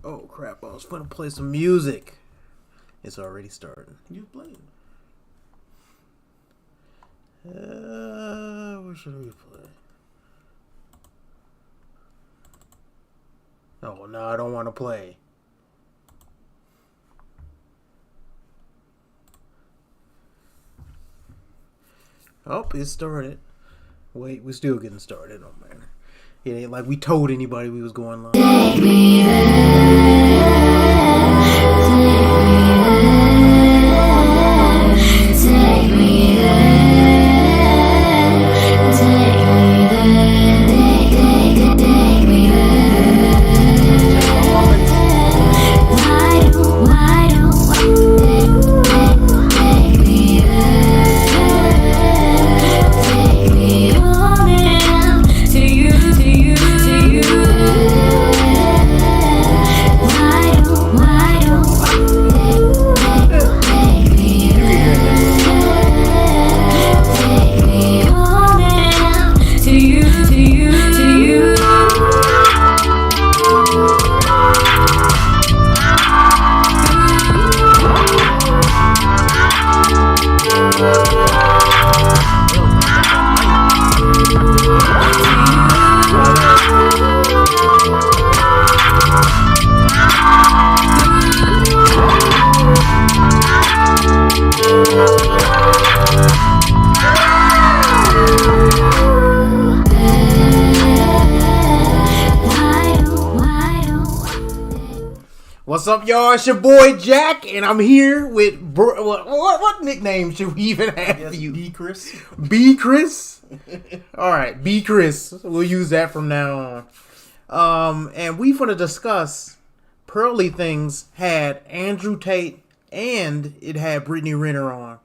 Oh crap! I was gonna play some music. It's already starting. You played. What should we play? Oh no, I don't want to play. Oh, it started. Wait, we're still getting started. Oh man, it ain't like we told anybody we was going live. Take me What's up, y'all? It's your boy Jack, and I'm here with what nickname should we even have for you? B Chris. B Chris. All right, B Chris. We'll use that from now on. And we want to discuss Pearly Things had Andrew Tate and it had Brittney Renner on.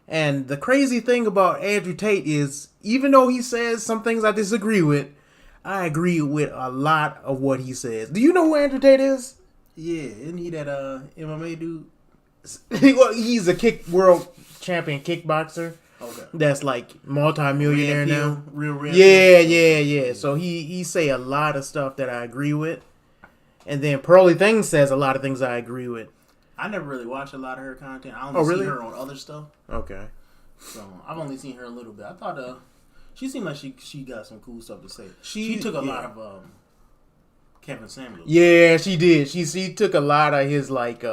And the crazy thing about Andrew Tate is, even though he says some things I disagree with, I agree with a lot of what he says. Do you know who Andrew Tate is? Yeah, isn't he that MMA dude? Well, he's a world champion kickboxer. Okay. That's like multi-millionaire now. Real. Yeah. So he say a lot of stuff that I agree with. And then Pearly Things says a lot of things I agree with. I never really watched a lot of her content. I only see her on other stuff. Okay. So I've only seen her a little bit. I thought she seemed like she got some cool stuff to say. She took a lot of Kevin Samuels. Yeah, she did. She took a lot of his like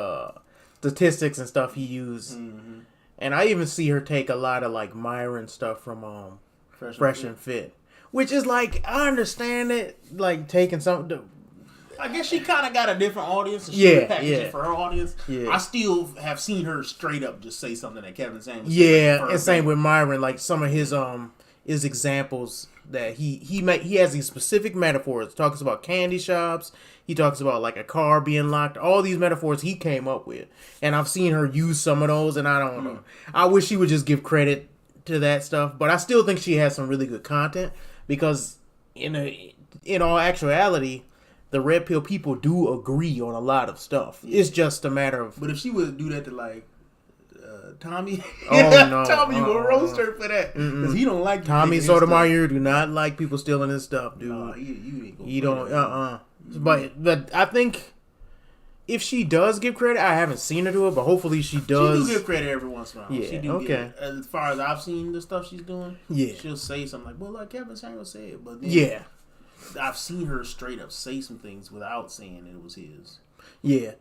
statistics and stuff he used. Mm-hmm. And I even see her take a lot of like Myron stuff from Fresh and Fit. Which is like, I understand it, like taking something. I guess she kind of got a different audience. And she for her audience. Yeah. I still have seen her straight up just say something that Kevin Samuels. Yeah, and same with Myron. Like some of his examples that he has these specific metaphors. He talks about candy shops. He talks about like a car being locked. All these metaphors he came up with, and I've seen her use some of those. And I don't know. I wish she would just give credit to that stuff, but I still think she has some really good content because in all actuality, the red pill people do agree on a lot of stuff. Yeah. It's just a matter of. But if she would do that to like Tommy, no, Tommy will roast her for that because he don't like Tommy Sotomayor. Do not like people stealing his stuff, dude. No, you ain't gonna. You don't. But I think if she does give credit, I haven't seen her do it, but hopefully she does. She do give credit every once in a while. Yeah. She do as far as I've seen the stuff she's doing, she'll say something like, "Well, like Kevin Samuels said," but then I've seen her straight up say some things without saying it was his. Yeah.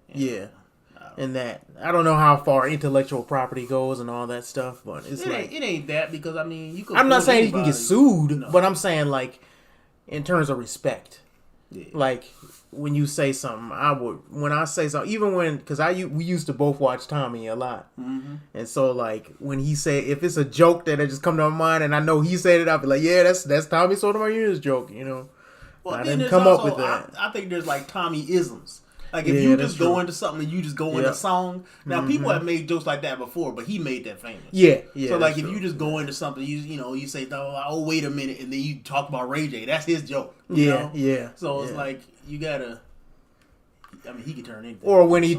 And that, I don't know how far intellectual property goes and all that stuff, but it ain't that because I mean you could. I'm not saying you can get sued, but I'm saying like in terms of respect. Yeah. Like when you say something, when I say something, even when because we used to both watch Tommy a lot, and so like when he said if it's a joke that just come to my mind and I know he said it, I'll be like, yeah, that's Tommy Sotomayor's joke, you know. Well, I didn't come up with that. I think there's like Tommy isms. Like if you just go into something and you just go into song. Now people have made jokes like that before, but he made that famous. Yeah. So like if you just go into something, you say, oh wait a minute, and then you talk about Ray J. That's his joke. You know? So it's like you gotta. I mean, he could turn anything. Or when he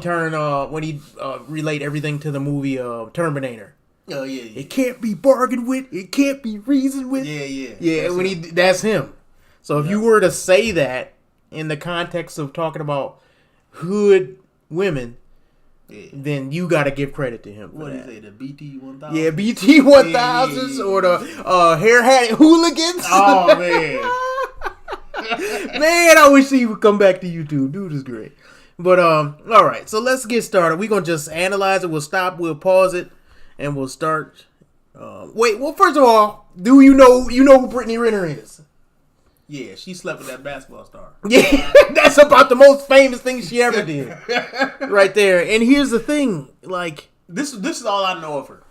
relate everything to the movie Terminator. Oh yeah. It can't be bargained with. It can't be reasoned with. Yeah. That's him. So if you were to say that in the context of talking about hood women, then you got to give credit to him. What do you say, the BT 1000? Yeah, BT 1000s or the hair hat hooligans. Oh man, man, I wish he would come back to YouTube. Dude is great. But all right, so let's get started. We're gonna just analyze it. We'll stop. We'll pause it, and we'll start. Wait. Well, first of all, do you know who Brittney Renner is? Yeah, she slept with that basketball star. Yeah, that's about the most famous thing she ever did, right there. And here's the thing, like this is all I know of her.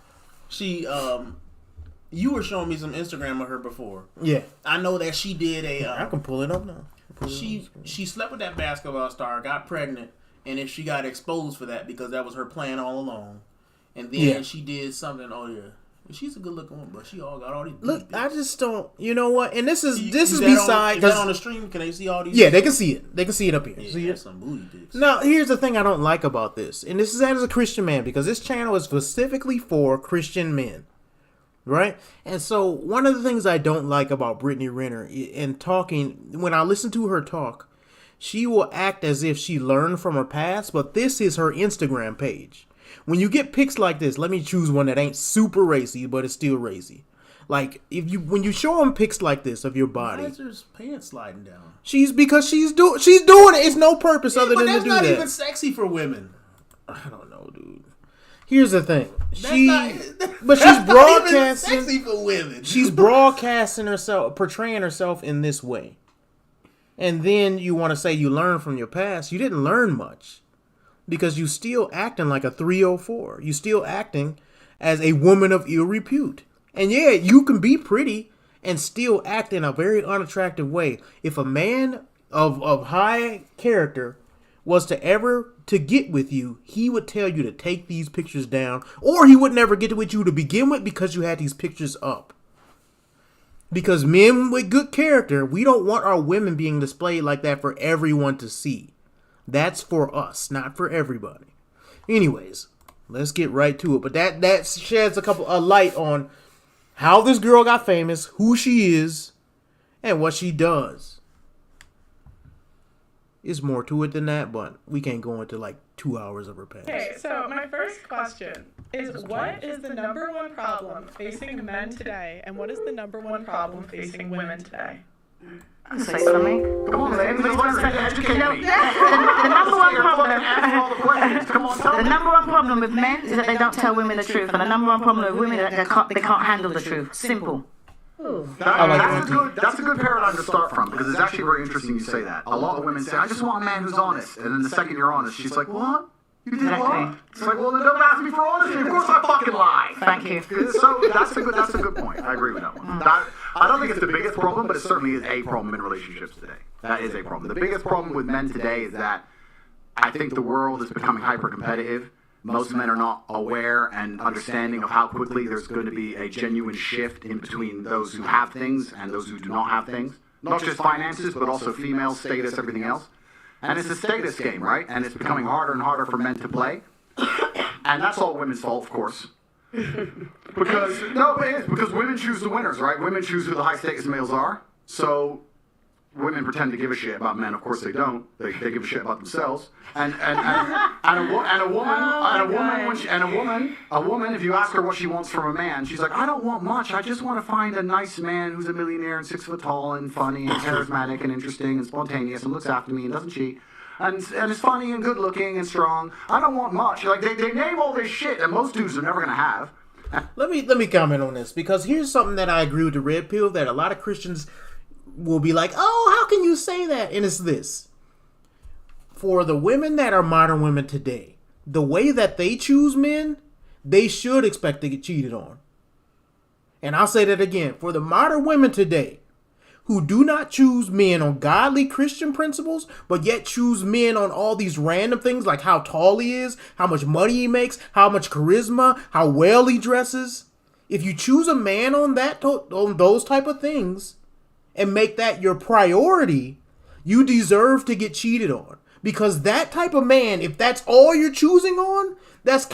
She you were showing me some Instagram of her before. Yeah, I know that she did I can pull it up now. She slept with that basketball star, got pregnant, and if she got exposed for that because that was her plan all along, and then she did something. Oh yeah. She's a good looking one, but she got all these. Look, I just don't. You know what? And this is is beside. Is that on the stream? Can they see all these? Yeah, they can see it. They can see it up here. Yeah, see it? Some booty dicks. Now, here's the thing I don't like about this, and this is as a Christian man because this channel is specifically for Christian men, right? And so one of the things I don't like about Brittney Renner in talking, when I listen to her talk, she will act as if she learned from her past, but this is her Instagram page. When you get pics like this, let me choose one that ain't super racy, but it's still racy. Like when you show them pics like this of your body, why is her pants sliding down? She's doing it. It's no purpose other than to do that. But that's not even sexy for women. I don't know, dude. Here's the thing. But she's broadcasting. Sexy for women. She's broadcasting herself, portraying herself in this way, and then you want to say you learned from your past. You didn't learn much. Because you still acting like a 304. You still acting as a woman of ill repute. And yeah, you can be pretty and still act in a very unattractive way. If a man of high character was to get with you, he would tell you to take these pictures down. Or he would never get with you to begin with because you had these pictures up. Because men with good character, we don't want our women being displayed like that for everyone to see. That's for us, not for everybody. Anyways, let's get right to it. But that sheds a light on how this girl got famous, who she is, and what she does. There's more to it than that, but we can't go into like 2 hours of her past. Okay, so my first question is, what is the number one problem facing men today, and what is the number one problem facing women today? Say something. Come on, everybody's going to say educate me. The number one problem. The number one problem with men is that they don't tell women the truth, and the number one problem with women is that they can't handle the truth. Simple. That's a good paradigm to start from, because it's actually very interesting you say that. A lot of women say, I just want a man who's honest. And then the second you're honest, she's like, what? You did what? It's like, well, then don't ask me for honesty. Of course I fucking lie. Thank you. So that's a good point. I agree with that one. I don't think it's the biggest problem, but it certainly is a problem in relationships today. That is a problem. The biggest problem with men today is that I think the world is becoming hyper-competitive. Most men are not aware and understanding of how quickly there's going to be a genuine shift in between those who have things and those who do not have things. Not just finances, but also female status, everything else. And it's a status game, right? And it's becoming harder and harder for men to play. And that's all women's fault, of course. Because women choose the winners, right? Women choose who the high status males are. So women pretend to give a shit about men. Of course they don't. They give a shit about themselves. A woman, if you ask her what she wants from a man, she's like, I don't want much. I just want to find a nice man who's a millionaire and 6 foot tall and funny and charismatic and interesting and spontaneous and looks after me and doesn't cheat. And is funny and good looking and strong. I don't want much. Like they name all this shit that most dudes are never gonna have. Let me comment on this, because here's something that I agree with the red pill that a lot of Christians will be like, oh, how can you say that? And it's this. For the women that are modern women today, the way that they choose men, they should expect to get cheated on. And I'll say that again. For the modern women today, who do not choose men on godly Christian principles, but yet choose men on all these random things like how tall he is, how much money he makes, how much charisma, how well he dresses. If you choose a man on those type of things and make that your priority, you deserve to get cheated on. Because that type of man, if that's all you're choosing on, that's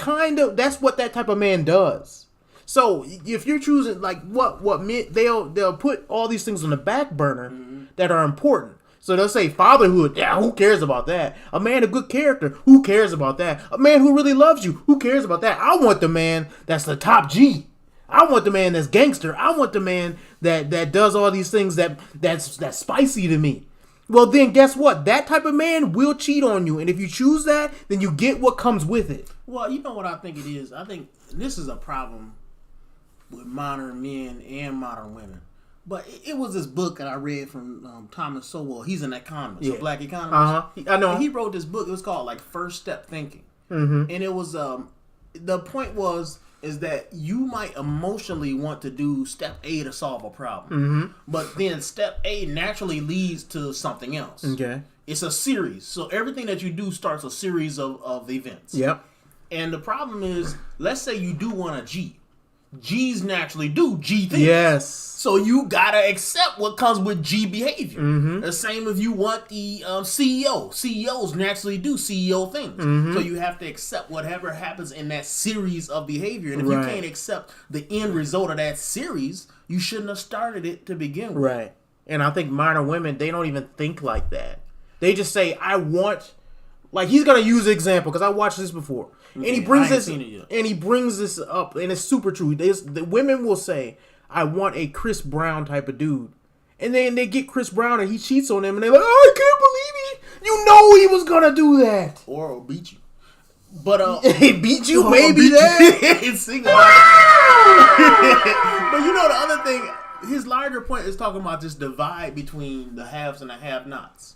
what that type of man does. So if you're choosing like what men, they'll put all these things on the back burner that are important. So they'll say fatherhood. Yeah, who cares about that? A man of good character. Who cares about that? A man who really loves you. Who cares about that? I want the man that's the top G. I want the man that's gangster. I want the man that does all these things that's spicy to me. Well, then guess what? That type of man will cheat on you. And if you choose that, then you get what comes with it. Well, you know what I think it is? I think this is a problem with modern men and modern women. But it was this book that I read from Thomas Sowell. He's an economist, a black economist. I know. And he wrote this book. It was called like First Step Thinking. Mm-hmm. And it was the point is that you might emotionally want to do step A to solve a problem. But then step A naturally leads to something else. Okay. It's a series. So everything that you do starts a series of events. Yep. And the problem is, let's say you do want a G. G's naturally do G things. Yes. So you gotta accept what comes with G behavior. The same if you want the CEO. CEOs naturally do CEO things. So you have to accept whatever happens in that series of behavior. And if you can't accept the end result of that series, you shouldn't have started it to begin with. Right. And I think modern women, they don't even think like that. They just say, I want... Like, he's going to use an example, because I watched this before. And he brings this up, and it's super true. The women will say, I want a Chris Brown type of dude. And then they get Chris Brown, and he cheats on them, and they're like, oh, I can't believe it. You know he was going to do that. Or beat you. But he beat you, maybe that. Sing about it. But you know, the other thing, his larger point is talking about this divide between the haves and the have-nots.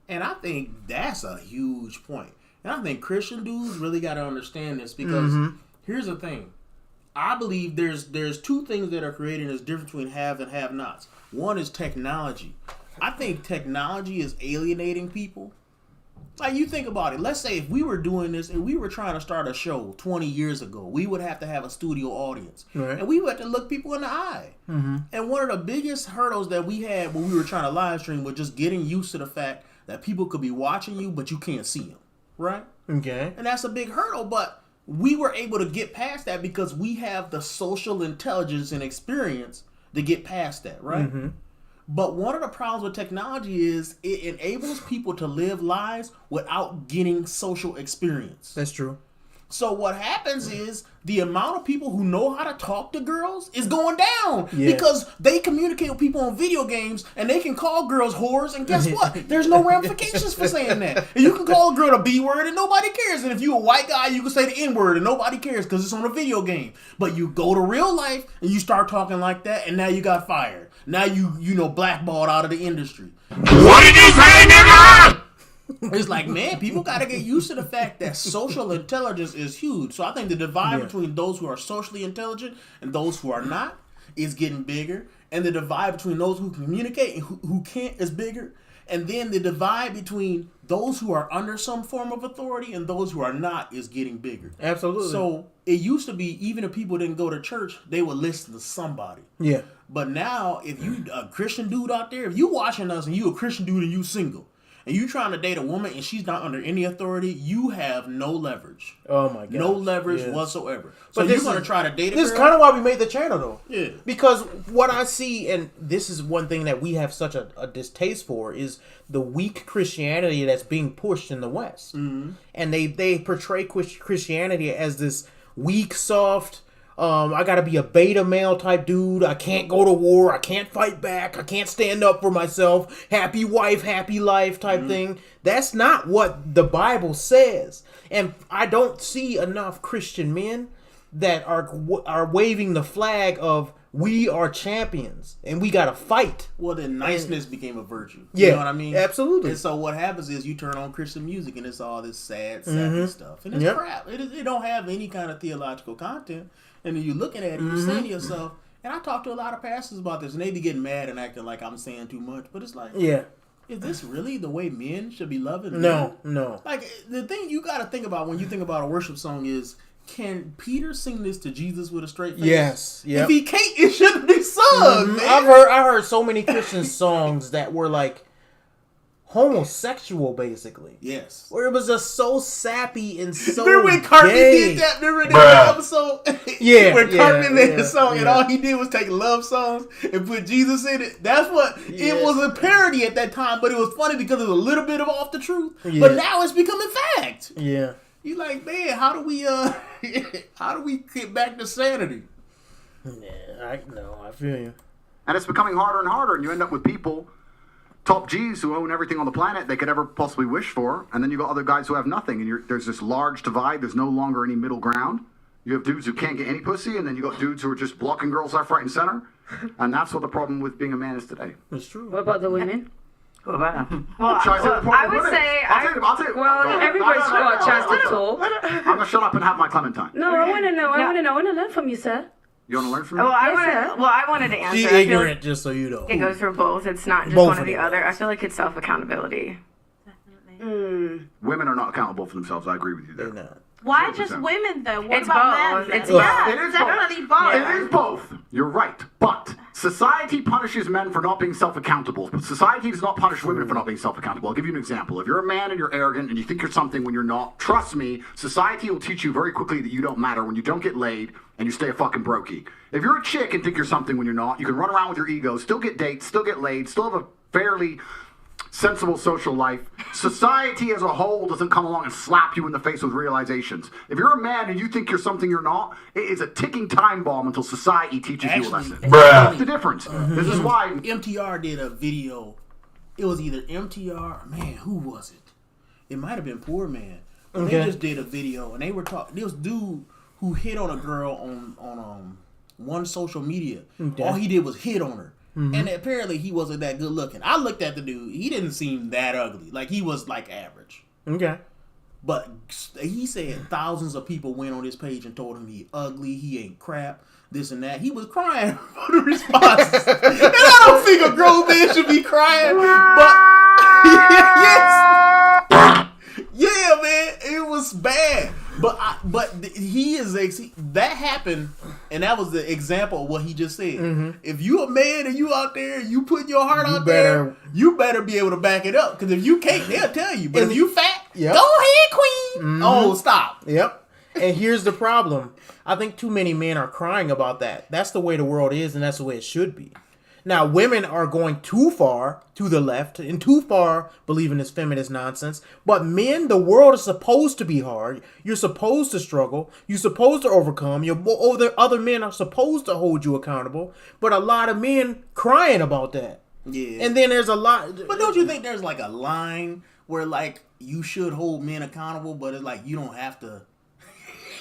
And I think that's a huge point. And I think Christian dudes really got to understand this, because here's the thing. I believe there's two things that are creating this difference between have and have-nots. One is technology. I think technology is alienating people. Like, you think about it. Let's say if we were doing this and we were trying to start a show 20 years ago, we would have to have a studio audience. Right. And we would have to look people in the eye. And one of the biggest hurdles that we had when we were trying to live stream was just getting used to the fact that people could be watching you, but you can't see them, right? Okay. And that's a big hurdle, but we were able to get past that because we have the social intelligence and experience to get past that, right? But one of the problems with technology is it enables people to live lives without getting social experience. That's true. So what happens is the amount of people who know how to talk to girls is going down because they communicate with people on video games, and they can call girls whores, and guess what? There's no ramifications for saying that. And you can call a girl the B word and nobody cares. And if you're a white guy, you can say the N word and nobody cares because it's on a video game. But you go to real life and you start talking like that, and now you got fired. Now you know, blackballed out of the industry. What did you say, nigga? It's like, man, people got to get used to the fact that social intelligence is huge. So I think the divide between those who are socially intelligent and those who are not is getting bigger. And the divide between those who communicate and who can't is bigger. And then the divide between those who are under some form of authority and those who are not is getting bigger. Absolutely. So it used to be, even if people didn't go to church, they would listen to somebody. Yeah. But now, if you a Christian dude out there, if you watching us and you a Christian dude and you single, and you trying to date a woman and she's not under any authority, you have no leverage. Oh my god. No leverage whatsoever. So you're going to try to date a girl? This is kind of why we made the channel, though. Yeah. Because what I see, and this is one thing that we have such a distaste for, is the weak Christianity that's being pushed in the West. And they portray Christianity as this weak, soft, I gotta be a beta male type dude. I can't go to war. I can't fight back. I can't stand up for myself. Happy wife, happy life type thing. That's not what the Bible says. And I don't see enough Christian men that are waving the flag of we are champions and we gotta fight. Well, then niceness became a virtue. Yeah, you know what I mean? Absolutely. And so what happens is you turn on Christian music and it's all this sad, sappy stuff. And it's crap. It don't have any kind of theological content. And then you're looking at it, you're saying to yourself, and I talk to a lot of pastors about this, and they be getting mad and acting like I'm saying too much. But it's like, is this really the way men should be loving men? No. Like, the thing you got to think about when you think about a worship song is, can Peter sing this to Jesus with a straight face? Yes. Yep. If he can't, it shouldn't be sung, man. I heard so many Christian songs that were like homosexual, basically. Yes. Where it was just so sappy and so Remember when Cartman gay. did that? Remember in that episode? Yeah, Where Cartman made a yeah, song and yeah. all he did was take love songs and put Jesus in it. That's what it was, a parody at that time, but it was funny because it was a little bit of off the truth. Yeah. But now it's becoming fact. Yeah. You like, man, how do we get back to sanity? Yeah, I feel you. And it's becoming harder and harder, and you end up with people, top G's, who own everything on the planet they could ever possibly wish for, and then you got other guys who have nothing, and there's this large divide. There's no longer any middle ground. You have dudes who can't get any pussy, and then you got dudes who are just blocking girls left, right, and center. And that's what the problem with being a man is today. It's true. What about the women? Should I say the problem I with would women? say, I'll take it. everybody's got a chance to talk. I'm going to shut up and have my Clementine. No, I want to know. I want to learn from you, sir. You want to learn from me? Well, I wanted to answer. She I feel ignorant, like just so you know. it goes for both. It's not just Both one or of the them. other. I feel like it's self-accountability. Women are not accountable for themselves. I agree with you They're there. not. Why 100%. just women though? What It's about both. men? It's yeah, It is definitely both. both. It is both. You're right. But society punishes men for not being self-accountable. But society does not punish women for not being self-accountable. I'll give you an example. If you're a man and you're arrogant and you think you're something when you're not, trust me, society will teach you very quickly that you don't matter when you don't get laid and you stay a fucking brokey. If you're a chick and think you're something when you're not, you can run around with your ego, still get dates, still get laid, still have a fairly sensible social life. Society as a whole doesn't come along and slap you in the face with realizations. If you're a man and you think you're something you're not, it is a ticking time bomb until society teaches you a lesson. That's the difference. This is why MTR did a video. It was either MTR, man, who was it? It might have been Poor Man. And Okay. They just did a video and they were talking. There was a dude who hit on a girl on one social media. Okay. All he did was hit on her. And apparently he wasn't that good looking. I looked at the dude. He didn't seem that ugly. Like he was like average. Okay. But he said thousands of people went on his page and told him he ugly, he ain't crap, this and that. He was crying for the responses. And I don't think a grown man should be crying. But yes. Yeah, man, it was bad. But he is that happened, and that was the example of what he just said. If you a man and you out there, and you put your heart out there, you better be able to back it up. Because if you can't, they'll tell you. But if you fat, Yep. go ahead, queen. Oh, stop. Yep. And here's the problem. I think too many men are crying about that. That's the way the world is, and that's the way it should be. Now, women are going too far to the left and too far believing this feminist nonsense. But men, the world is supposed to be hard. You're supposed to struggle. You're supposed to overcome. Other men are supposed to hold you accountable. But a lot of men crying about that. Yeah. And then there's a lot. But don't you think there's like a line where like you should hold men accountable, but it's like you don't have to.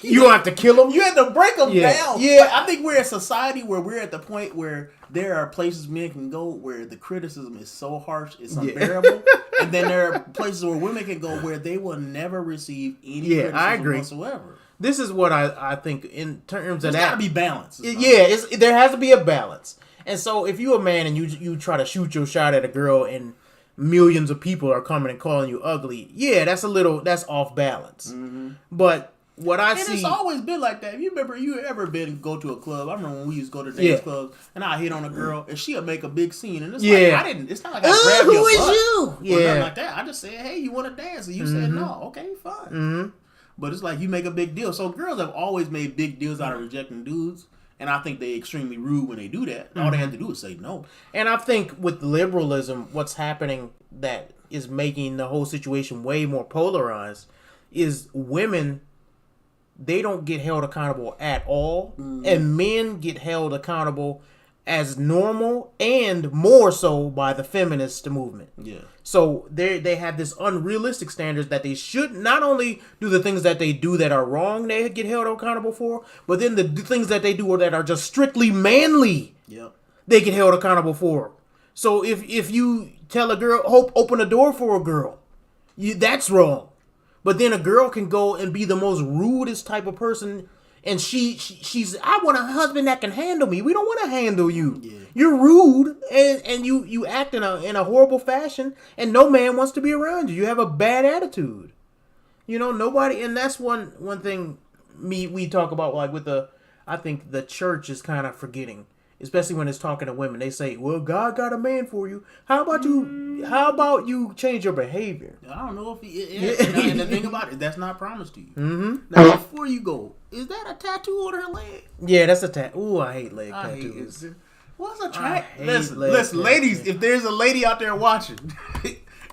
You don't have to kill them. You have to break them Yeah. down. Yeah. Like, I think we're a society where we're at the point where there are places men can go where the criticism is so harsh it's unbearable, and then there are places where women can go where they will never receive any criticism I agree. whatsoever. This is what I think in terms of There's that. got to be balance. There has to be a balance. And so if you're a man and you try to shoot your shot at a girl and millions of people are coming and calling you ugly, that's off balance. But what I And see, it's always been like that. If you remember, you ever go to a club? I remember when we used to go to dance clubs, and I hit on a girl, and she'll make a big scene, and it's like it's not like I grabbed who your is butt you? or nothing like that. I just said, hey, you want to dance? And you said no. Okay, fine. But it's like you make a big deal. So girls have always made big deals out of rejecting dudes, and I think they're extremely rude when they do that. All they have to do is say no. and I think with liberalism, what's happening that is making the whole situation way more polarized is women. They don't get held accountable at all, and men get held accountable as normal and more so by the feminist movement. Yeah. So they have this unrealistic standards that they should not only do the things that they do that are wrong, they get held accountable for, but then the things that they do that are just strictly manly, Yep. they get held accountable for. So if you tell a girl, open a door for a girl, that's wrong. But then a girl can go and be the most rudest type of person, and she's I want a husband that can handle me. We don't want to handle you. Yeah. You're rude, and you act in a horrible fashion, and no man wants to be around you. You have a bad attitude. Nobody, and that's one thing we talk about, like with I think the church is kind of forgetting especially when it's talking to women. They say, "Well, God got a man for you. How about you? How about you change your behavior?" I don't know if and the thing about it, that's not promised to you. Mm-hmm. Now, before you go, is that a tattoo on her leg? Yeah, that's a tattoo. Ooh, I hate leg tattoos. What's a track? Listen, ladies, if there's a lady out there watching,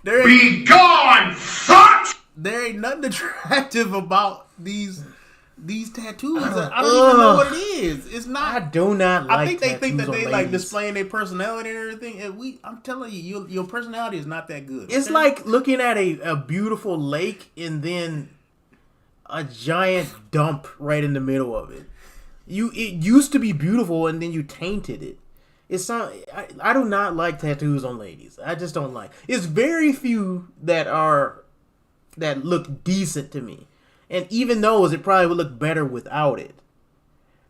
Be gone, fuck! There ain't nothing attractive about these tattoos. I don't even know what it is. It's not. I do not like. I think they think that tattoos they on like ladies. displaying their personality and everything. And I'm telling you, your personality is not that good. It's like looking at a beautiful lake and then a giant dump right in the middle of it. It used to be beautiful and then you tainted it. It's not. I do not like tattoos on ladies. I just don't like. It's very few that look decent to me, and even those, it probably would look better without it.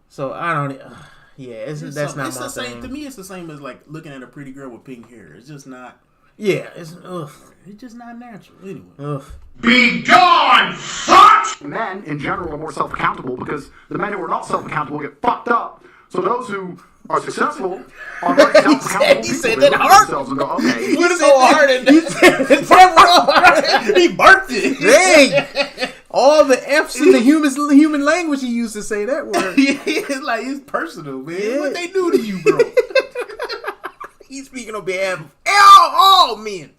So I don't. Yeah, that's not my thing. To me, it's the same as like looking at a pretty girl with pink hair. It's just not. Yeah, it's ugh. It's just not natural. Anyway. Ugh. Be gone, fuck! Men in general are more self-accountable because the men who are not self-accountable get fucked up. So those who are successful are very self-accountable. He said people. that They look at hard. themselves and go, okay. What is so hard in that? He burped it. Dang! All the F's in the human language he used to say that word. It's like it's personal, man. Yeah. What they do to you, bro? He's speaking on behalf of all men.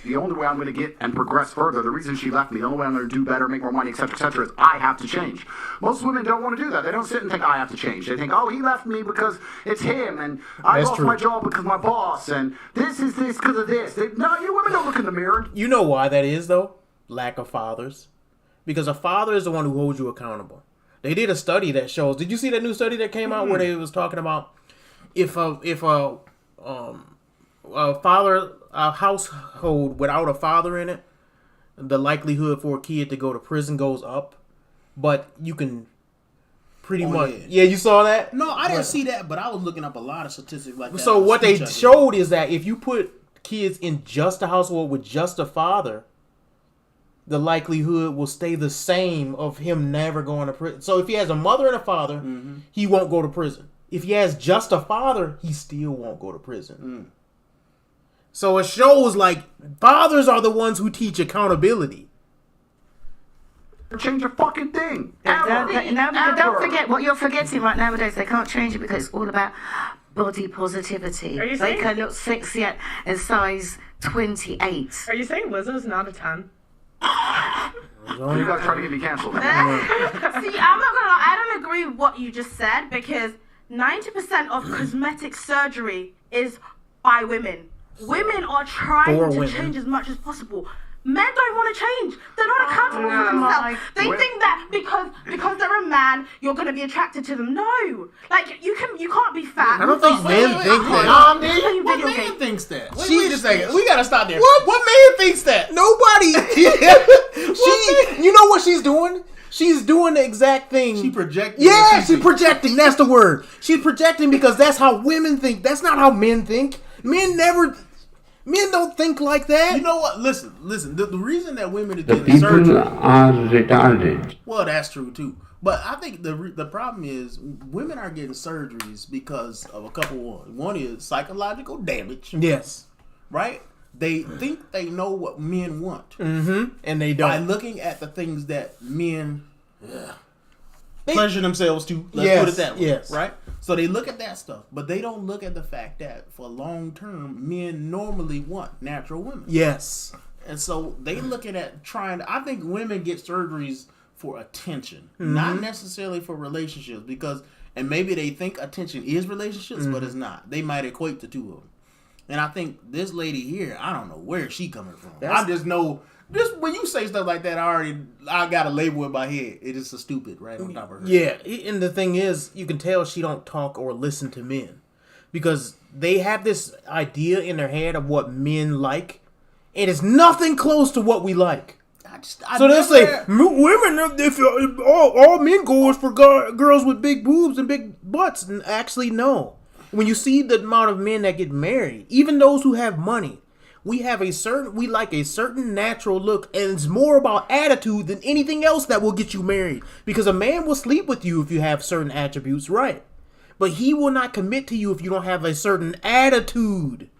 The only way I'm going to get and progress further, the reason she left me, the only way I'm going to do better, make more money, etc., is I have to change. Most women don't want to do that. They don't sit and think I have to change. They think, oh, he left me because it's him, and I lost my job because my boss, and this is this because of this. No, you women don't look in the mirror. You know why that is, though? Lack of fathers. Because a father is the one who holds you accountable. They did a study that shows. Did you see that new study that came out where they was talking about if a household without a father in it, the likelihood for a kid to go to prison goes up. But you can pretty much, yeah, you saw that? No, I didn't see that, but I was looking up a lot of statistics like that. So what they showed is that if you put kids in just a household with just a father, the likelihood will stay the same of him never going to prison. So if he has a mother and a father, he won't go to prison. If he has just a father, he still won't go to prison. So it shows like fathers are the ones who teach accountability. Change a fucking thing. Don't forget what you're forgetting right nowadays. They can't change it because it's all about body positivity. Are you They saying- can look sexy in size 28. Are you saying Lizzo's not a 10? You guys trying to get me canceled. See, I'm not gonna lie, I don't agree with what you just said because 90% of cosmetic surgery is by women. Women are trying to change as much as possible. Men don't want to change. They're not accountable for themselves. They think that because they're a man, you're gonna be attracted to them. No, like you can't be fat. I don't think men think that. What man game. thinks that? Wait a second. We gotta stop there. What? What man thinks that? Nobody. You know what she's doing? She's doing the exact thing. She projecting. Yeah, she's projecting. That's the word. She's projecting because that's how women think. That's not how men think. Men don't think like that. You know what? Listen. The reason that women are The getting people surgery. are retarded. Well, that's true too. But I think the problem is women are getting surgeries because of a couple ones. One is psychological damage. Yes. Right? They think they know what men want. Mm-hmm. And they By don't. looking at the things that men pleasure themselves to. Let's Yes, put it that way. yes. Right? So they look at that stuff. But they don't look at the fact that for long term, men normally want natural women. Yes. And so they looking at I think women get surgeries for attention, not necessarily for relationships, and maybe they think attention is relationships, but it's not. They might equate the two of them. And I think this lady here, I don't know where she coming from. I just know, just when you say stuff like that, I got a label in my head. It is a stupid right on top of her. Yeah, and the thing is, you can tell she don't talk or listen to men. Because they have this idea in their head of what men like, and it's nothing close to what we like. So they'll say, women, if all men go is for girls with big boobs and big butts. And actually, no. When you see the amount of men that get married, even those who have money, we like a certain natural look, and it's more about attitude than anything else that will get you married. Because a man will sleep with you if you have certain attributes, right? But he will not commit to you if you don't have a certain attitude.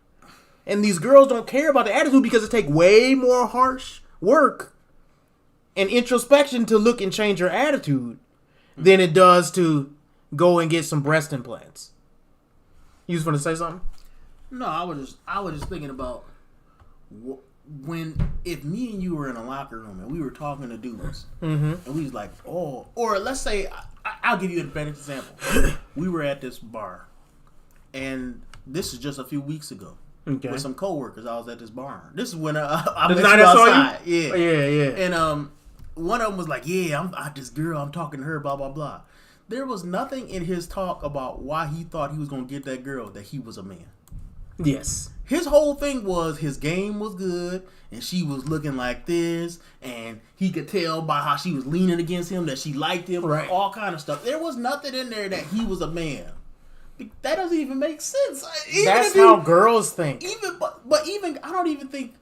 And these girls don't care about the attitude because it takes way more harsh work and introspection to look and change your attitude than it does to go and get some breast implants. You just want to say something? No, I was just thinking about if me and you were in a locker room and we were talking to dudes, and we was like, oh, or let's say, I'll give you a better example. We were at this bar, and this is just a few weeks ago. Okay. With some coworkers, I was at this bar. This is when I The met night you I saw you? outside. Yeah, Yeah. And one of them was like, "Yeah, I this girl. I'm talking to her. Blah blah blah." There was nothing in his talk about why he thought he was gonna get that girl that he was a man. Yes. His whole thing was his game was good, and she was looking like this, and he could tell by how she was leaning against him that she liked him. Right. All kind of stuff. There was nothing in there that he was a man. That doesn't even make sense. That's how girls think. But even I don't even think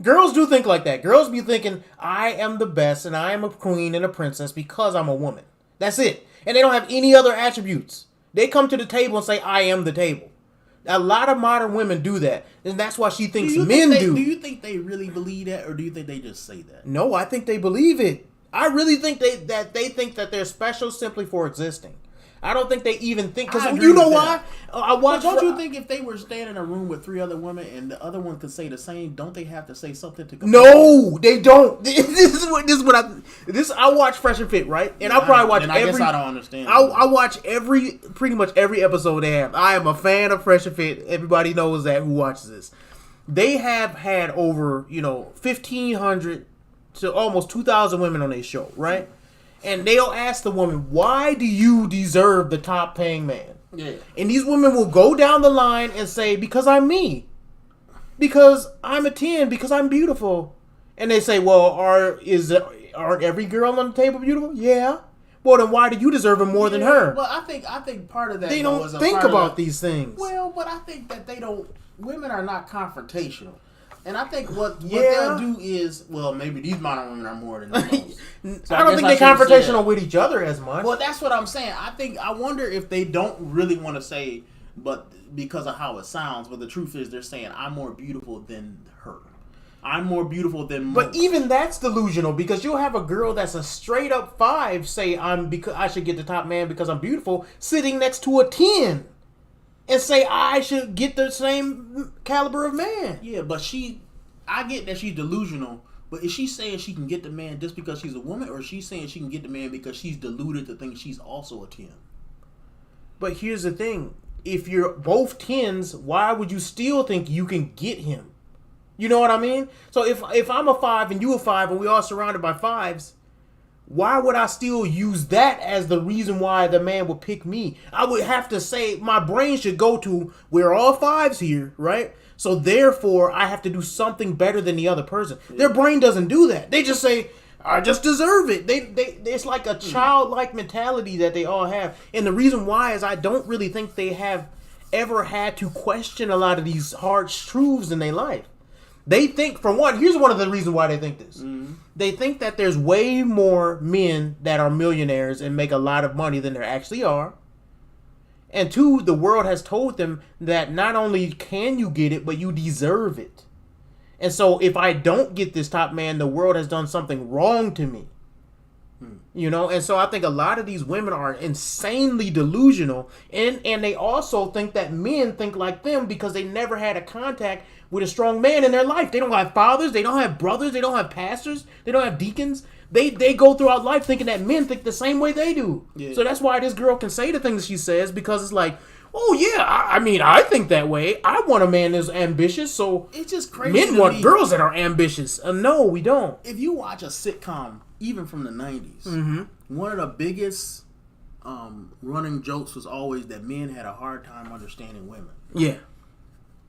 Girls do think like that. Girls be thinking, I am the best and I am a queen and a princess because I'm a woman. That's it. And they don't have any other attributes. They come to the table and say, I am the table. A lot of modern women do that. And that's why she thinks men do. Do you think they really believe that, or do you think they just say that? No, I think they believe it. I really think they think that they're special simply for existing. I don't think they even think, because you know why? I watch. Don't you think if they were staying in a room with 3 other women and the other one could say the same, don't they have to say something to? No, they don't. This is what I watch Fresh and Fit, right? And I probably watch I guess I don't understand. I watch pretty much every episode they have. I am a fan of Fresh and Fit. Everybody knows that who watches this. They have had over 1,500 to almost 2,000 women on their show, right? And they'll ask the woman, why do you deserve the top paying man? Yeah. And these women will go down the line and say, because I'm me. Because I'm a 10. Because I'm beautiful. And they say, well, aren't every girl on the table beautiful? Yeah. Well, then why do you deserve it more than her? Well, I think part of that They don't think about these things. Well, but I think that they don't. Women are not confrontational. And I think what they'll do is, well, maybe these modern women are more than those. So I don't think they're confrontational with each other as much. Well, that's what I'm saying. I wonder if they don't really want to say, but because of how it sounds. But the truth is, they're saying, I'm more beautiful than her. I'm more beautiful than most. But even that's delusional, because you'll have a girl that's a straight up 5 say I should get the top man because I'm beautiful, sitting next to a 10. And say I should get the same caliber of man. Yeah, but I get that she's delusional, but is she saying she can get the man just because she's a woman, or is she saying she can get the man because she's deluded to think she's also a 10? But here's the thing. If you're both 10s, why would you still think you can get him? You know what I mean? So if I'm a 5 and you a 5 and we all surrounded by 5s, why would I still use that as the reason why the man would pick me? I would have to say, my brain should go to, we're all 5s here, right? So therefore, I have to do something better than the other person. Yeah. Their brain doesn't do that. They just say, I just deserve it. It's like a childlike mentality that they all have. And the reason why is I don't really think they have ever had to question a lot of these hard truths in their life. They think, for one, here's one of the reasons why they think this. Mm-hmm. They think that there's way more men that are millionaires and make a lot of money than there actually are. And 2, the world has told them that not only can you get it, but you deserve it. And so if I don't get this top man, the world has done something wrong to me. And so I think a lot of these women are insanely delusional, and they also think that men think like them because they never had a contact with a strong man in their life. They don't have fathers, they don't have brothers, they don't have pastors, they don't have deacons. They go throughout life thinking that men think the same way they do. Yeah. So that's why this girl can say the things she says, because it's like, oh yeah, I think that way. I want a man that's ambitious, so it's just crazy. Men want girls that are ambitious. No, we don't. If you watch a sitcom, even from the 90s, one of the biggest running jokes was always that men had a hard time understanding women. Yeah.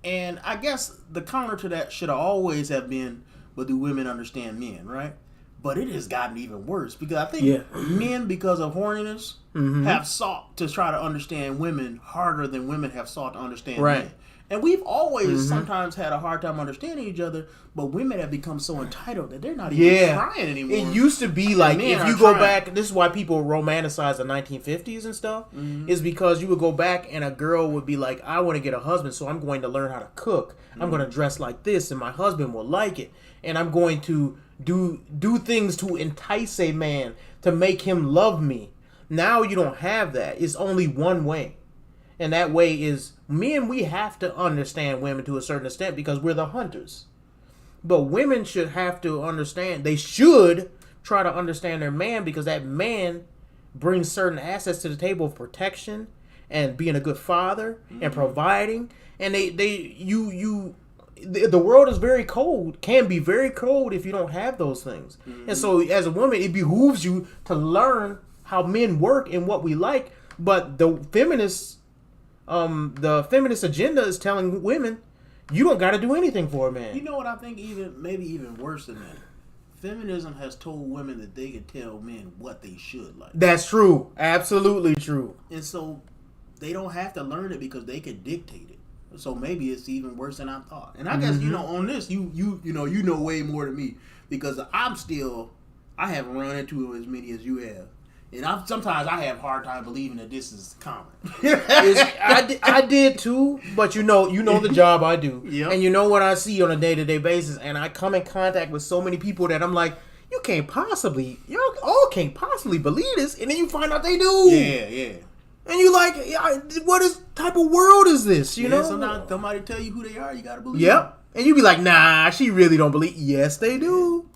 And I guess the counter to that should always have been, but do women understand men, right? But it has gotten even worse because I think men, because of horniness, have sought to try to understand women harder than women have sought to understand men. And we've always sometimes had a hard time understanding each other, but women have become so entitled that they're not even trying anymore. It used to be like, if you go back, this is why people romanticize the 1950s and stuff, is because you would go back and a girl would be like, I want to get a husband, so I'm going to learn how to cook. I'm going to dress like this, and my husband will like it. And I'm going to do things to entice a man, to make him love me. Now you don't have that. It's only one way. And that way is, men, we have to understand women to a certain extent because we're the hunters. But women should have to understand, they should try to understand their man because that man brings certain assets to the table of protection and being a good father and providing. And the world is very cold, can be very cold if you don't have those things. And so as a woman, it behooves you to learn how men work and what we like. But the feminist agenda is telling women, you don't got to do anything for a man. You know what I think? Maybe even worse than that. Feminism has told women that they can tell men what they should like. That's true. Absolutely true. And so they don't have to learn it because they can dictate it. So maybe it's even worse than I thought. And I guess on this you know way more than me because I haven't run into as many as you have. And sometimes I have a hard time believing that this is common. I did too, but you know the job I do. Yep. And you know what I see on a day-to-day basis, and I come in contact with so many people that I'm like, y'all all can't possibly believe this, and then you find out they do. Yeah. And you like, what type of world is this? You know? Sometimes somebody tell you who they are, you gotta believe. Yep. And you be like, nah, she really don't believe. Yes, they do.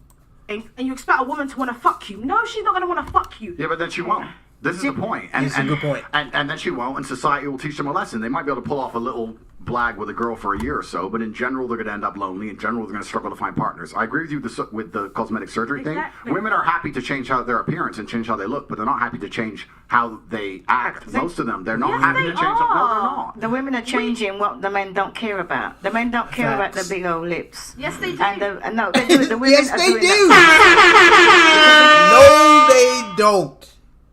And you expect a woman to want to fuck you. No, she's not going to want to fuck you. Yeah, but then she won't. This is the point. It's a good point. And then she won't, and society will teach them a lesson. They might be able to pull off a little blag with a girl for a year or so, but in general, they're going to end up lonely. In general, they're going to struggle to find partners. I agree with you with the cosmetic surgery thing. Women are happy to change their appearance and change how they look, but they're not happy to change how they act. Most of them, they're not happy to change. No, they're not. The women are changing what the men don't care about. The men don't care about the big old lips. Yes, they do. And no, they do. The women yes, are they doing do. that. No, they don't.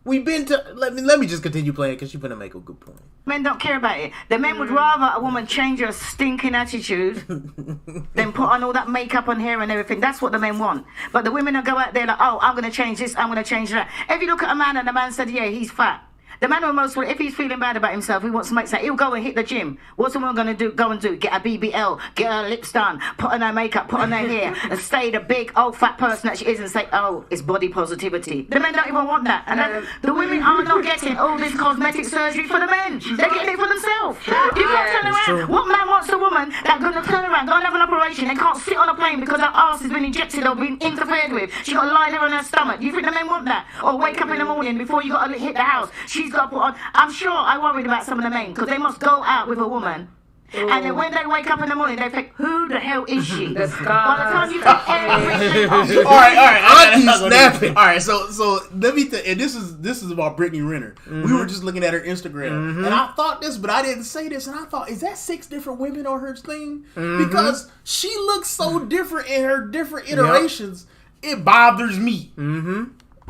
We've been to. Let me just continue playing because you're gonna make a good point. Men don't care about it. The men would rather a woman change her stinking attitude than put on all that makeup and hair and everything. That's what the men want. But the women will go out there like, oh, I'm gonna change this, I'm gonna change that. If you look at a man and the man said, yeah, he's fat. The man if he's feeling bad about himself, he wants to make sense, he'll go and hit the gym. What's the woman going to do? Go and do? Get a BBL, get her lips done, put on her makeup, put on her hair, and stay the big old fat person that she is and say, oh, it's body positivity. The men don't even want that. And the women are not getting all this cosmetic surgery for the men. They're getting it for themselves. You can't turn around. What man wants a woman that's going to turn around, go and have an operation, and can't sit on a plane because her arse has been injected or been interfered with? She got a liner on her stomach. Do you think the men want that? Or wake up in the morning before you got to hit the house, she's got to put on. I'm sure I worried about some of the men because they must go out with a woman. Ooh. And then when they wake up in the morning, they think, who the hell is she? By the time you take everything off. All right. Auntie snapping. All right, so let me and this is about Brittney Renner. We were just looking at her Instagram, and I thought this, but I didn't say this, and I thought, is that 6 different women on her thing? Because she looks so different in her different iterations. It bothers me.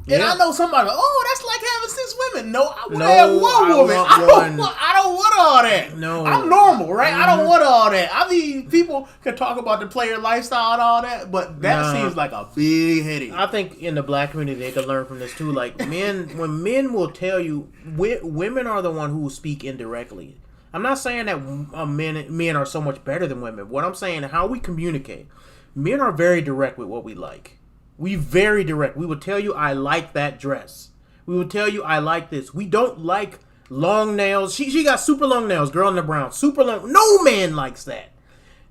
And I know somebody, that's like having 6 women. No, I want to have one woman. I don't want all that. No. I'm normal, right? I don't want all that. I mean, people can talk about the player lifestyle and all that, but that seems like a big headache. I think in the black community, they could learn from this too. Like, when men will tell you, women are the one who will speak indirectly. I'm not saying that men are so much better than women. What I'm saying is how we communicate. Men are very direct with what we like. We very direct. We will tell you, I like that dress. We will tell you, I like this. We don't like long nails. She got super long nails, girl in the brown. Super long. No man likes that.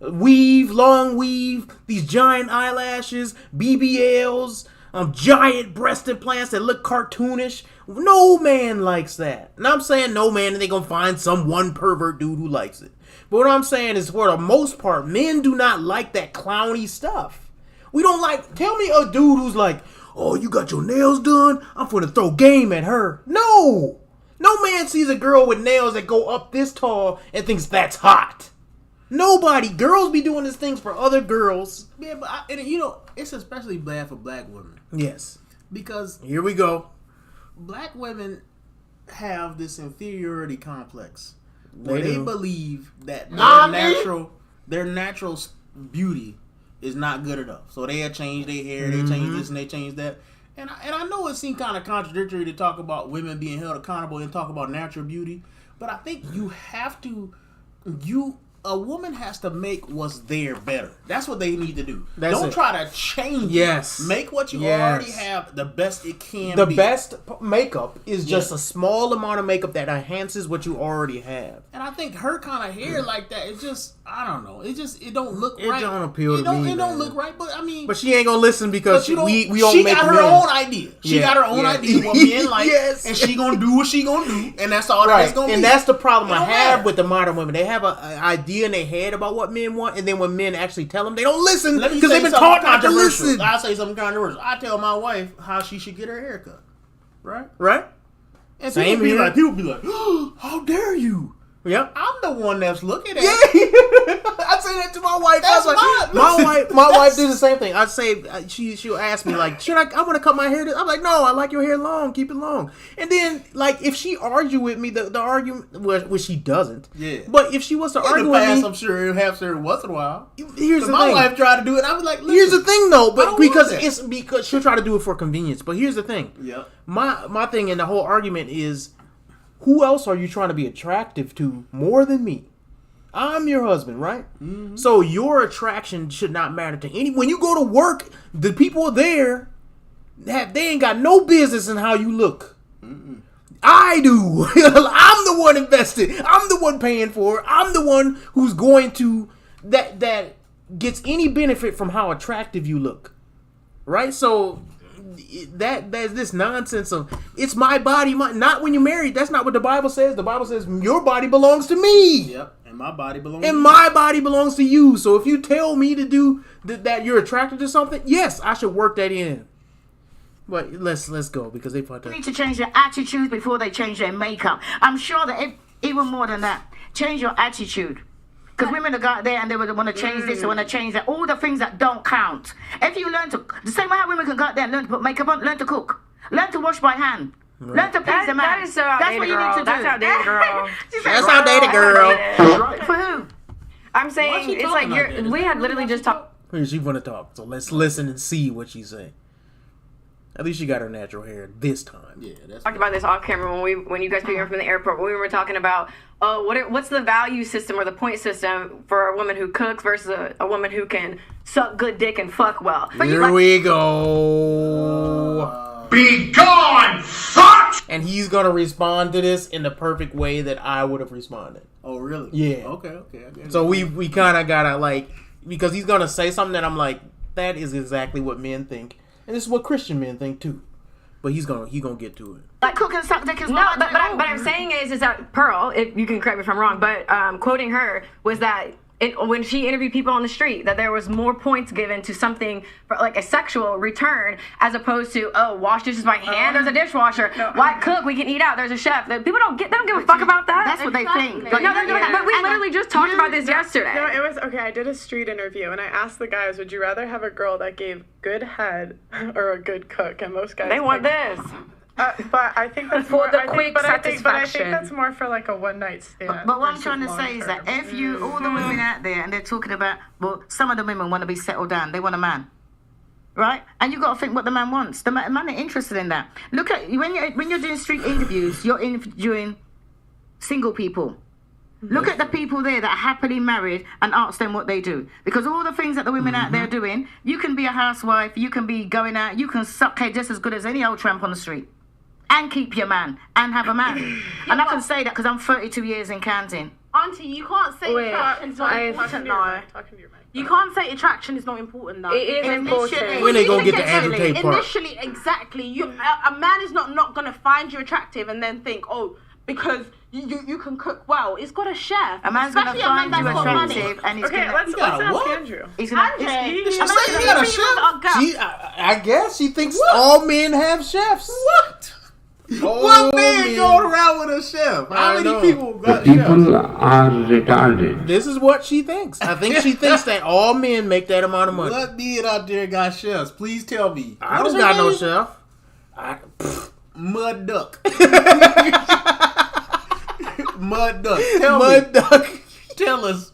Long weave, these giant eyelashes, BBLs, giant breast implants that look cartoonish. No man likes that. And I'm saying no man, and they're going to find some one pervert dude who likes it. But what I'm saying is, for the most part, men do not like that clowny stuff. We don't like, tell me a dude who's like, oh, you got your nails done? I'm going to throw game at her. No man sees a girl with nails that go up this tall and thinks that's hot. Nobody. Girls be doing these things for other girls. Yeah, but it's especially bad for black women Yes. because Here we go. black women have this inferiority complex where They they do. believe that Nani? their natural beauty is not good enough. So they change their hair, they change this and they change that. And I know it seems kind of contradictory to talk about women being held accountable and talk about natural beauty, but I think you have to a woman has to make what's there better. That's what they need to do. That's Don't it. try to change Yes. it. Make what you Yes. already have the best it can The be. best makeup is just a small amount of makeup that enhances what you already have. And I think her kind of hair like that, it just, I don't know. It don't look It right. don't appeal to It don't, me, It don't man. look right, but I mean. But she ain't gonna listen because but you don't, we don't she make got her men. own idea. She Yeah, got her own yeah. idea what men like, Yes. and she gonna do what she gonna do, and that's all Right, that's gonna be. and that's the problem It I don't have matter. with the modern women. They have an idea in their head about what men want, and then when men actually tell them, they don't listen Let me because say they've been something taught not to controversial. listen. I say something controversial. I tell my wife how she should get her hair cut, right? Right? And Same here. people be like, oh, how dare you? Yep. I'm the one that's looking at Yeah, it. I say that to my wife. That's I was like, my wife did the same thing. I'd say she'll ask me like, should I want to cut my hair? I'm like, no, I like your hair long. Keep it long. And then like if she argue with me, the argument, which she doesn't. Yeah. But if she was to In argue the with past, me, I'm sure it happens every once in a while. here's the My thing. wife tried to do it. I was like, listen, Here's the thing though, I but don't because want that. it's because she'll try to do it for convenience. But here's the thing. Yep. My thing in the whole argument is, who else are you trying to be attractive to more than me? I'm your husband, right? Mm-hmm. So your attraction should not matter to any. When you go to work, the people there they ain't got no business in how you look. I do. I'm the one invested. I'm the one paying for it. I'm the one who's going to that gets any benefit from how attractive you look. Right? So there's this nonsense of it's my body, not when you're married. That's not what the Bible says. The Bible says your body belongs to me. Yep. And my body belongs And to my body belongs to you. So if you tell me to do that you're attracted to something, yes, I should work that in. But let's go because they fucked They up. need to change their attitude before they change their makeup. I'm sure that even more than that, change your attitude. Because women will go out there and they would want to change this, they want to change that. All the things that don't count. If you learn to, the same way how women can go out there and learn to put makeup on, learn to cook, learn to wash by hand, learn to please the man. That is so outdated, what you girl. need to That's do. outdated, girl. That's outdated, girl. For who? I'm Why saying she it's talking like like that? Is we that had really literally why just she talked. She want to talk. So let's listen and see what she say. At least she got her natural hair this time. Yeah, that's Talked about this off camera when you guys picked me up from the airport. When we were talking about what's the value system or the point system for a woman who cooks versus a woman who can suck good dick and fuck well. Here we go. Be gone, fuck! And he's gonna respond to this in the perfect way that I would have responded. Oh, really? Yeah. Okay. I get it. So we kind of gotta like, because he's gonna say something that I'm like, that is exactly what men think, and this is what Christian men think too. But he gonna get to it. Like cook and suck dick as No, well. but what I'm saying is that Pearl, if you can correct me if I'm wrong, but quoting her was that when she interviewed people on the street, that there was more points given to something for like a sexual return as opposed to wash dishes by hand. There's a dishwasher. Why cook? We can eat out. There's a chef. People don't give a fuck about that. That's what they think. No, but we literally just talked about this yesterday. No, it was okay. I did a street interview and I asked the guys, "Would you rather have a girl that gave good head or a good cook?" And most guys They want picked- this. but I think that's For more, the I think- quick but I think satisfaction. that's more for like a one night stand. But what I'm versus trying to say is that long-term. if you, all the women out there, and they're talking about, well, some of the women want to be settled down. They want a man, right? And you got to think what the man wants. The man ain't interested in that. Look at when you're doing street interviews, you're interviewing single people. Look at the people there that are happily married and ask them what they do. Because all the things that the women out there are doing, you can be a housewife, you can be going out, you can suck head just as good as any old tramp on the street. And keep your man, and have a man. And I can say that because I'm 32 years in counting. Auntie, you can't say attraction's not important now. You can't say attraction is not important now. It is important. When they gonna get the Andrew Tate part? Initially, exactly. A man is not gonna find you attractive and then think, oh, because you can cook well. It's got a chef. A man's going to Especially a man find you that's got money. attractive, and he's Okay, going let's got a ask what? Andrew. to... Andre, She said you got a chef? I guess she thinks all men have chefs. What? What man going around with a chef? How many people got People chefs? are retarded. This is what she thinks. I think she thinks that all men make that amount of money. What men out there got chefs? Please tell me. I What don't is got her no name? chef. Mud Duck. Mud Duck. Tell Mud me. Duck. Tell us.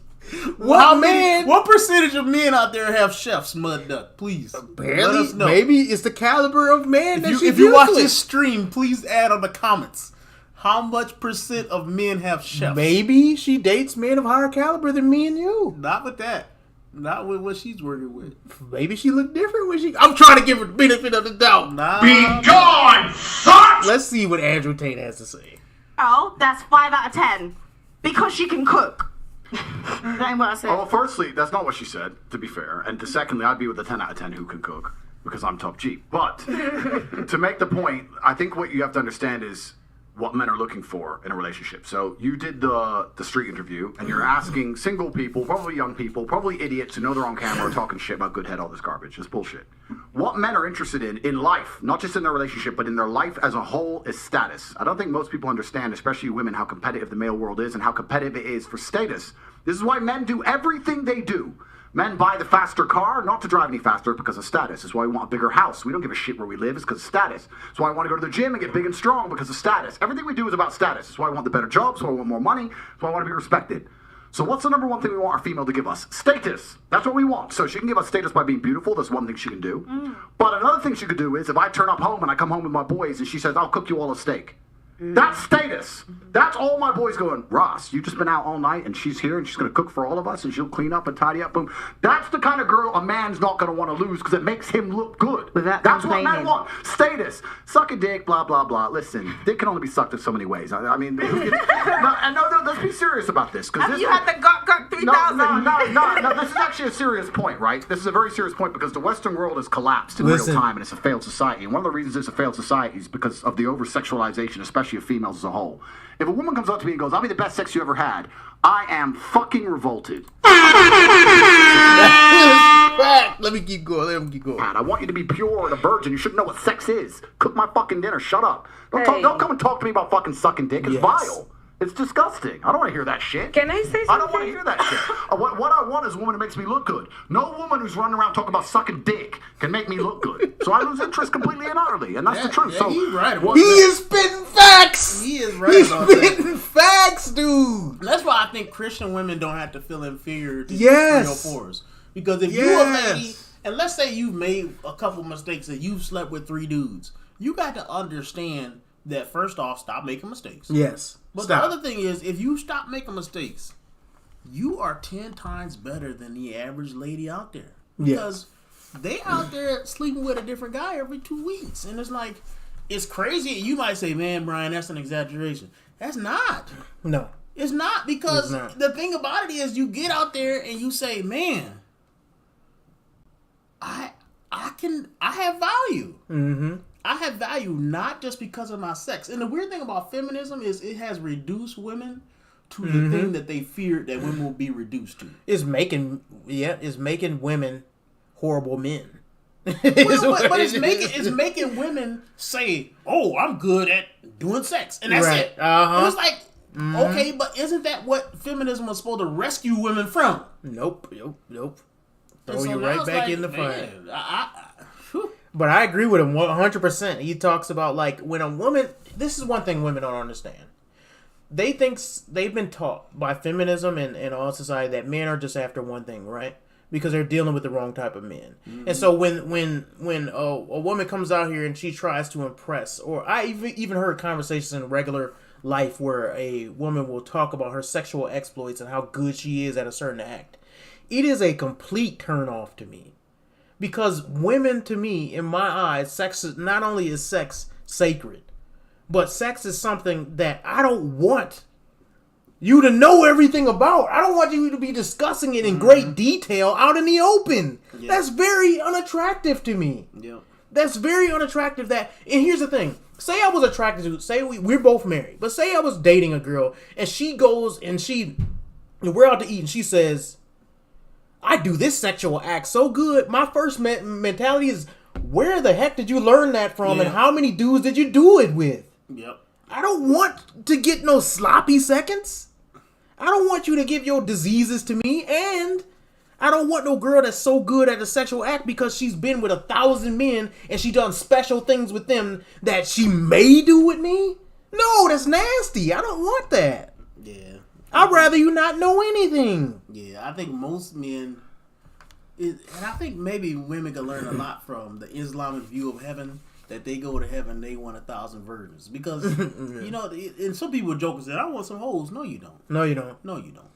What man? What percentage of men out there have chefs, Mud Duck? Please. Let Barely. us know. Maybe it's the caliber of man that If you watch this stream, please add on the comments. How much percent of men have chefs? Maybe she dates men of higher caliber than me and you. Not with that. Not with what she's working with. Maybe she looked different when she. I'm trying to give her the benefit of the doubt. Nah. Be gone, fuck! Let's see what Andrew Tate has to say. Oh, that's 5 out of 10. Because she can cook. That ain't what I said. Oh, well, firstly, that's not what she said, to be fair. And secondly, I'd be with a 10 out of 10 who can cook, because I'm top G. But, to make the point, I think what you have to understand is what men are looking for in a relationship. So, you did the street interview, and you're asking single people, probably young people, probably idiots who know they're on camera talking shit about good head, all this garbage. It's bullshit. What men are interested in life, not just in their relationship, but in their life as a whole, is status. I don't think most people understand, especially women, how competitive the male world is and how competitive it is for status. This is why men do everything they do. Men buy the faster car, not to drive any faster, because of status. That's why we want a bigger house. We don't give a shit where we live. It's because of status. That's why I want to go to the gym and get big and strong, because of status. Everything we do is about status. That's why I want the better job. That's why I want more money. That's why I want to be respected. So what's the number one thing we want our female to give us? Status. That's what we want. So she can give us status by being beautiful. That's one thing she can do. But another thing she could do is if I turn up home and I come home with my boys and she says, I'll cook you all a steak. That's status. That's all my boys going, Ross, you've just been out all night and she's here and she's going to cook for all of us and she'll clean up and tidy up. Boom. That's the kind of girl a man's not going to want to lose because it makes him look good. Without That's what men complaining. want. Status. Suck a dick, blah, blah, blah. Listen, dick can only be sucked in so many ways. I mean, no, let's be serious about this. Have you had the Gok 3000? No, this is actually a serious point, right? This is a very serious point because the Western world has collapsed in real time and it's a failed society. And one of the reasons it's a failed society is because of the over-sexualization, especially of females as a whole. If a woman comes up to me and goes, I'll be the best sex you ever had, I am fucking revolted. Let me keep going. I want you to be pure and a virgin. You should know what sex is. Cook my fucking dinner. Shut up. Don't come and talk to me about fucking sucking dick. It's vile. It's disgusting. I don't want to hear that shit. Can I say something? I don't want to hear that shit. What I want is a woman who makes me look good. No woman who's running around talking about sucking dick can make me look good. So I lose interest completely and utterly, and that's the truth. So he's right about He that. is spitting facts. He is right He's about that. spitting facts, dude. That's why I think Christian women don't have to feel inferior to Yes. 304s. Because if you're a lady, and let's say you've made a couple mistakes and you've slept with 3 dudes, you got to understand that first off, stop making mistakes. Yes. But Stop. the other thing is, if you stop making mistakes, you are 10 times better than the average lady out there. Because they out there sleeping with a different guy every 2 weeks. And it's like, it's crazy. You might say, man, Brian, that's an exaggeration. That's not. No. It's not, because It's not. the thing about it is you get out there and you say, man, I have value. Mm-hmm. I have value not just because of my sex. And the weird thing about feminism is it has reduced women to the thing that they feared that women will be reduced to. It's making women horrible men. But it's making women say, "Oh, I'm good at doing sex," and that's it. And it's like, okay, but isn't that what feminism was supposed to rescue women from? Nope. And Throw so you now right it's back like, in the fire. whew. But I agree with him 100%. He talks about, like, when a woman... This is one thing women don't understand. They think... They've been taught by feminism and all society that men are just after one thing, right? Because they're dealing with the wrong type of men. Mm-hmm. And so when a woman comes out here and she tries to impress... Or I even heard conversations in regular life where a woman will talk about her sexual exploits and how good she is at a certain act. It is a complete turn-off to me. Because women, to me, in my eyes, sex is not only is sex sacred, but sex is something that I don't want you to know everything about. I don't want you to be discussing it in great detail out in the open. Yeah. That's very unattractive to me. Yeah. That's very unattractive. And here's the thing. Say I was attracted to, say we're both married, but say I was dating a girl and she goes and we're out to eat and she says, I do this sexual act so good. My first mentality is, where the heck did you learn that from, and how many dudes did you do it with? Yep. I don't want to get no sloppy seconds. I don't want you to give your diseases to me, and I don't want no girl that's so good at a sexual act because she's been with 1,000 men and she done special things with them that she may do with me. No, that's nasty. I don't want that. Yeah. I'd rather you not know anything. Yeah, I think most men, and I think maybe women can learn a lot from the Islamic view of heaven. That they go to heaven, they want 1,000 virgins because you know. And some people joke and say, "I want some hoes." No, you don't. No, you don't. No, you don't.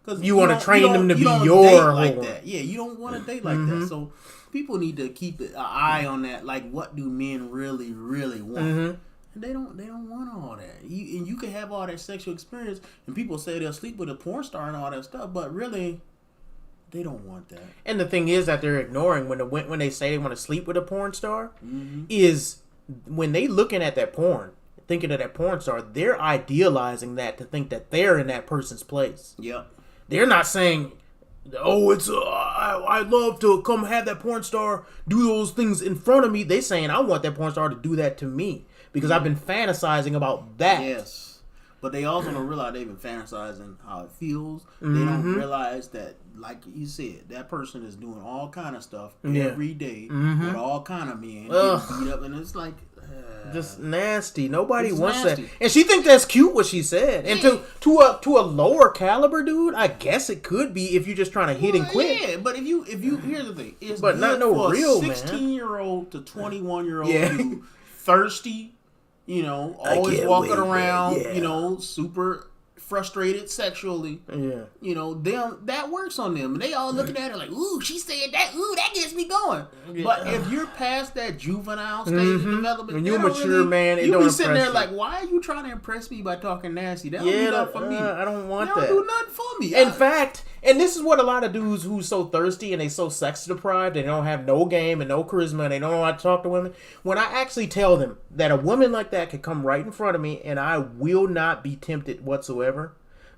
Because you want to train them to be your whore. Like whore. that. Yeah, you don't want to date like that. So people need to keep an eye on that. Like, what do men really, really want? And they don't want all that. You can have all that sexual experience, and people say they'll sleep with a porn star and all that stuff, but really, they don't want that. And the thing is that they're ignoring when they say they want to sleep with a porn star is when they looking at that porn, thinking of that porn star, they're idealizing that to think that they're in that person's place. Yep. They're not saying, "Oh, it's I love to come have that porn star do those things in front of me." They saying, "I want that porn star to do that to me because I've been fantasizing about that." Yes. But they also don't realize they've been fantasizing how it feels. They don't realize that, like you said, that person is doing all kind of stuff every day with all kind of men, getting beat up, and it's like just nasty. Nobody wants nasty. that. And she think that's cute what she said. And to a lower caliber dude, I guess it could be if you're just trying to hit and quit. Yeah, but if you here's the thing, it's but good not no for real a man. 16-year-old to 21-year-old dude, thirsty, you know, always walking around, you know, super frustrated sexually. Yeah. You know, that works on them. And they all looking at it like, ooh, she said that, ooh, that gets me going. Yeah. But if you're past that juvenile stage of development, when you're a mature man, it you don't be sitting there you. like, why are you trying to impress me by talking nasty? That don't do nothing for me. I don't want that. That don't do nothing for me. In fact, and this is what a lot of dudes who's so thirsty and they so sex deprived, they don't have no game and no charisma, and they don't know how to talk to women. When I actually tell them that a woman like that could come right in front of me and I will not be tempted whatsoever,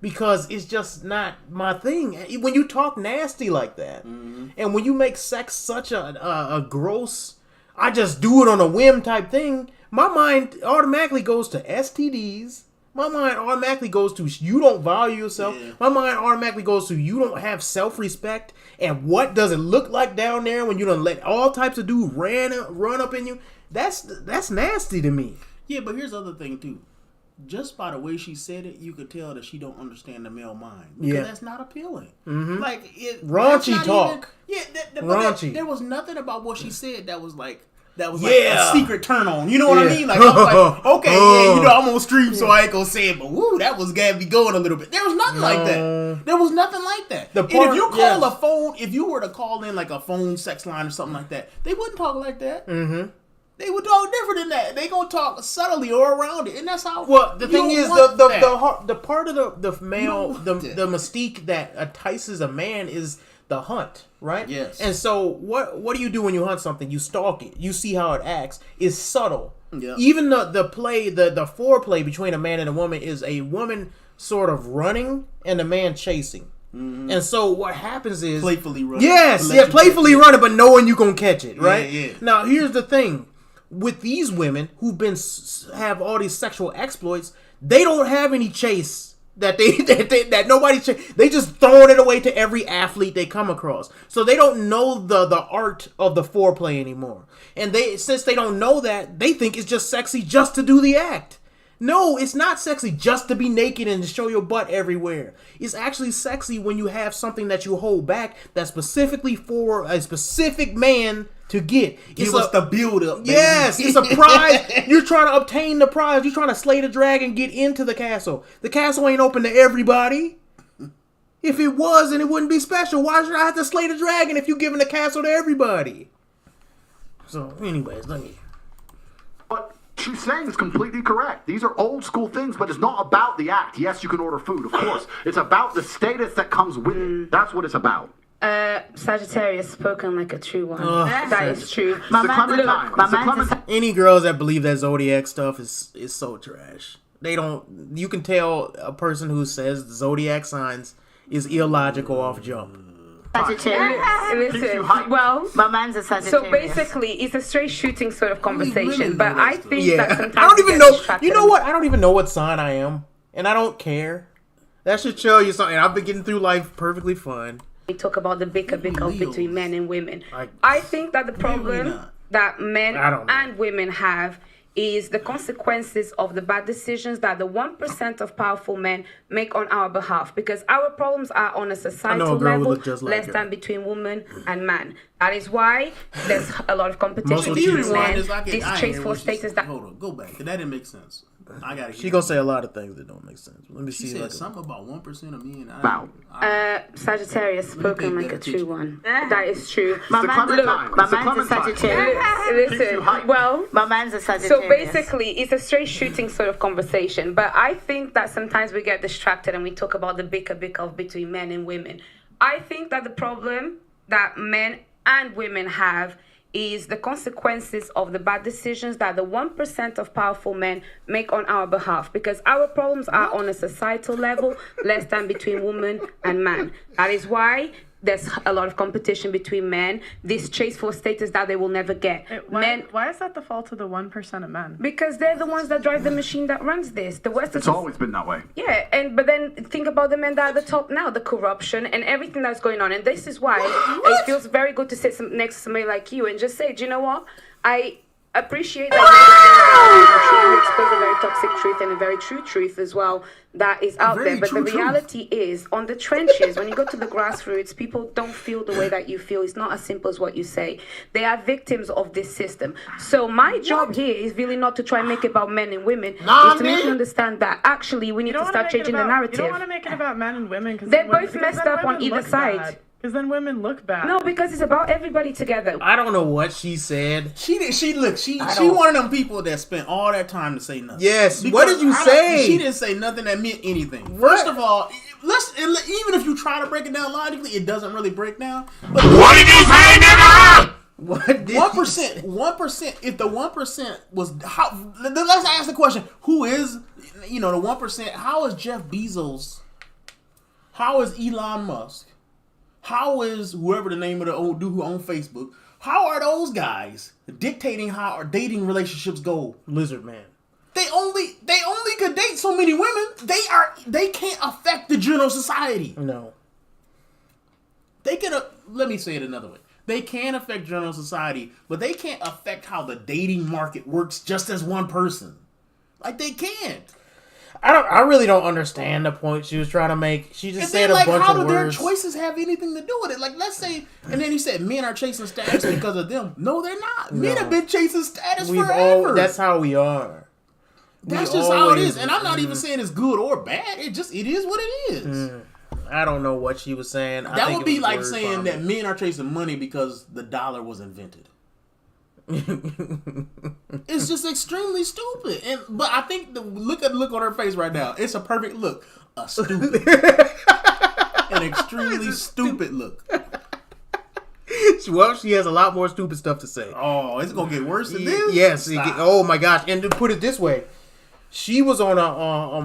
because it's just not my thing. When you talk nasty like that, and when you make sex such a gross, I just do it on a whim type thing, my mind automatically goes to STDs. My mind automatically goes to you don't value yourself. Yeah. My mind automatically goes to you don't have self-respect. And what does it look like down there when you don't let all types of dudes run up in you? That's nasty to me. Yeah, but here's the other thing too. Just by the way she said it, you could tell that she don't understand the male mind. Because that's not appealing. Like raunchy talk. Raunchy. There was nothing about what she said that was like a secret turn on. You know what I mean? Like, I was like, okay, yeah, you know, I'm on stream, so I ain't gonna say it, but woo, that was got me going a little bit. There was nothing like that. There was nothing like that. And if you call a phone, if you were to call in like a phone sex line or something like that, they wouldn't talk like that. They would talk different than that. They gonna talk subtly or around it, and that's how. Well, the thing is, the part of the male, the mystique that entices a man is the hunt, right? Yes. And so what do you do when you hunt something? You stalk it. You see how it acts. It's subtle. Yep. Even the foreplay between a man and a woman is a woman sort of running and a man chasing. And so what happens is playfully running. Yes, playfully running, but knowing you gonna catch it, right? Yeah. Now here's the thing. With these women who've have all these sexual exploits, they don't have any chase that that nobody chase. They just throwing it away to every athlete they come across. So they don't know the art of the foreplay anymore. And since they don't know that, they think it's just sexy just to do the act. No, it's not sexy just to be naked and to show your butt everywhere. It's actually sexy when you have something that you hold back that's specifically for a specific man to get. Give us the build up, baby. Yes, it's a prize. You're trying to obtain the prize. You're trying to slay the dragon, get into the castle. The castle ain't open to everybody. If it was, then it wouldn't be special. Why should I have to slay the dragon if you're giving the castle to everybody? So, anyways, let me... What she's saying is completely correct. These are old school things, but it's not about the act. Yes, you can order food, of course. It's about the status that comes with it. That's what it's about. Sagittarius spoken like a true one. That is true. Any girls that believe that zodiac stuff is so trash. They don't. You can tell a person who says zodiac signs is illogical off jump. Sagittarius. Listen, well, My man's a Sagittarius. so basically, it's a straight shooting sort of conversation. But I think Yeah. that sometimes I don't we even get know. distracted. You know what? I don't even know what sign I am, and I don't care. That should show you something. I've been getting through life perfectly fine. We talk about the bicker between men and women. I- I think that the problem not. that men I don't know. and women have is the consequences of the bad decisions that the 1% of powerful men make on our behalf, because our problems are on a societal girl who level looked just like less her. than between woman and man. That is why there's a lot of competition Most of between you men. This This I chase ain't for what she status said. that Hold on, go back. 'Cause that didn't make sense. I gotta. She gonna say a lot of things that don't make sense. Let me She see. said like something about 1% of men. Wow. Sagittarius spoken pay like a better true one. That is true. My It's the man's Clementine. my It's the man's a Clementine. Sagittarius. Listen, well, My man's a so Sagittarius. basically, it's a straight shooting sort of conversation. But I think that sometimes we get distracted and we talk about the bicker between men and women. I think that the problem that men and women have is the consequences of the bad decisions that the 1% of powerful men make on our behalf, because our problems are on a societal level less than between woman and man. That is why there's a lot of competition between men, this chase for status that they will never get. Why is that the fault of the 1% of men? Because they're the ones that drive the machine that runs this. The West It's is always been that way. yeah, but then think about the men that are at the top now, the corruption and everything that's going on. And this is why it feels very good to sit next to somebody like you and just say, do you know what? I appreciate that you expose a very toxic truth and a very true truth as well that is out there. But the reality is, on the trenches, when you go to the grassroots, people don't feel the way that you feel. It's not as simple as what you say. They are victims of this system. So my job here is really not to try and make it about men and women. It's to make you understand that actually we need to start changing the narrative. You don't want to make it about men and women because They're both messed up on either side. Because then women look bad. No, because it's about everybody together. I don't know what she said. She don't- one of them people that spent all that time to say nothing. Yes, what did you say? She didn't say nothing that meant anything. First of all, even if you try to break it down logically, it doesn't really break down. But What did you say, nigga? What did 1%, 1%. If the 1% was how, let's ask the question: who is, the 1%? How is Jeff Bezos? How is Elon Musk? How is whoever the name of the old dude who owns Facebook? How are those guys dictating how our dating relationships go? Lizard man. They only could date so many women. They can't affect the general society. No. They can. Let me say it another way. They can affect general society, but they can't affect how the dating market works just as one person. Like they can't. I really don't understand the point she was trying to make. She just And said then, a bunch how of do their words. choices have anything to do with it? Like, let's say, and then he said men are chasing status because of them. No, they're not. Men have been chasing status forever. That's how we are. That's just how it is. And I'm not even saying it's good or bad. It is what it is. I don't know what she was saying. That would be like saying that men are chasing money because the dollar was invented. It's just extremely stupid. But I think look on her face right now. It's a perfect look. A stupid. An extremely stupid look. Well, she has a lot more stupid stuff to say. Oh, it's gonna get worse than this. Yes. Stop. Oh my gosh! And to put it this way, she was on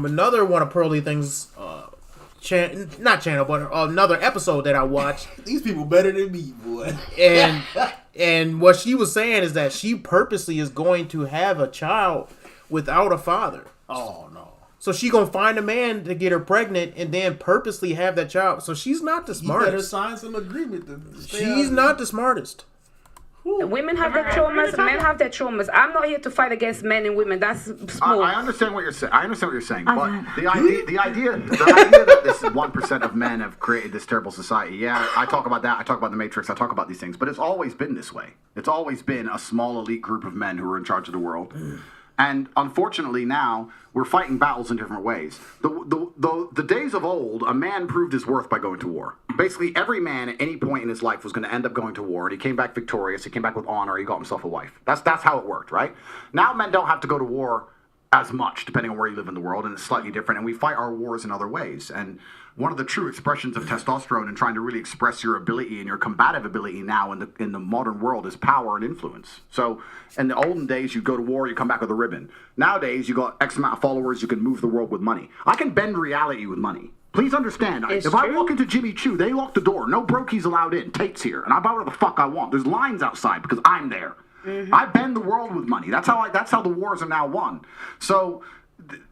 another one of Pearly Things, not channel, but another episode that I watched. These people better than me, boy. And what she was saying is that she purposely is going to have a child without a father. Oh no. So she gonna find a man to get her pregnant and then purposely have that child. So she's not the You better smartest. sign some agreement to stay She's out. not the smartest. Women have their traumas, men have their traumas. I'm not here to fight against men and women. That's small. I understand what you're saying. But the idea that this 1% of men have created this terrible society. Yeah, I talk about that. I talk about the Matrix. I talk about these things. But it's always been this way. It's always been a small elite group of men who are in charge of the world. And unfortunately now, we're fighting battles in different ways. The days of old, a man proved his worth by going to war. Basically, every man at any point in his life was going to end up going to war, and he came back victorious, he came back with honor, he got himself a wife. That's how it worked, right? Now men don't have to go to war as much, depending on where you live in the world, and it's slightly different, and we fight our wars in other ways. And one of the true expressions of testosterone and trying to really express your ability and your combative ability now in the modern world is power and influence. So in the olden days, you go to war, you come back with a ribbon. Nowadays, you got X amount of followers, you can move the world with money. I can bend reality with money. Please understand. If I walk into Jimmy Choo, they lock the door. No brokies allowed in. Tate's here, and I buy whatever the fuck I want. There's lines outside because I'm there. I bend the world with money. That's how the wars are now won. So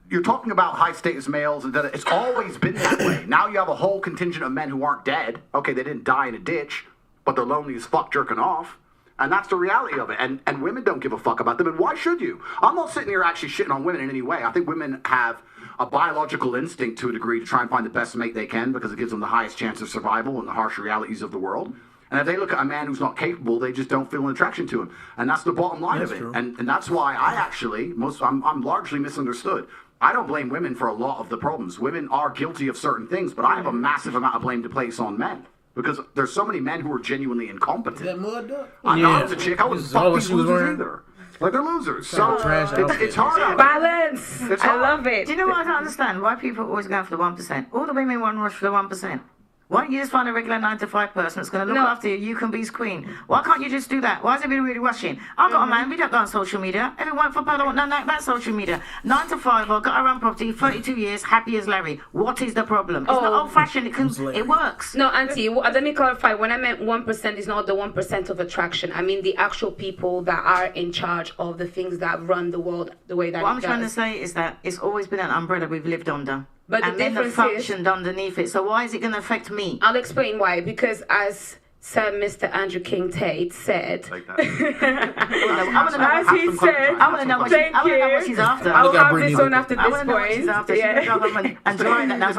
you're talking about high status males, and it's always been that way. Now you have a whole contingent of men who aren't dead. Okay, they didn't die in a ditch, but they're lonely as fuck jerking off. And that's the reality of it. And women don't give a fuck about them. And why should you? I'm not sitting here actually shitting on women in any way. I think women have a biological instinct to a degree to try and find the best mate they can because it gives them the highest chance of survival in the harsh realities of the world. And if they look at a man who's not capable, they just don't feel an attraction to him. And that's the bottom line of it. And that's why I'm largely misunderstood. I don't blame women for a lot of the problems. Women are guilty of certain things, but I have a massive amount of blame to place on men. Because there's so many men who are genuinely incompetent. That mud duck? I know I was a chick. I wouldn't fuck these losers either. Like, they're losers. So it's hard out there. Balance. I love it. Do you know what I don't understand? Why people always go for the 1%? All the women want to rush for the 1%. Why don't you just find a regular 9-to-5 person that's going to look after you? You can be his queen. Why can't you just do that? Why is everybody really rushing? I've got a man. We don't go on social media. Everyone for I don't want nothing about social media. 9 to 5. I've got our own property. 32 years. Happy as Larry. What is the problem? It's not old-fashioned. It works. No, Auntie. Let me clarify. When I meant 1% is not the 1% of attraction. I mean the actual people that are in charge of the things that run the world the way that what it I'm trying to say is that it's always been an umbrella we've lived under. But the and then the difference functioned underneath it. So why is it going to affect me? I'll explain why. Because as Sir Mr. Andrew King Tate said, Like that. as he said, I want to know what she's after. I'll have Brittney this one after I this want to know what she's point. after. Yeah. And drawing that now.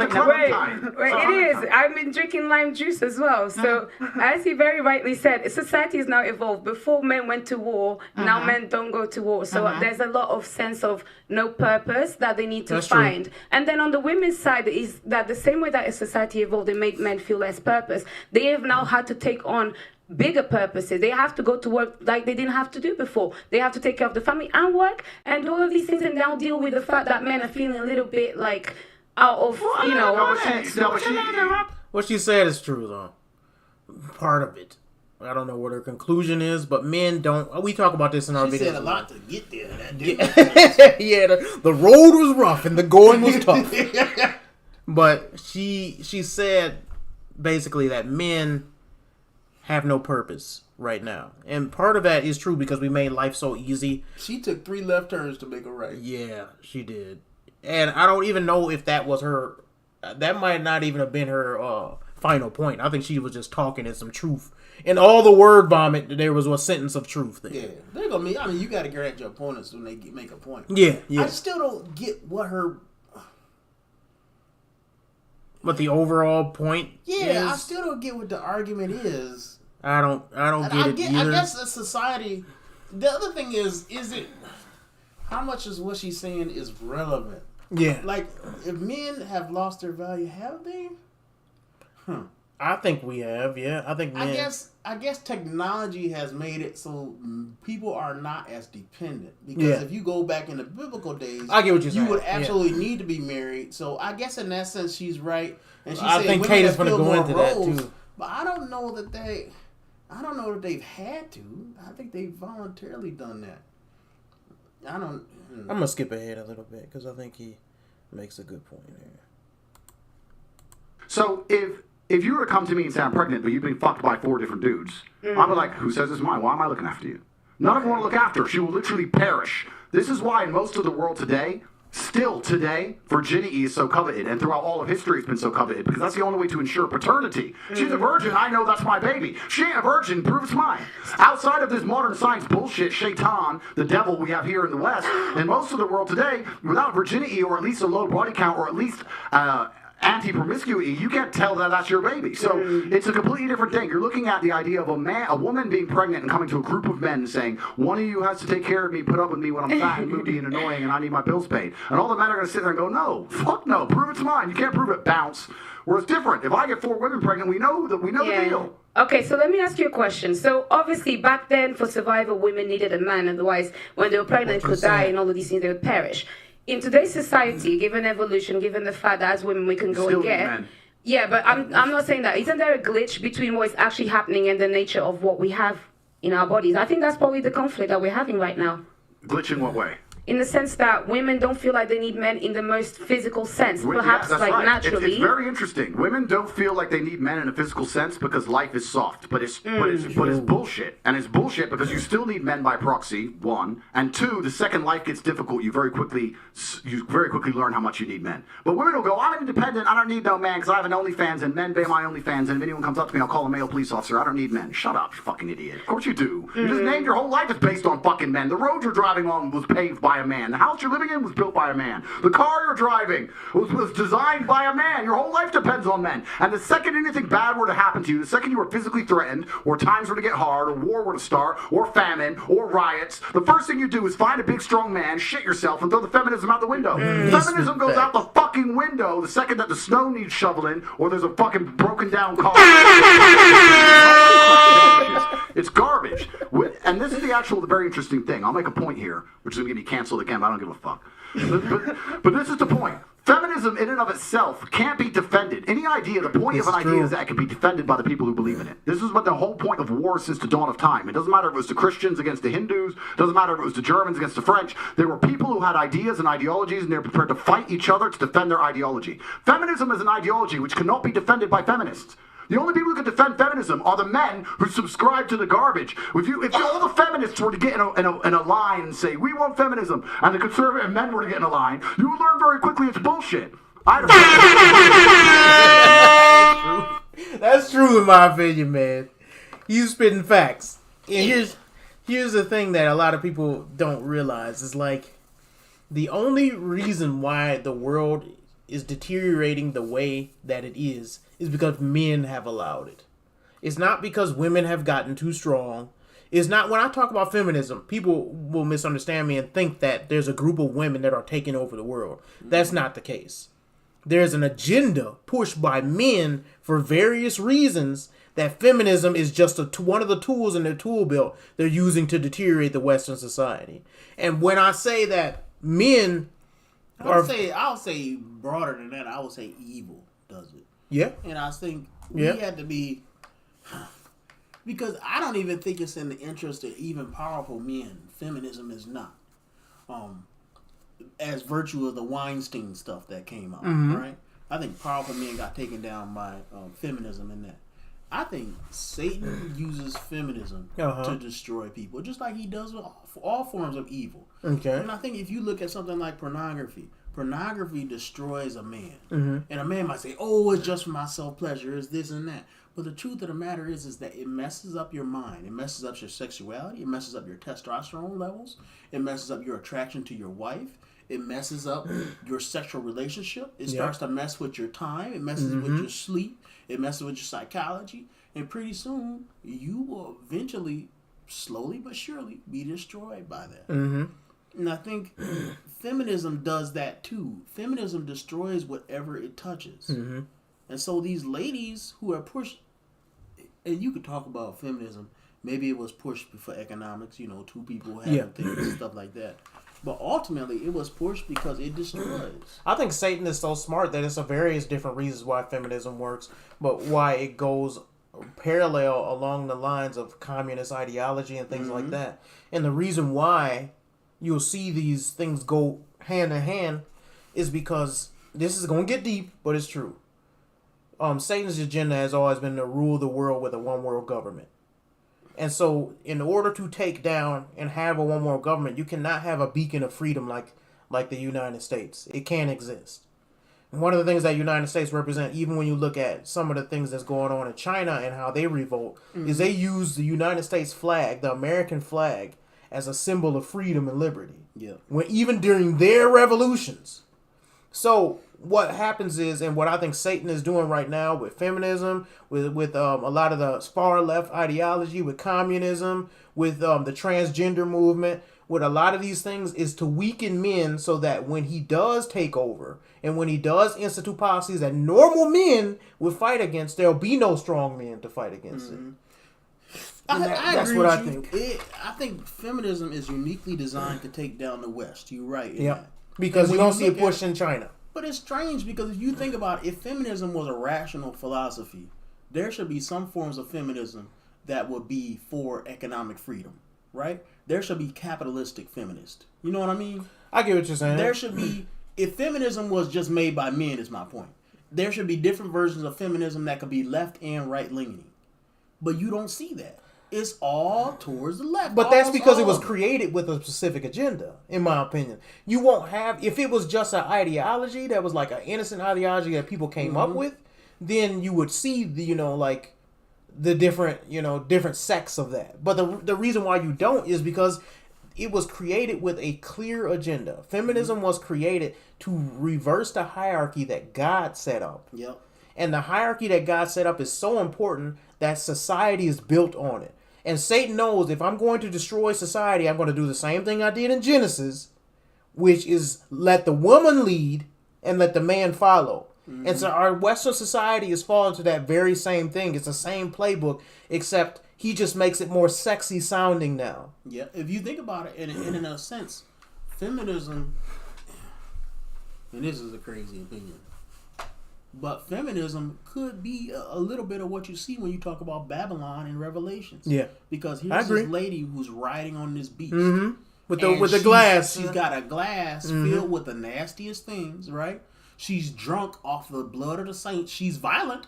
Wait, it is. I've been drinking lime juice as well. So, as he very rightly said, society is now evolved. Before men went to war, now men don't go to war. So there's a lot of sense of no purpose that they need to find. True. And then on the women's side is that the same way that a society evolved and made men feel less purpose, they have now had to take on bigger purposes. They have to go to work like they didn't have to do before. They have to take care of the family and work and do all of these things and now deal with the fact that men are feeling a little bit like out of, What she said is true, though. Part of it. I don't know what her conclusion is, but men don't. We talk about this in our videos. She said a lot to get there. Yeah, the road was rough and the going was tough. But she said basically that men have no purpose right now, and part of that is true because we made life so easy. She took 3 left turns to make a right. Yeah, she did, and I don't even know if that was her. That might not even have been her final point. I think she was just talking in some truth. In all the word vomit, there was a sentence of truth there. Yeah, they're gonna mean. I mean, you got to grant your opponents when they make a point. Yeah. I still don't get what her. But the overall point. Yeah, I still don't get what the argument is. I don't get it either. I guess the society. The other thing is it how much is what she's saying is relevant? Yeah. Like, if men have lost their value, have they? I think we have, yeah. I think men... I guess technology has made it so people are not as dependent. Because if you go back in the biblical days, I get what you're saying. You would absolutely need to be married. So I guess in that sense, she's right. And she's I think Tate is going to go into roles, that too. But I don't know that they've had to. I think they've voluntarily done that. I'm going to skip ahead a little bit because I think he makes a good point here. So if you were to come to me and say I'm pregnant, but you've been fucked by 4 different dudes, I'd be like, who says it's mine? Why am I looking after you? None of them want to look after her. She will literally perish. This is why in most of the world today, still today, virginity is so coveted, and throughout all of history it's been so coveted, because that's the only way to ensure paternity. She's a virgin, I know that's my baby. She ain't a virgin, prove it's mine. Outside of this modern science bullshit, Shaitan, the devil we have here in the West, in most of the world today, without virginity, or at least a low body count, or at least anti-promiscuity, you can't tell that that's your baby. So it's a completely different thing. You're looking at the idea of a woman being pregnant and coming to a group of men and saying, one of you has to take care of me, put up with me when I'm fat and moody and annoying and I need my bills paid. And all the men are going to sit there and go, no, fuck no, prove it's mine. You can't prove it, bounce. Where it's different. If I get 4 women pregnant, we know the deal. Okay, so let me ask you a question. So obviously back then for survival, women needed a man. Otherwise, when they were pregnant, they could die and all of these things, they would perish. In today's society, given evolution, given the fact that as women we can go and get... Men. Yeah, but I'm not saying that. Isn't there a glitch between what is actually happening and the nature of what we have in our bodies? I think that's probably the conflict that we're having right now. Glitch in what way? in the sense that women don't feel like they need men in the most physical sense, perhaps that's like right. naturally. It's very interesting. Women don't feel like they need men in a physical sense because life is soft, but it's bullshit, and it's bullshit because you still need men by proxy. One, and two, the second life gets difficult, you very quickly learn how much you need men. But women will go, I'm independent, I don't need no man because I have an OnlyFans and men pay my OnlyFans, and if anyone comes up to me, I'll call a male police officer. I don't need men. Shut up, you fucking idiot. Of course you do. You just named your whole life is based on fucking men. The road you're driving on was paved by a man. The house you're living in was built by a man. The car you're driving was designed by a man. Your whole life depends on men. And the second anything bad were to happen to you, the second you were physically threatened, or times were to get hard, or war were to start, or famine, or riots, the first thing you do is find a big strong man, shit yourself, and throw the feminism out the window. Feminism goes out the fucking window the second that the snow needs shoveling, or there's a fucking broken down car. It's garbage. And this is the very interesting thing. I'll make a point here, which is going to get me canceled again, but I don't give a fuck. But this is the point. Feminism in and of itself can't be defended. The point of an idea is that it can be defended by the people who believe in it. This is what the whole point of war since the dawn of time. It doesn't matter if it was the Christians against the Hindus. It doesn't matter if it was the Germans against the French. There were people who had ideas and ideologies, and they were prepared to fight each other to defend their ideology. Feminism is an ideology which cannot be defended by feminists. The only people who can defend feminism are the men who subscribe to the garbage. If all the feminists were to get in a line and say, we want feminism, and the conservative men were to get in a line, you would learn very quickly it's bullshit. That's true in my opinion, man. You spitting facts. And here's the thing that a lot of people don't realize is like the only reason why the world is deteriorating the way that it is because men have allowed it. It's not because women have gotten too strong. It's not, when I talk about feminism, people will misunderstand me and think that there's a group of women that are taking over the world. That's not the case. There's an agenda pushed by men for various reasons that feminism is just one of the tools in their tool belt they're using to deteriorate the Western society. And when I say that men I'll say broader than that, I would say evil does it. Yeah. And I think we had to be, because I don't even think it's in the interest of even powerful men. Feminism is not. As virtue of the Weinstein stuff that came out, right? I think powerful men got taken down by feminism in that. I think Satan uses feminism to destroy people, just like he does with all forms of evil. Okay. And I think if you look at something like pornography destroys a man. And a man might say, oh, it's just for my self-pleasure, it's this and that. But the truth of the matter is that it messes up your mind. It messes up your sexuality. It messes up your testosterone levels. It messes up your attraction to your wife. It messes up your sexual relationship. It starts to mess with your time. It messes with your sleep. It messes with your psychology. And pretty soon, you will eventually, slowly but surely, be destroyed by that. And I think feminism does that too. Feminism destroys whatever it touches. And so these ladies who are pushed, and you could talk about feminism, maybe it was pushed for economics, two people having things and stuff like that. But ultimately, it was pushed because it destroys. I think Satan is so smart that it's a various different reasons why feminism works, but why it goes parallel along the lines of communist ideology and things like that. And the reason why you'll see these things go hand in hand is because this is going to get deep, but it's true. Satan's agenda has always been to rule the world with a one world government. And so in order to take down and have a one world government, you cannot have a beacon of freedom like the United States. It can't exist. And one of the things that United States represent, even when you look at some of the things that's going on in China and how they revolt, is they use the United States flag, the American flag, as a symbol of freedom and liberty. When even during their revolutions. So what happens is, and what I think Satan is doing right now with feminism, with a lot of the far left ideology, with communism, with the transgender movement, with a lot of these things, is to weaken men so that when he does take over and when he does institute policies that normal men would fight against, there'll be no strong men to fight against it. That's what I think. I think feminism is uniquely designed to take down the West. You're right. Yeah, because you don't see a push in China. But it's strange because if you think about it, if feminism was a rational philosophy, there should be some forms of feminism that would be for economic freedom, right? There should be capitalistic feminists. You know what I mean? I get what you're saying. There should be, if feminism was just made by men, is my point. There should be different versions of feminism that could be left and right leaning, but you don't see that. It's all towards the left. But that's because it was created with a specific agenda, in my opinion. You won't have, if it was just an ideology that was like an innocent ideology that people came up with, then you would see the, like the different, different sects of that. But the reason why you don't is because it was created with a clear agenda. Feminism was created to reverse the hierarchy that God set up. Yep. And the hierarchy that God set up is so important that society is built on it. And Satan knows if I'm going to destroy society, I'm going to do the same thing I did in Genesis, which is let the woman lead and let the man follow. And so our Western society is falling to that very same thing. It's the same playbook, except he just makes it more sexy sounding now. Yeah, if you think about it, in a sense, feminism, and this is a crazy opinion, but feminism could be a little bit of what you see when you talk about Babylon in Revelations. Yeah. Because here's this lady who's riding on this beast. With the glass. She's got a glass filled with the nastiest things, right? She's drunk off the blood of the saints. She's violent,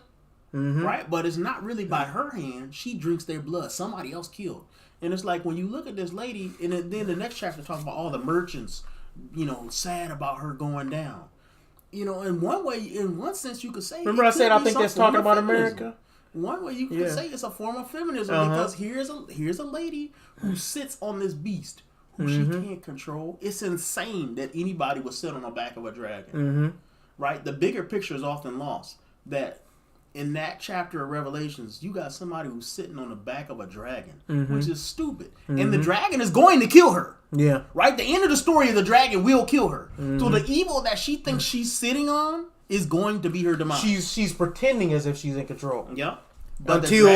right? But it's not really by her hand. She drinks their blood. Somebody else killed. And it's like when you look at this lady, and then the next chapter talks about all the merchants, sad about her going down. In one sense, you could say. Remember I said I think that's talking about America? One way you could say it's a form of feminism because here's a lady who sits on this beast who she can't control. It's insane that anybody would sit on the back of a dragon. Right? The bigger picture is often lost. That in that chapter of Revelations, you got somebody who's sitting on the back of a dragon, which is stupid. And the dragon is going to kill her. Yeah. Right? The end of the story is the dragon will kill her. So the evil that she thinks she's sitting on is going to be her demise. She's pretending as if she's in control. Yep. Until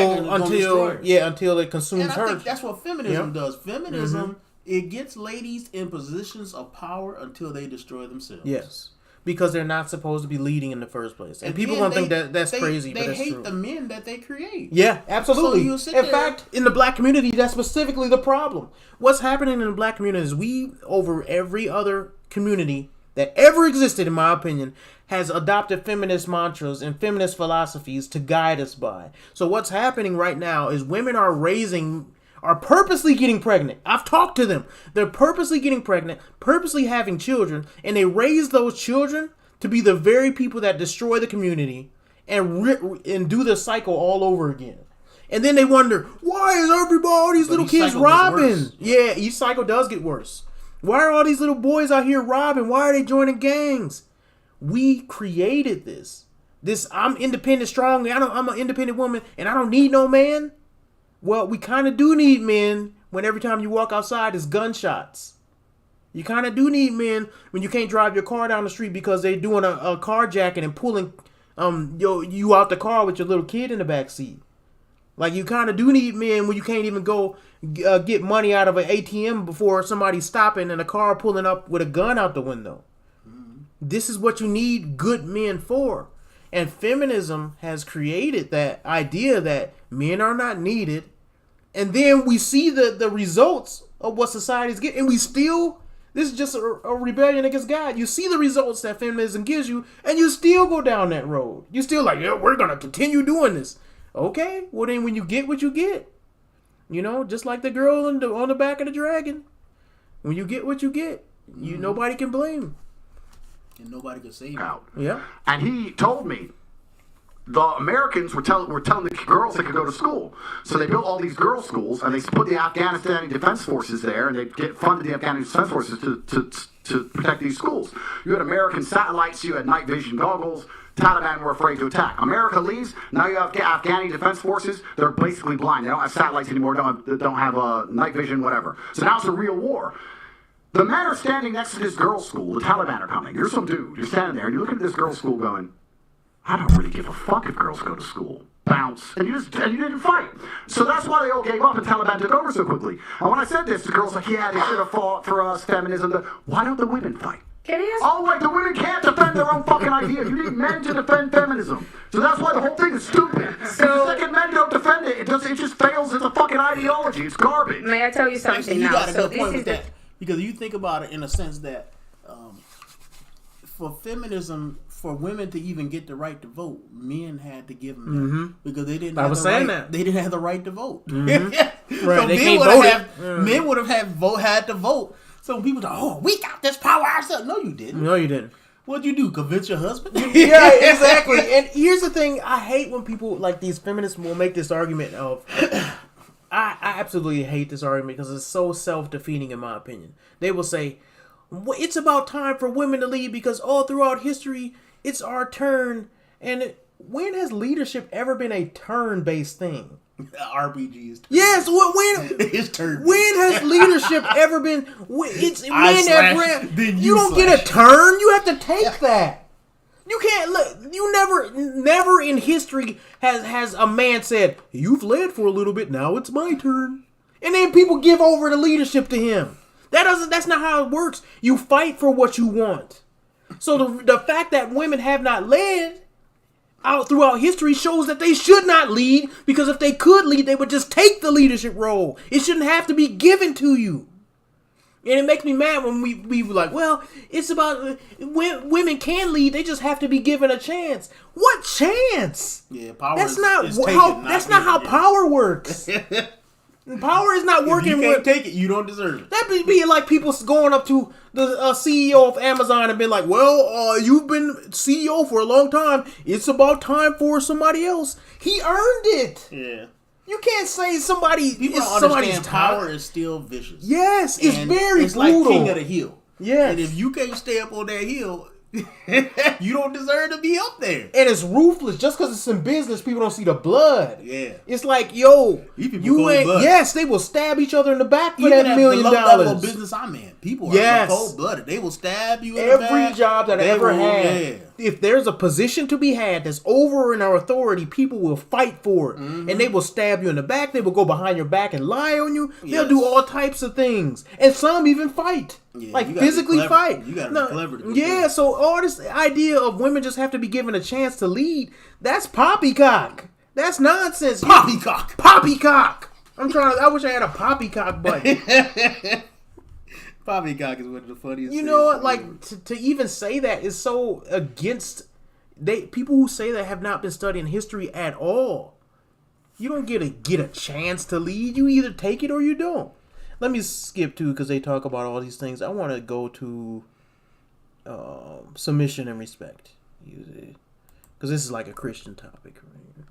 it consumes and I her. think that's what feminism does. Feminism, it gets ladies in positions of power until they destroy themselves. Yes. Because they're not supposed to be leading in the first place. And people don't think that's crazy, but that's true. They hate the men that they create. Yeah, absolutely. So in fact, in the black community, that's specifically the problem. What's happening in the black community is we, over every other community that ever existed, in my opinion, has adopted feminist mantras and feminist philosophies to guide us by. So what's happening right now is women are purposely getting pregnant. I've talked to them. They're purposely getting pregnant, purposely having children, and they raise those children to be the very people that destroy the community and do the cycle all over again. And then they wonder, why is all these little kids robbing? Yeah, each cycle does get worse. Why are all these little boys out here robbing? Why are they joining gangs? We created this. I'm independent, strong. I'm an independent woman, and I don't need no man. Well, we kind of do need men when every time you walk outside is gunshots. You kind of do need men when you can't drive your car down the street because they're doing a carjacking and pulling you out the car with your little kid in the back seat. Like, you kind of do need men when you can't even go get money out of an ATM before somebody's stopping and a car pulling up with a gun out the window. This is what you need good men for. And feminism has created that idea that men are not needed. And then we see the results of what society's getting. And we still, this is just a rebellion against God. You see the results that feminism gives you, and you still go down that road. You still like, yeah, we're going to continue doing this. Okay, well then when you get what you get, just like the girl on the back of the dragon, when you get what you get, nobody can blame. And nobody can save out. Yeah. And he told me the Americans were telling the girls they could go to school. So they built all these girls' schools, and they put the Afghanistani Defense Forces there, and they funded the Afghan Defense Forces to protect these schools. You had American satellites, you had night vision goggles. Taliban were afraid to attack. America leaves. Now you have Afghani Defense Forces. They're basically blind. They don't have satellites anymore. Don't have night vision, whatever. So now it's a real war. The men are standing next to this girls' school. The Taliban are coming. You're some dude. You're standing there, and you look at this girls' school going, I don't really give a fuck if girls go to school. Bounce. And you didn't fight. So that's why they all gave up and Taliban took over so quickly. And when I said this, the girls were like, yeah, they should have fought for us, feminism. Why don't the women fight? Oh, wait, the women can't defend their own fucking idea. You need men to defend feminism. So that's why the whole thing is stupid. So, the second men don't defend it, it just fails as a fucking ideology. It's garbage. May I tell you something now? You got a good point with that. Because you think about it in a sense that for feminism, for women to even get the right to vote, men had to give them that because they didn't. They didn't have the right to vote. Right, so they can't vote. Men would have had to vote. So people thought, "Oh, we got this power ourselves." No, you didn't. No, you didn't. What'd you do? Convince your husband? Yeah, exactly. And here's the thing: I hate when people like these feminists will make this argument of. I absolutely hate this argument because it's so self-defeating in my opinion. They will say, it's about time for women to lead because all throughout history, it's our turn. And when has leadership ever been a turn-based thing? RPGs. Yes, when it's turn. When has leadership ever been? It's when that you don't slash. get a turn. You have to take that. You can't look. You never in history has a man said, "You've led for a little bit. Now it's my turn," and then people give over the leadership to him. That's not how it works. You fight for what you want. So the fact that women have not led out throughout history shows that they should not lead, because if they could lead, they would just take the leadership role. It shouldn't have to be given to you. And it makes me mad when we were like, well, it's about women can lead, they just have to be given a chance. What chance? Yeah, power. That's not how power works. Power is not working. If you can't take it, you don't deserve it. That'd be like people going up to the CEO of Amazon and being like, well, you've been CEO for a long time. It's about time for somebody else. He earned it. Yeah. You can't say somebody. People don't understand power is still vicious. Yes, it's very it's brutal. Like king of the hill. Yes. And if you can't stay up on that hill, you don't deserve to be up there. And it's ruthless. Just because it's in business, people don't see the blood. Yeah. It's like, yo, you ain't. Blood. Yes, they will stab each other in the back for Even that $1 million. The low level of business I'm in, people are cold blooded. They will stab you in the back. Every job that I ever had, if there's a position to be had that's over in our authority, people will fight for it. Mm-hmm. And they will stab you in the back. They will go behind your back and lie on you. Yes. They'll do all types of things. And some even fight. Yeah, like physically fight. You gotta be clever to do Yeah, that. so all this idea of women just have to be given a chance to lead, that's poppycock. That's nonsense. Poppycock. Poppycock. I wish I had a poppycock button. Poppycock is one of the funniest. You know what? Like to even say that is so against people who say that have not been studying history at all. You don't get a chance to lead. You either take it or you don't. Let me skip too, because they talk about all these things. I want to go to submission and respect, because this is like a Christian topic. Right?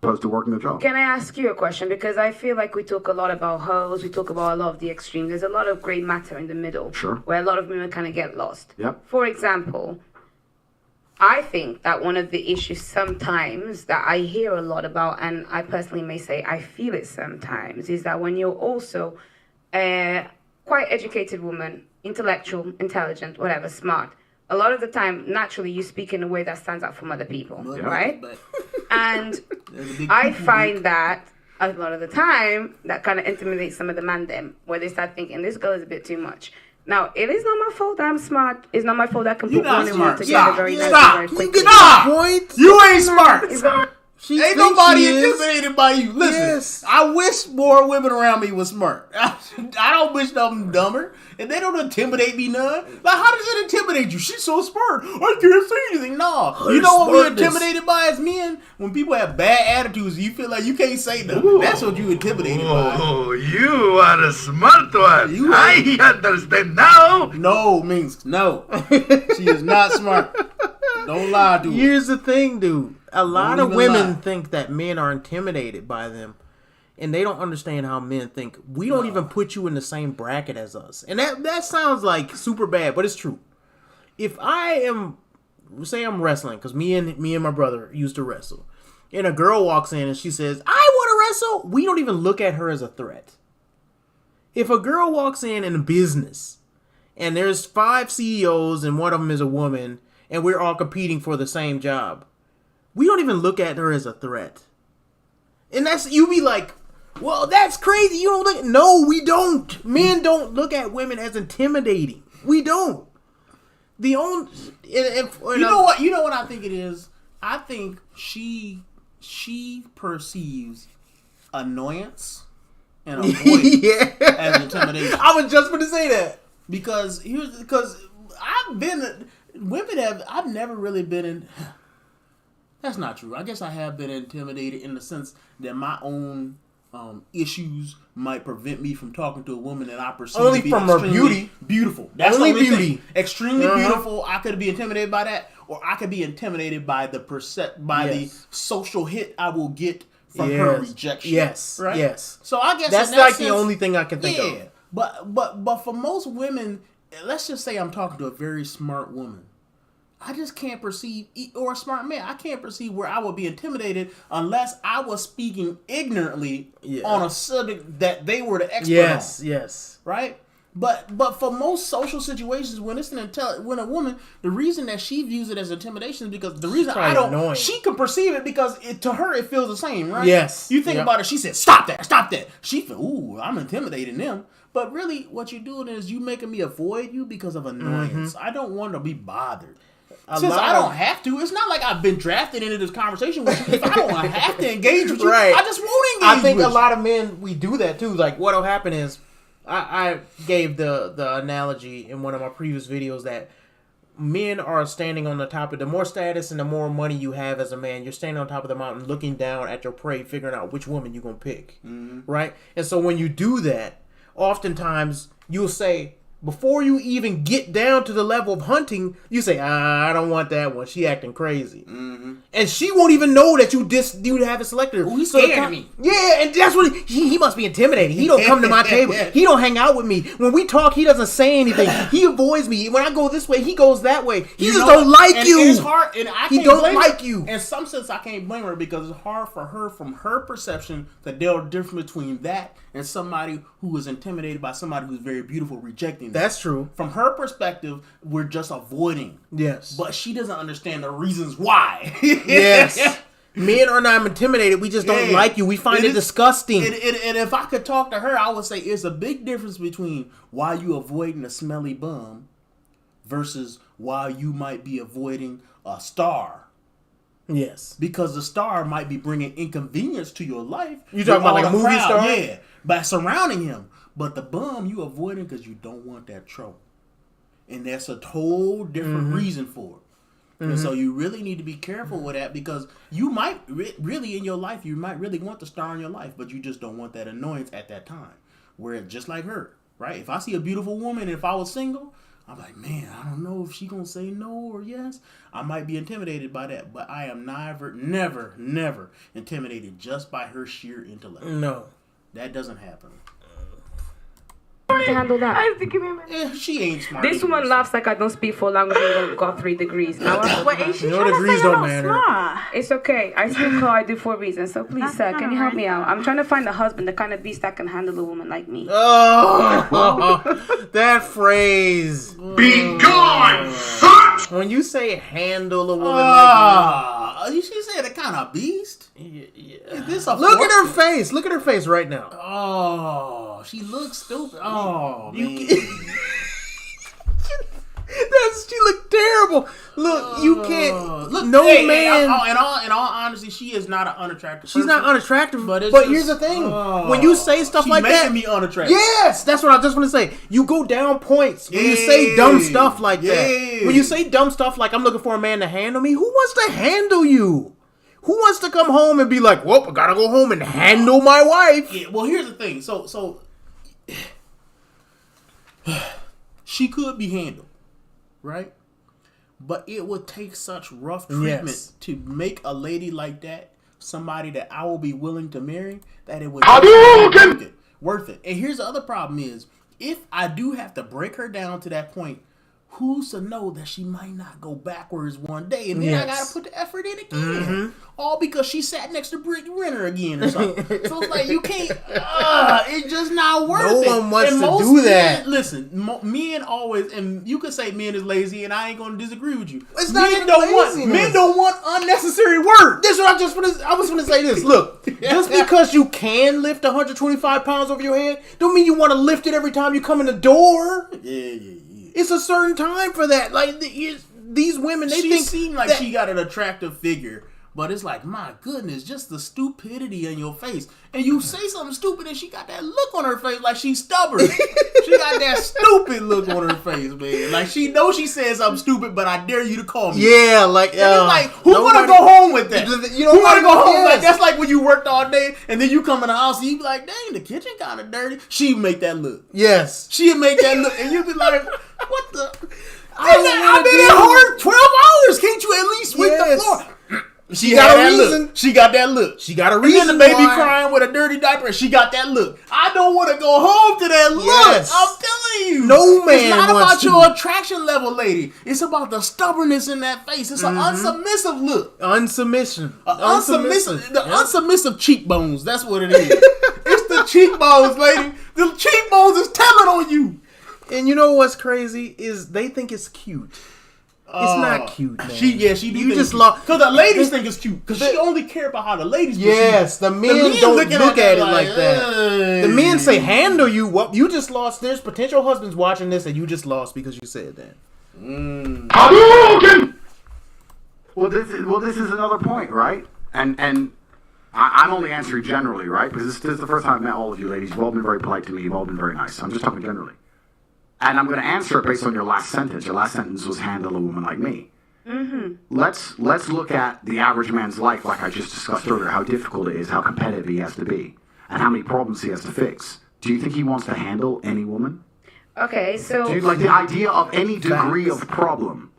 Opposed to working the job. Can I ask you a question? Because I feel like we talk a lot about hoes, we talk about a lot of the extremes. There's a lot of grey matter in the middle, sure, where a lot of women kind of get lost. Yep. For example, I think that one of the issues sometimes that I hear a lot about, and I personally may say I feel it sometimes, is that when you're also a quite educated woman, intellectual, intelligent, whatever, smart, a lot of the time, naturally, you speak in a way that stands out from other people, right? And I find that a lot of the time, that kind of intimidates some of the man them, where they start thinking, this girl is a bit too much. Now, it is not my fault that I'm smart. It's not my fault that I can put one and one together very nicely, very quickly. Point. You ain't smart. Ain't nobody she intimidated by you. Listen, yes. I wish more women around me was smart. I don't wish them dumber. And they don't intimidate me none. Like, how does it intimidate you? She's so smart. I can't say anything. No. You know what we're intimidated by as men? When people have bad attitudes, you feel like you can't say nothing. Ooh. That's what you intimidated by. Oh, you are a smart one. I understand now. No means no. She is not smart. Don't lie to her. Here's the thing, dude. A lot of women think that men are intimidated by them, and they don't understand how men think. We don't even put you in the same bracket as us. And that sounds like super bad, but it's true. If I'm wrestling, because me and my brother used to wrestle, and a girl walks in and she says, I want to wrestle, we don't even look at her as a threat. If a girl walks in a business, and there's 5 CEOs and one of them is a woman, and we're all competing for the same job, we don't even look at her as a threat. And you be like, well, that's crazy. You don't look. No, we don't. Men don't look at women as intimidating. We don't. You know what? You know what I think it is? I think she perceives annoyance and avoidance as intimidation. I was just going to say that. Because I've never really been in. That's not true. I guess I have been intimidated in the sense that my own issues might prevent me from talking to a woman that I perceive only to be from her extremely beautiful. That's only the only beauty. thing. Extremely beautiful. I could be intimidated by that, or I could be intimidated by the social hit I will get from her rejection. Yes, right. Yes. So I guess that's like the only thing I can think of. But for most women, let's just say I'm talking to a very smart woman. I just can't perceive, or a smart man, I can't perceive where I would be intimidated unless I was speaking ignorantly on a subject that they were the expert on. Yes. Right? But for most social situations, when it's when a woman, the reason that she views it as intimidation is because the reason annoying. She can perceive it because to her it feels the same, right? Yes. You think about it, she said, stop that. She feel, ooh, I'm intimidating them. But really, what you're doing is you making me avoid you because of annoyance. I don't want to be bothered. Since I don't have to, it's not like I've been drafted into this conversation with you. If I don't have to engage with you, I just won't engage. I think with a lot of men, we do that too. Like what'll happen is, I gave the analogy in one of my previous videos that men are standing on the top of the more status and the more money you have as a man, you're standing on top of the mountain looking down at your prey, figuring out which woman you're gonna pick, right? And so when you do that, oftentimes you'll say, before you even get down to the level of hunting, you say, I don't want that one. She acting crazy. And she won't even know that you haven't selected her. He's scared of me. Yeah, and that's what he must be intimidated. He don't come to my table. He don't hang out with me. When we talk, he doesn't say anything. He avoids me. When I go this way, he goes that way. He just don't like you. It's hard, and he don't like you. In some sense, I can't blame her because it's hard for her, from her perception, to tell the difference between that and somebody who is intimidated by somebody who's very beautiful rejecting them. That's true. From her perspective, we're just avoiding. Yes. But she doesn't understand the reasons why. Yes. Men are not intimidated. We just don't like you. We find it disgusting. And if I could talk to her, I would say it's a big difference between why you avoiding a smelly bum versus why you might be avoiding a star. Yes. Because the star might be bringing inconvenience to your life. You talking about like a movie star? Yeah. By surrounding him. But the bum you avoiding because you don't want that trouble. And that's a whole different reason for it. And so you really need to be careful with that because you might really in your life, you might really want the star in your life, but you just don't want that annoyance at that time. Where just like her, right? If I see a beautiful woman and if I was single, I'm like, man, I don't know if she gonna say no or yes. I might be intimidated by that, but I am never intimidated just by her sheer intellect. No. That doesn't happen. To handle that. I was thinking, She ain't smart. This woman laughs like I don't speak for language and got 3 degrees. Now wait, is she You know, trying to degrees say don't I'm not matter. smart? it's okay. I speak how I do for a reason. So please, That's sir, can you help alright. me out? I'm trying to find a husband, the kind of beast that can handle a woman like me. Oh, that phrase. Be gone, son! When you say handle a woman like She said a kind of beast. me. Is this a Look at force? her face. Look at her face right now. Oh, she looks stupid. Oh, man. She looked terrible. Look, you can't. Look, no hey, man. in all honesty, she is not an unattractive person. She's not unattractive, But but, it's here's the just- thing: oh, when you say stuff she's like that, making me unattractive. yes, that's what I just want to say. You go down points when you say dumb stuff like that. When you say dumb stuff like "I'm looking for a man to handle me," who wants to handle you? Who wants to come home and be like, "Well, I gotta go home and handle my wife"? Yeah, well, here's the thing. So she could be handled, right? But it would take such rough treatment to make a lady like that somebody that I will be willing to marry, that it would be worth it. And here's the other problem is, if I do have to break her down to that point, who's to know that she might not go backwards one day, and then I gotta put the effort in again, all because she sat next to Brittney Renner again or something. So it's like you can't. It's just not worth it. No one wants And to most do men- that. Listen, men always, and you could say men is lazy, and I ain't gonna disagree with you. It's not even laziness. Men don't want unnecessary work. This is what I was gonna say this. Look, just because you can lift 125 pounds over your head, don't mean you want to lift it every time you come in the door. Yeah. It's a certain time for that. Like these women, they She think seemed like that, she got an attractive figure, But it's like, my goodness, just the stupidity in your face. And you say something stupid and she got that look on her face like she's stubborn. She got that stupid look on her face, man. Like she knows she said something stupid, but I dare you to call me. Yeah, like, and it's like, who wanna go home with that? You know, who wanna go home? Like, that's like when you worked all day and then you come in the house and you be like, dang, the kitchen kind of dirty. She make that look. Yes. She'd make that look, and you'd be like, what the? I've been at home 12 hours. Can't you at least sweep the floor? She got a reason. Look. She got that look. She got a reason. And then the baby crying with a dirty diaper, and she got that look. I don't want to go home to that look. Yes. I'm telling you. No man. It's not about your attraction level, lady. It's about the stubbornness in that face. It's an unsubmissive look. Unsubmission. Unsubmissive. The unsubmissive cheekbones. That's what it is. It's the cheekbones, lady. The cheekbones is telling on you. And you know what's crazy is they think it's cute. It's not cute, man. She do. You just lost because the ladies think it's cute because she only care about how the ladies. Yes, the men don't look at it like that. The men say handle you. What you just lost. There's potential husbands watching this, and you just lost because you said that. Well, this is another point, right? And I'm only answering generally, right? Because this is the first time I've met all of you ladies. You've all been very polite to me. You've all been very nice. I'm just talking generally. And I'm going to answer it based on your last sentence. Your last sentence was handle a woman like me. Mm-hmm. Let's look at the average man's life, like I just discussed earlier, how difficult it is, how competitive he has to be, and how many problems he has to fix. Do you think he wants to handle any woman? Okay, so... Do you like the idea of any degree of problem?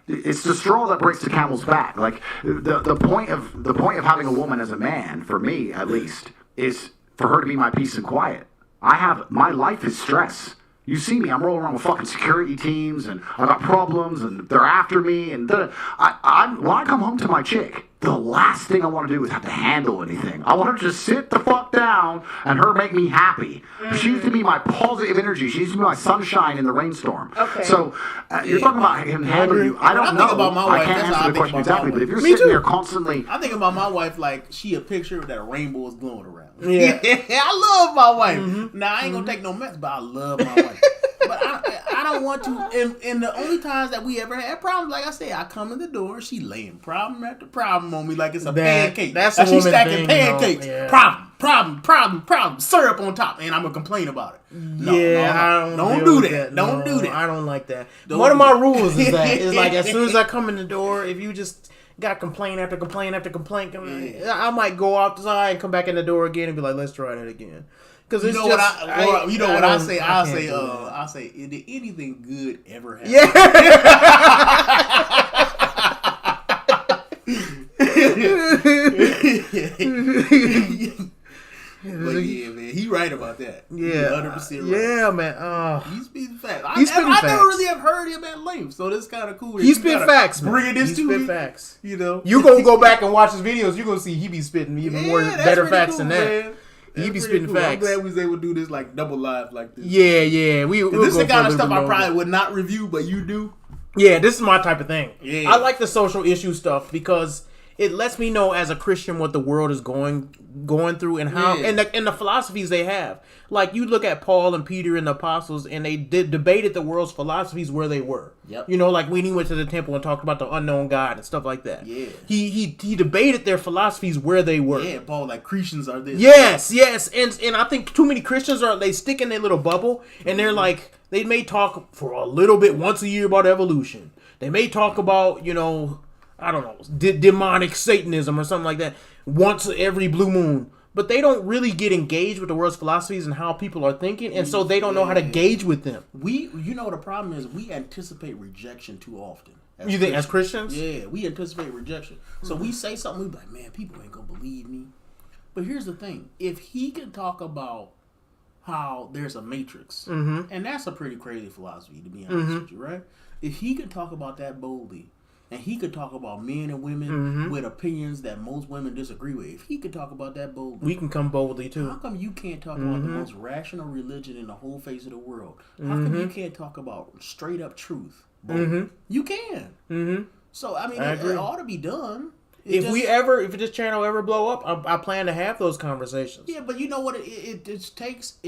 It's the straw that breaks the camel's back. Like, the point of having a woman as a man, for me at least, is for her to be my peace and quiet. My life is stress. You see me, I'm rolling around with fucking security teams, and I got problems, and they're after me, and when I come home to my chick, the last thing I want to do is have to handle anything. I want her to just sit the fuck down and her make me happy. She used to be my positive energy. She used to be my sunshine in the rainstorm. Okay. So you're talking about him handling you. I don't know. About my wife, I can't answer the question exactly, but if you're sitting there constantly... I think about my wife like she a picture that a rainbow is glowing around. Yeah. I love my wife. Mm-hmm. Now, I ain't going to take no mess, but I love my wife. But I don't want to. And the only times that we ever had problems, like I said, I come in the door, she laying problem after problem on me like it's a pancake. That's like a she's woman stacking thing, pancakes. You know? Yeah. Problem. Syrup on top, and I'm gonna complain about it. I don't do that. Don't do that. I don't like that. One of my rules is that is like as soon as I come in the door, if you just got complaint after complaint after complaint, I might go outside and come back in the door again and be like, let's try that again. Because you know what I say? I say, did anything good ever happen? Yeah. But yeah, man, he right about that. Yeah, 100% right. Yeah, man. He's spitting facts. I never really have heard him at length, so this kind of cool. He spit facts, man. Bringing this to me. Facts. You know, you gonna go back and watch his videos. You gonna see he be spitting even more better facts than that. Man. He be spitting facts. I'm glad we was able to do this like double live like this. Yeah. This is the kind of stuff I probably would not review, but you do. Yeah, this is my type of thing. Yeah. I like the social issue stuff because it lets me know as a Christian what the world is going through and how and the philosophies they have. Like you look at Paul and Peter and the apostles, and they debated the world's philosophies where they were. Yep. You know, like when he went to the temple and talked about the unknown God and stuff like that. Yeah. He debated their philosophies where they were. Yeah, Paul, like Christians are this. Yes, and I think too many Christians they stick in their little bubble, and they're like they may talk for a little bit once a year about evolution. They may talk about I don't know, demonic Satanism or something like that once every blue moon. But they don't really get engaged with the world's philosophies and how people are thinking, and so they don't know how to gauge with them. The problem is we anticipate rejection too often. You think as Christians? Yeah, we anticipate rejection. So we say something, we be like, man, people ain't gonna believe me. But here's the thing. If he can talk about how there's a matrix, and that's a pretty crazy philosophy, to be honest with you, right? If he could talk about that boldly, and he could talk about men and women with opinions that most women disagree with. If he could talk about that boldly, we can come boldly too. How come you can't talk about the most rational religion in the whole face of the world? How come you can't talk about straight up truth? You can. So I mean, it ought to be done. If this channel ever blow up, I plan to have those conversations. Yeah, but you know what? It takes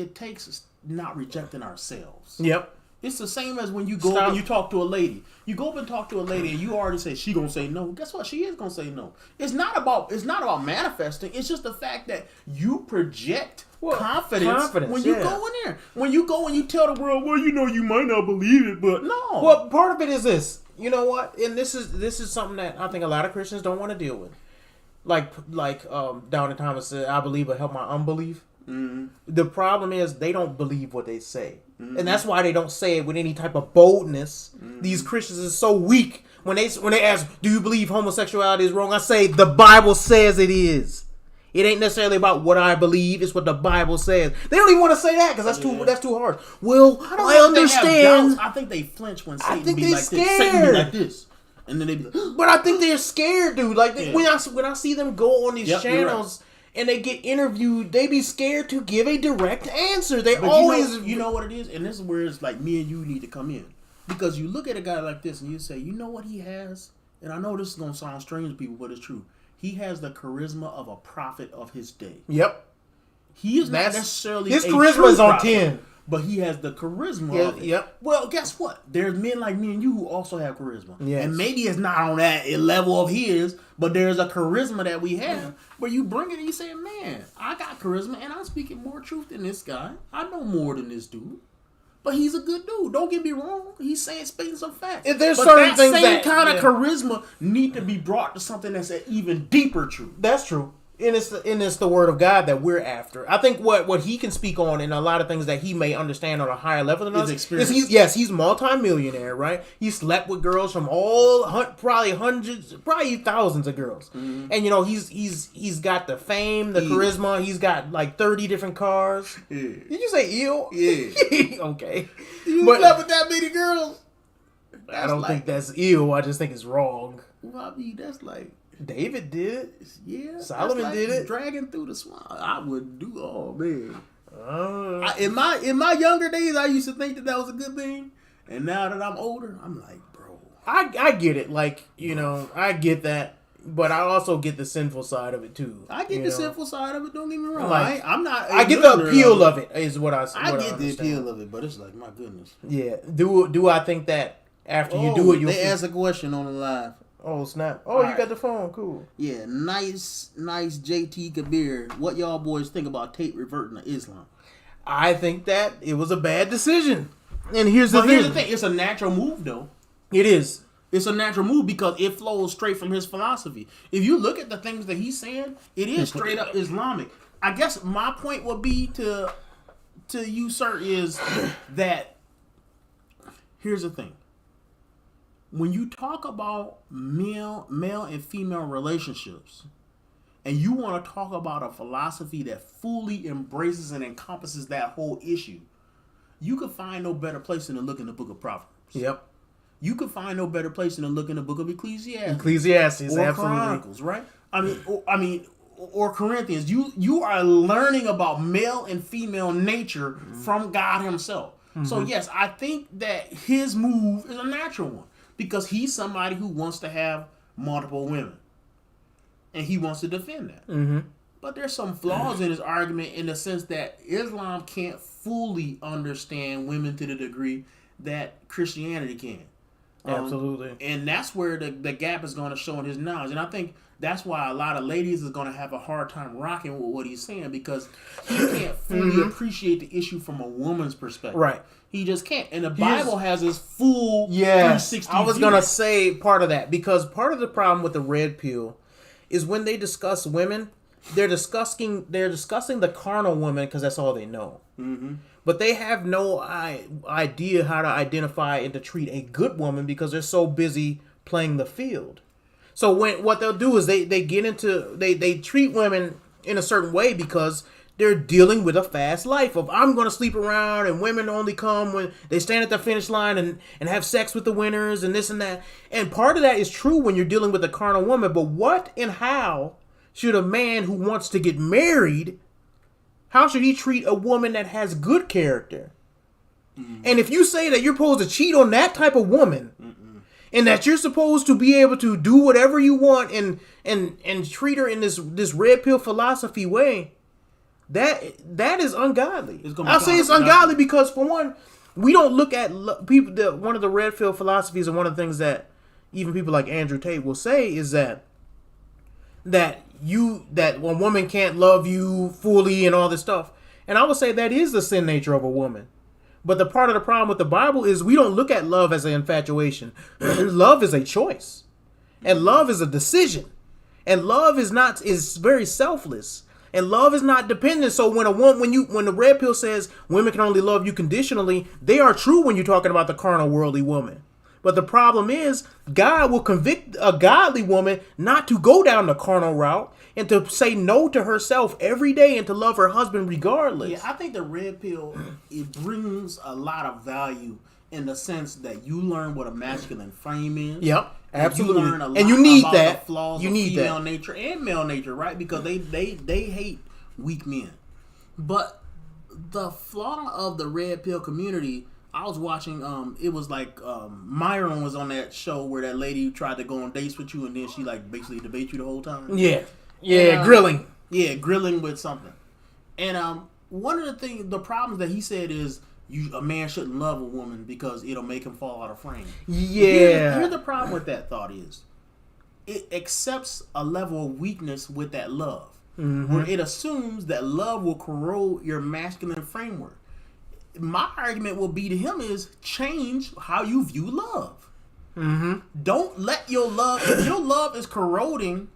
not rejecting ourselves. Yep. It's the same as when you go up and you talk to a lady. You go up and talk to a lady and you already say she gonna say no. Guess what? She is gonna say no. It's not about manifesting. It's just the fact that you project confidence when you go in there. When you go and you tell the world, well, you know, you might not believe it, but no. Well, part of it is this. You know what? And this is something that I think a lot of Christians don't want to deal with. Like Downey Thomas said, I believe will help my unbelief. Mm-hmm. The problem is they don't believe what they say. Mm-hmm. And that's why they don't say it with any type of boldness. Mm-hmm. These Christians are so weak. When they ask, do you believe homosexuality is wrong? I say, the Bible says it is. It ain't necessarily about what I believe. It's what the Bible says. They don't even want to say that because that's too hard. Well, I understand. I think they flinch when Satan be like this. Satan be like this. And then they be like, but I think they're scared, dude. Like when I see them go on these channels and they get interviewed, they be scared to give a direct answer. They always, you know what it is, and this is where it's like me and you need to come in, because you look at a guy like this and you say, you know what he has, and I know this is gonna sound strange to people, but it's true. He has the charisma of a prophet of his day. Yep. He is not necessarily his charisma is on 10. But he has the charisma of it. Yep. Well, guess what? There's men like me and you who also have charisma. Yes. And maybe it's not on that level of his, but there's a charisma that we have where you bring it and you say, man, I got charisma and I'm speaking more truth than this guy. I know more than this dude. But he's a good dude. Don't get me wrong. He's speaking some facts. If there's certain things that kind of charisma need to be brought to something that's an even deeper truth. That's true. And it's the word of God that we're after. I think what he can speak on and a lot of things that he may understand on a higher level than us. Experience. He's multi-millionaire, right? He slept with girls from probably hundreds, probably thousands of girls. Mm-hmm. And you know, he's got the fame, the charisma. He's got like 30 different cars. Yeah. Did you say ew? Yeah. Okay. You slept with that many girls? I don't think that's ew. I just think it's wrong. Well, I mean, that's like David did it. Yeah. Solomon did it. Dragging through the swamp. I would do. Oh man. In my younger days, I used to think that was a good thing, and now that I'm older, I'm like, bro. I get it. Like, you know, I get that, but I also get the sinful side of it too. I get the sinful side of it. Don't get me wrong. Like, I'm not. I get the appeal of it. Is what I. I get the appeal of it, but it's like, my goodness. Yeah. Do I think that after you do it, you'll? They asked a question on the live. Oh snap! Oh, you got the phone. Cool. Yeah, nice JT Kabir. What y'all boys think about Tate reverting to Islam? I think that it was a bad decision. And here's the thing. It's a natural move, though. It is. It's a natural move because it flows straight from his philosophy. If you look at the things that he's saying, it is straight up Islamic. I guess my point would be to you, sir, is that here's the thing. When you talk about male and female relationships, and you want to talk about a philosophy that fully embraces and encompasses that whole issue, you could find no better place than to look in the book of Proverbs. Yep. You could find no better place than to look in the book of Ecclesiastes. Or absolutely. Chronicles, right? Or Corinthians. You are learning about male and female nature from God himself. Mm-hmm. So yes, I think that his move is a natural one. Because he's somebody who wants to have multiple women. And he wants to defend that. Mm-hmm. But there's some flaws in his argument in the sense that Islam can't fully understand women to the degree that Christianity can. Absolutely. And that's where the gap is going to show in his knowledge. And I think that's why a lot of ladies is going to have a hard time rocking with what he's saying because he can't fully appreciate the issue from a woman's perspective. Right. He just can't. And the Bible has his full 360 I was going to say part of that because part of the problem with the red pill is when they discuss women, they're discussing the carnal woman because that's all they know. Mm-hmm. But they have no idea how to identify and to treat a good woman because they're so busy playing the field. So what they'll do is they get into they treat women in a certain way because they're dealing with a fast life of I'm going to sleep around and women only come when they stand at the finish line and have sex with the winners and this and that. And part of that is true when you're dealing with a carnal woman. But what and how should a man who wants to get married, how should he treat a woman that has good character? Mm-hmm. And if you say that you're supposed to cheat on that type of woman and that you're supposed to be able to do whatever you want and treat her in this red pill philosophy way, that is ungodly. I'll say it's ungodly because, for one, we don't look at people. One of the red pill philosophies, and one of the things that even people like Andrew Tate will say is that a woman can't love you fully and all this stuff. And I would say that is the sin nature of a woman. But the part of the problem with the Bible is we don't look at love as an infatuation. Love is a choice. And love is a decision. And love is very selfless. And love is not dependent. So when the red pill says women can only love you conditionally, they are true when you're talking about the carnal worldly woman. But the problem is God will convict a godly woman not to go down the carnal route and to say no to herself every day and to love her husband regardless. Yeah, I think the red pill, it brings a lot of value in the sense that you learn what a masculine frame is. Yep, absolutely. You learn a lot and you need about that. the flaws you of need female that. nature and male nature, right? Because they hate weak men. But the flaw of the red pill community, I was watching, it was like Myron was on that show where that lady tried to go on dates with you and then she like basically debate you the whole time. Yeah. Yeah, grilling. Yeah, grilling with something. And one of the problems that he said is a man shouldn't love a woman because it'll make him fall out of frame. Yeah. Here's the problem with that thought is it accepts a level of weakness with that love. Mm-hmm. Where it assumes that love will corrode your masculine framework. My argument will be to him is change how you view love. Mm-hmm. Don't let your love, if your love is corroding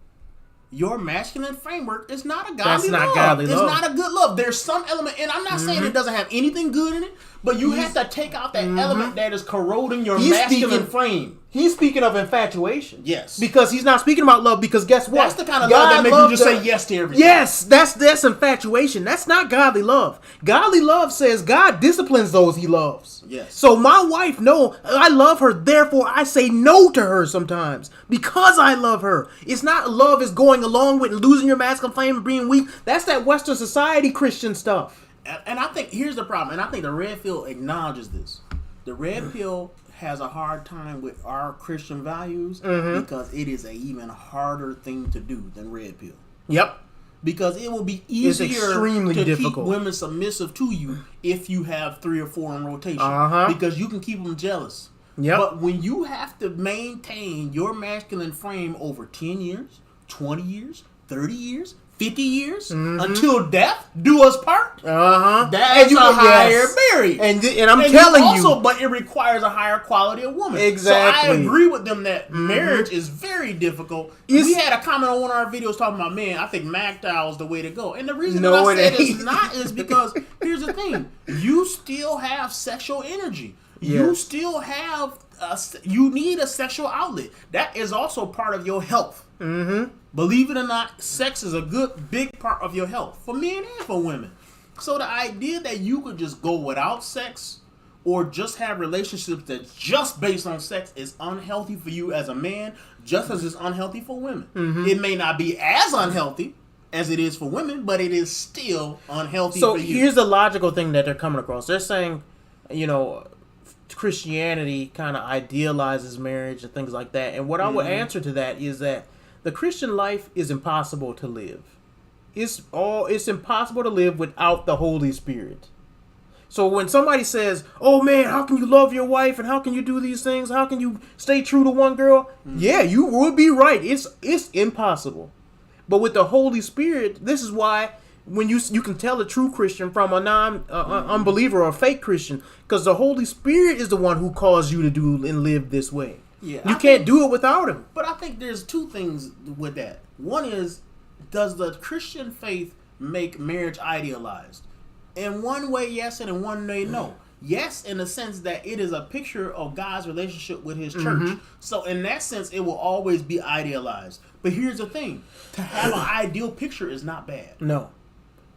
your masculine framework, it's not a godly love. Godly love. It's not a good love. There's some element, and I'm not saying it doesn't have anything good in it, but you have to take out that element that is corroding your masculine frame. He's speaking of infatuation. Yes. Because he's not speaking about love because guess what? That's the kind of love that makes you just say yes to everything. Yes, that's infatuation. That's not godly love. Godly love says God disciplines those he loves. Yes. So my wife, no, I love her, therefore I say no to her sometimes because I love her. It's not love is going along with losing your masculine flame and being weak. That's that Western society Christian stuff. And I think here's the problem, and I think the red pill acknowledges this. The red pill has a hard time with our Christian values because it is a even harder thing to do than red pill. Yep. Because it will be easier extremely to difficult. keep women submissive to you if you have 3 or 4 in rotation. Because you can keep them jealous. Yep. But when you have to maintain your masculine frame over 10 years, 20 years, 30 years, 50 years, until death do us part, that's a higher barrier. And I'm telling you. But it requires a higher quality of woman. Exactly. So I agree with them that marriage is very difficult. We had a comment on one of our videos talking about, man, I think MAGTOW is the way to go. And the reason that I said it's not is because, here's the thing. You still have sexual energy. Yes. You still have, you need a sexual outlet. That is also part of your health. Believe it or not, sex is a good, big part of your health for men and for women. So the idea that you could just go without sex or just have relationships that's just based on sex is unhealthy for you as a man, just as it's unhealthy for women. It may not be as unhealthy as it is for women, but it is still unhealthy for you. So here's the logical thing that they're coming across. They're saying, Christianity kind of idealizes marriage and things like that. And what I would answer to that is that the Christian life is impossible to live. It's impossible to live without the Holy Spirit. So when somebody says, "Oh man, how can you love your wife and how can you do these things? How can you stay true to one girl?" Yeah, you would be right. It's impossible. But with the Holy Spirit, this is why when you can tell a true Christian from a unbeliever or a fake Christian, because the Holy Spirit is the one who calls you to do and live this way. Yeah, you can't do it without him. But I think there's 2 things with that. One is, does the Christian faith make marriage idealized? In one way, yes, and in one way, no. Yes, in the sense that it is a picture of God's relationship with his church. So in that sense, it will always be idealized. But here's the thing. To have an ideal picture is not bad. No.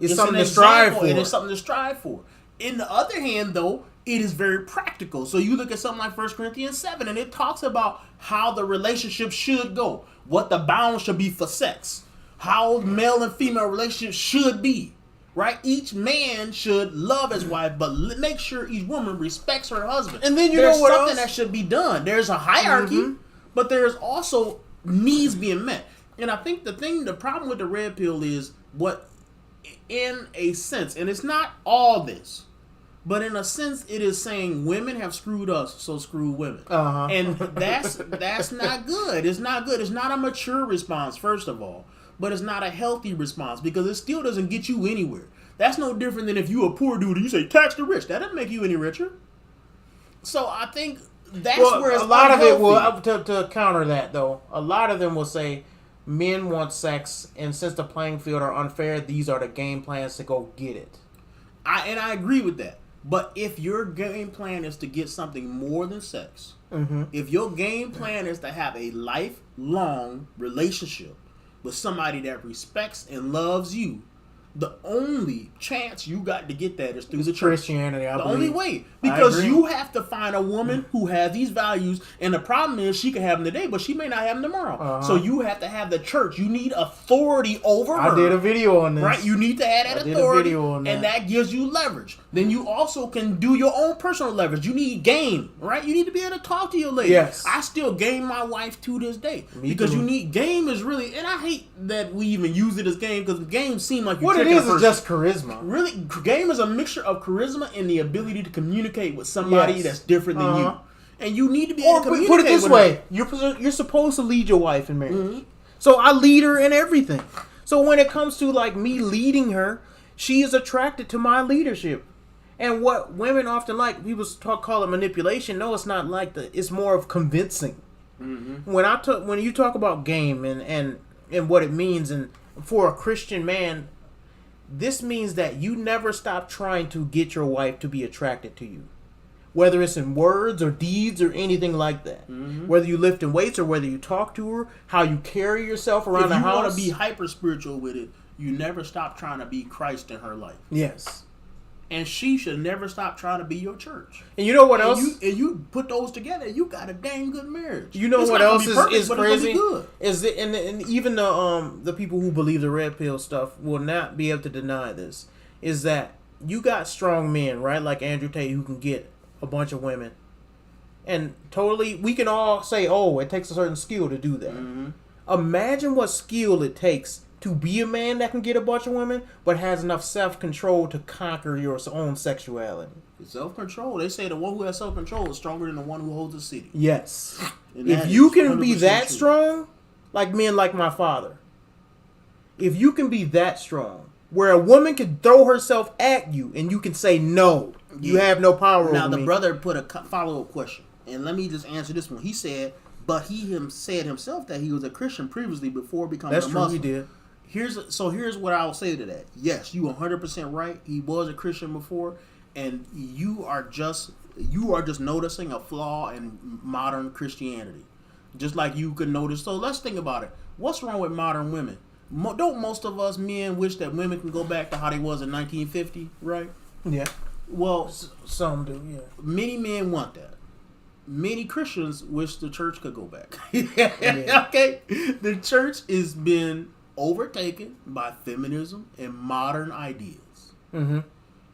It's something to strive for. It is something to strive for. In the other hand, though, it is very practical. So you look at something like 1 Corinthians 7, and it talks about how the relationship should go, what the bounds should be for sex, how male and female relationships should be, right? Each man should love his wife, but make sure each woman respects her husband. And then there's know what something else? that should be done. There's a hierarchy, but there's also needs being met. And I think the problem with the red pill is what, in a sense, and it's not all this, But in a sense, it is saying women have screwed us, so screw women. And that's not good. It's not good. It's not a mature response, first of all. But it's not a healthy response because it still doesn't get you anywhere. That's no different than if you a poor dude and you say tax the rich. That doesn't make you any richer. So I think that's where it's a lot of it will unhealthy. to counter that though. A lot of them will say men want sex, and since the playing field are unfair, these are the game plans to go get it. I agree with that. But if your game plan is to get something more than sex, if your game plan is to have a lifelong relationship with somebody that respects and loves you, the only chance you got to get that is through the church. Christianity, I the believe. only way. Because you have to find a woman who has these values, and the problem is she can have them today, but she may not have them tomorrow. So you have to have the church. You need authority over her. I did a video on this. Right? You need to have that I authority, did a video on that. and that gives you leverage. Then you also can do your own personal leverage. You need game, right? You need to be able to talk to your lady. Yes. I still game my wife to this day. Me because too. you need game is really, and I hate that we even use it as game because games seem like What it is just charisma. Really, game is a mixture of charisma and the ability to communicate with somebody that's different than you. And you need to be able to communicate put it this with way: her. you're supposed to lead your wife in marriage. So I lead her in everything. So when it comes to like me leading her, she is attracted to my leadership. And what women often like, people call it manipulation. No, it's not like that. It's more of convincing. When you talk about game and what it means, and for a Christian man, this means that you never stop trying to get your wife to be attracted to you. Whether it's in words or deeds or anything like that. Whether you lift in weights or whether you talk to her, how you carry yourself around the house. If you want to be hyper spiritual with it, you never stop trying to be Christ in her life. Yes. And she should never stop trying to be your church. And you know what else? You put those together, you got a dang good marriage. You know It's what not else gonna be perfect, is but it's gonna crazy? be good. Is it, and even the people who believe the red pill stuff will not be able to deny this. Is that you got strong men, right? Like Andrew Tate, who can get a bunch of women. And totally, we can all say, oh, it takes a certain skill to do that. Imagine what skill it takes to be a man that can get a bunch of women, but has enough self-control to conquer your own sexuality. Self-control. They say the one who has self-control is stronger than the one who holds a city. Yes. And If that you is can be 100% that true. strong, like men like my father, if you can be that strong, where a woman can throw herself at you and you can say, no, you have no power Now, over the me. brother put a follow-up question. And let me just answer this one. He said, but he said himself that he was a Christian previously before becoming That's a true, Muslim. he did. Here's what I'll say to that. Yes, you 100% right. He was a Christian before, and you are just noticing a flaw in modern Christianity, just like you could notice. So let's think about it. What's wrong with modern women? Don't most of us men wish that women can go back to how they was in 1950, right? Yeah. Well, some do. Yeah. Many men want that. Many Christians wish the church could go back. Yeah. Okay, the church has been overtaken by feminism and modern ideas. And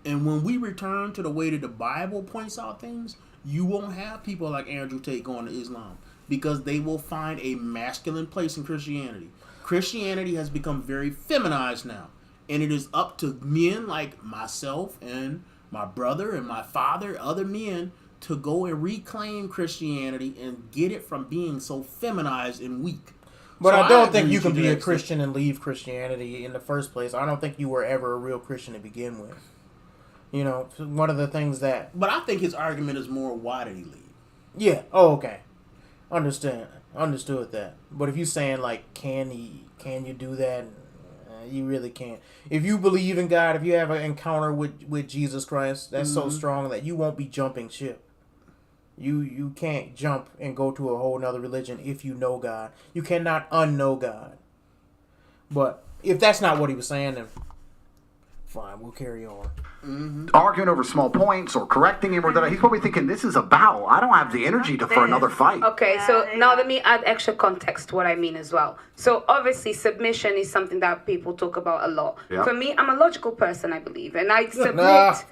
when we return to the way that the Bible points out things, you won't have people like Andrew Tate going to Islam because they will find a masculine place in Christianity. Christianity has become very feminized now, and it is up to men like myself and my brother and my father, other men, to go and reclaim Christianity and get it from being so feminized and weak. But So I don't agree think you with can be to a that extent. Christian and leave Christianity in the first place. I don't think you were ever a real Christian to begin with. You know, one of the things that... But I think his argument is more, why did he leave? Yeah. Oh, okay. Understood that. But if you're saying, like, can you do that? You really can't. If you believe in God, if you have an encounter with Jesus Christ, that's so strong that you won't be jumping ship. You can't jump and go to a whole nother religion if you know God. You cannot unknow God. But if that's not what he was saying, then fine, we'll carry on. Arguing over small points or correcting him or that, he's probably thinking, this is a battle. I don't have the energy for another fight. Okay, so now let me add extra context to what I mean as well. So obviously submission is something that people talk about a lot. Yeah. For me, I'm a logical person, I believe, and I submit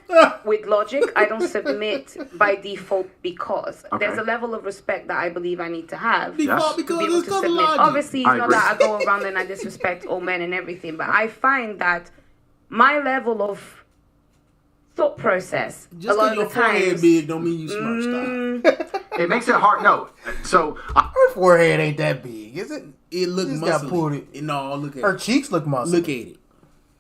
with logic. I don't submit by default because there's a level of respect that I believe I need to have Default to because be able it's to not submit. logic. Obviously, it's I not agree. that I go around and I disrespect all men and everything, but I find that my level of thought process. Just a lot because your of the times. forehead big don't mean you smart. Stop. It makes it hard. No. So, Her forehead ain't that big, is it? It look Just got pulled muscly. No, look at Her it. cheeks look muscly. Look at it.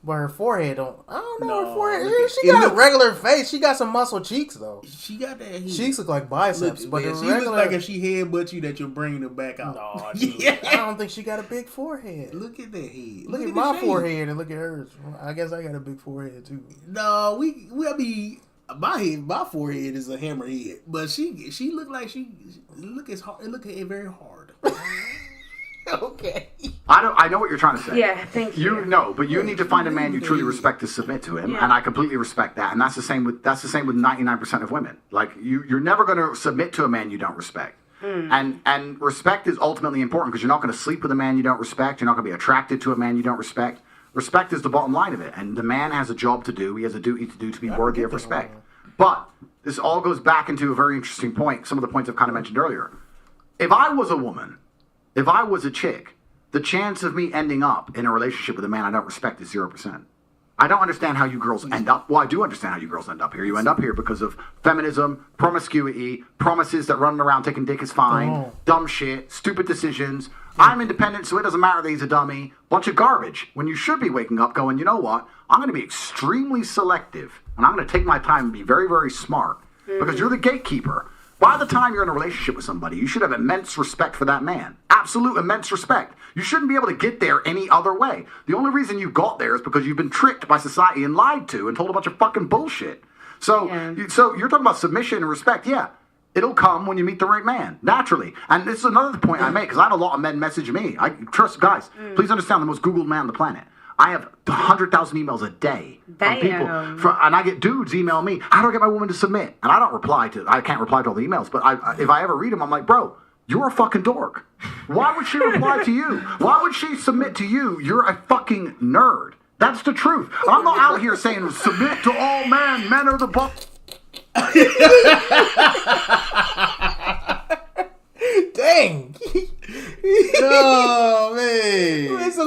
But her forehead don't. I don't know. No, Her forehead. look at- She it got a look- regular face. She got some muscle cheeks though. She got that heat. Cheeks look like biceps, Look, but man, the she regular. looks like if she headbutts you that you're bringing her back out. No, Yeah. I don't think she got a big forehead. Look at that head. Look at the my shape. forehead and look at hers. I guess I got a big forehead too. No, I mean, my forehead is a hammer head, but she look like she look as hard. It look at it very hard. Okay. I know what you're trying to say. Yeah, thank you. You know, but you need to find a man you truly respect to submit to him, Yeah. and I completely respect that. And that's the same with 99% of women. Like you're never going to submit to a man you don't respect. And respect is ultimately important because you're not going to sleep with a man you don't respect. You're not going to be attracted to a man you don't respect. Respect is the bottom line of it, and the man has a job to do. He has a duty to do to be worthy of respect. But this all goes back into a very interesting point. Some of the points I've kind of mentioned earlier. If I was a woman, if I was a chick, the chance of me ending up in a relationship with a man I don't respect is 0%. I don't understand how you girls end up. Well, I do understand how you girls end up here. You end up here because of feminism, promiscuity, promises that running around taking dick is fine, dumb shit, stupid decisions. I'm independent, so it doesn't matter that he's a dummy. Bunch of garbage. When you should be waking up going, you know what? I'm going to be extremely selective, and I'm going to take my time and be very, very smart because you're the gatekeeper. By the time you're in a relationship with somebody, you should have immense respect for that man. Absolute immense respect. You shouldn't be able to get there any other way. The only reason you got there is because you've been tricked by society and lied to and told a bunch of fucking bullshit. So, so you're talking about submission and respect. Yeah, it'll come when you meet the right man, naturally. And this is another point I make because I have a lot of men message me. I trust guys. Please understand, the most Googled man on the planet. I have 100,000 emails a day from people, and I get dudes email me, how do I get my woman to submit? And I can't reply to all the emails, but if I ever read them, I'm like, bro, you're a fucking dork. Why would she reply to you? Why would she submit to you? You're a fucking nerd. That's the truth. I'm not out here saying submit to all men. Men are the boss. Dang. Oh man, It's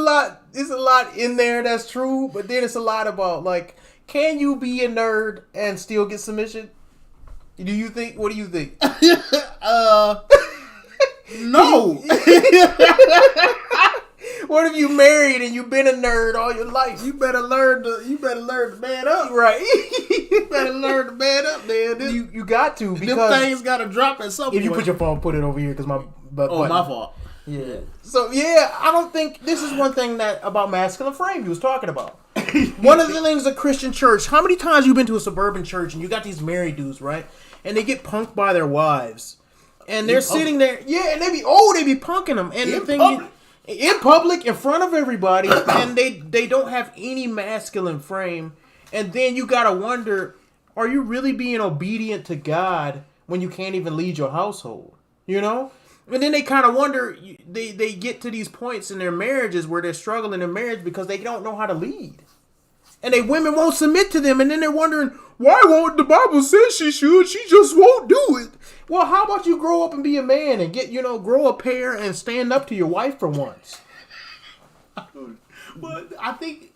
a lot in there that's true, but then it's a lot about like, can you be a nerd and still get submission? Do you think? What do you think? no. What if you married and you've been a nerd all your life? You better learn to man up, Right. You better learn to man up, man. You got to, Them because things got to drop at some point. if you put your phone, put it over here because my butt. Oh, my fault. Yeah. So yeah, I don't think this is one thing that about masculine frame he was talking about. One of the things a Christian church. How many times you been to a suburban church and you got these married dudes, right? And they get punked by their wives, and they're sitting there. Yeah, and they be punking them. And the thing in public, in front of everybody, and they don't have any masculine frame. And then you gotta wonder, are you really being obedient to God when you can't even lead your household? You know? And then they kind of wonder, they get to these points in their marriages where they're struggling in marriage because they don't know how to lead. And women won't submit to them, and then they're wondering, why won't the Bible say she should? She just won't do it. Well, how about you grow up and be a man and grow a pair and stand up to your wife for once? But I think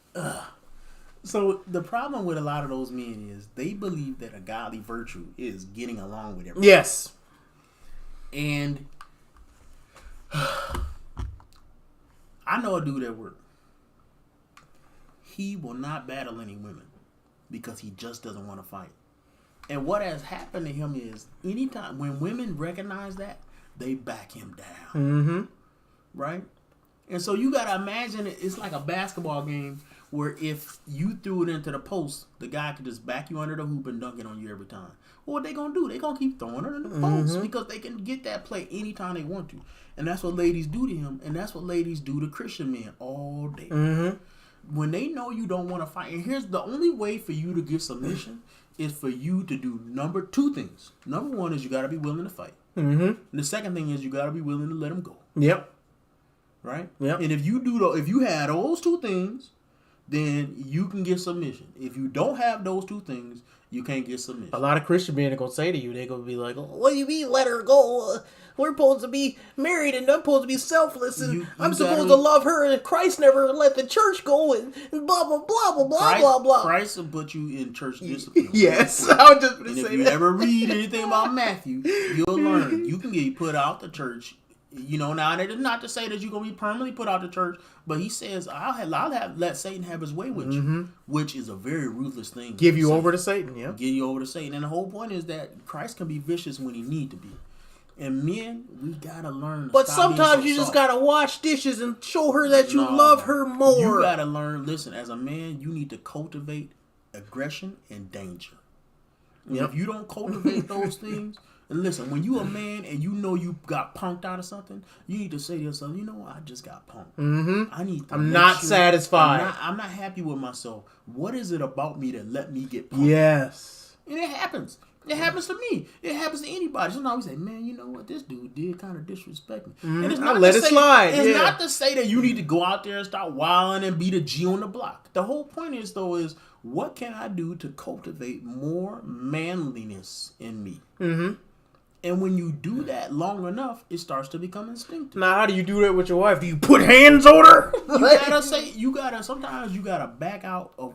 so. The problem with a lot of those men is they believe that a godly virtue is getting along with everybody. Yes. And I know a dude at work. He will not battle any women because he just doesn't want to fight. And what has happened to him is anytime when women recognize that, they back him down. Mm-hmm. Right? And so you got to imagine it's like a basketball game where if you threw it into the post, the guy could just back you under the hoop and dunk it on you every time. Well, what they going to do? They going to keep throwing it in the post because they can get that play anytime they want to. And that's what ladies do to him. And that's what ladies do to Christian men all day. Mm-hmm. When they know you don't want to fight. And here's the only way for you to get submission is for you to do two things. Number one is you got to be willing to fight. Mm-hmm. And the second thing is you got to be willing to let them go. Yep. Right? Yep. And if you had those two things, then you can get submission. If you don't have those two things, you can't get submission. A lot of Christian men are going to say to you, they're going to be like, what do you mean let her go? we're supposed to be married and I'm supposed to be selfless and I'm supposed gotta- to love her and Christ never let the church go and blah, blah, blah, blah, blah, Christ, blah, blah. Christ will put you in church discipline. Yes, I was just going And to if say you that. ever read anything about Matthew, you'll learn. You can get put out the church. You know, now that is not to say that you're going to be permanently put out the church, but he says, I'll let Satan have his way with you, which is a very ruthless thing. Give you over to Satan, yeah. Give you over to Satan. And the whole point is that Christ can be vicious when he need to be. And men, we got to learn to But stop being sometimes so you just soft. got to wash dishes and show her that you No. love her more. You got to learn, listen, as a man, you need to cultivate aggression and danger. And if you don't cultivate those things, and listen, when you a man and you know you got punked out of something, you need to say to yourself, you know what, I just got punked. I need to I'm make not sure- satisfied. I'm not happy with myself. What is it about me that let me get punked? Yes. And it happens. It happens to me. It happens to anybody. Sometimes we say, man, you know what? This dude did kind of disrespect me. And it's I not let to it say- slide, It's yeah. not to say that you need to go out there and start wilding and be the G on the block. The whole point is, though, is what can I do to cultivate more manliness in me? Mm-hmm. And when you do that long enough, it starts to become instinctive. Now, how do you do that with your wife? Do you put hands on her? Sometimes you gotta back out of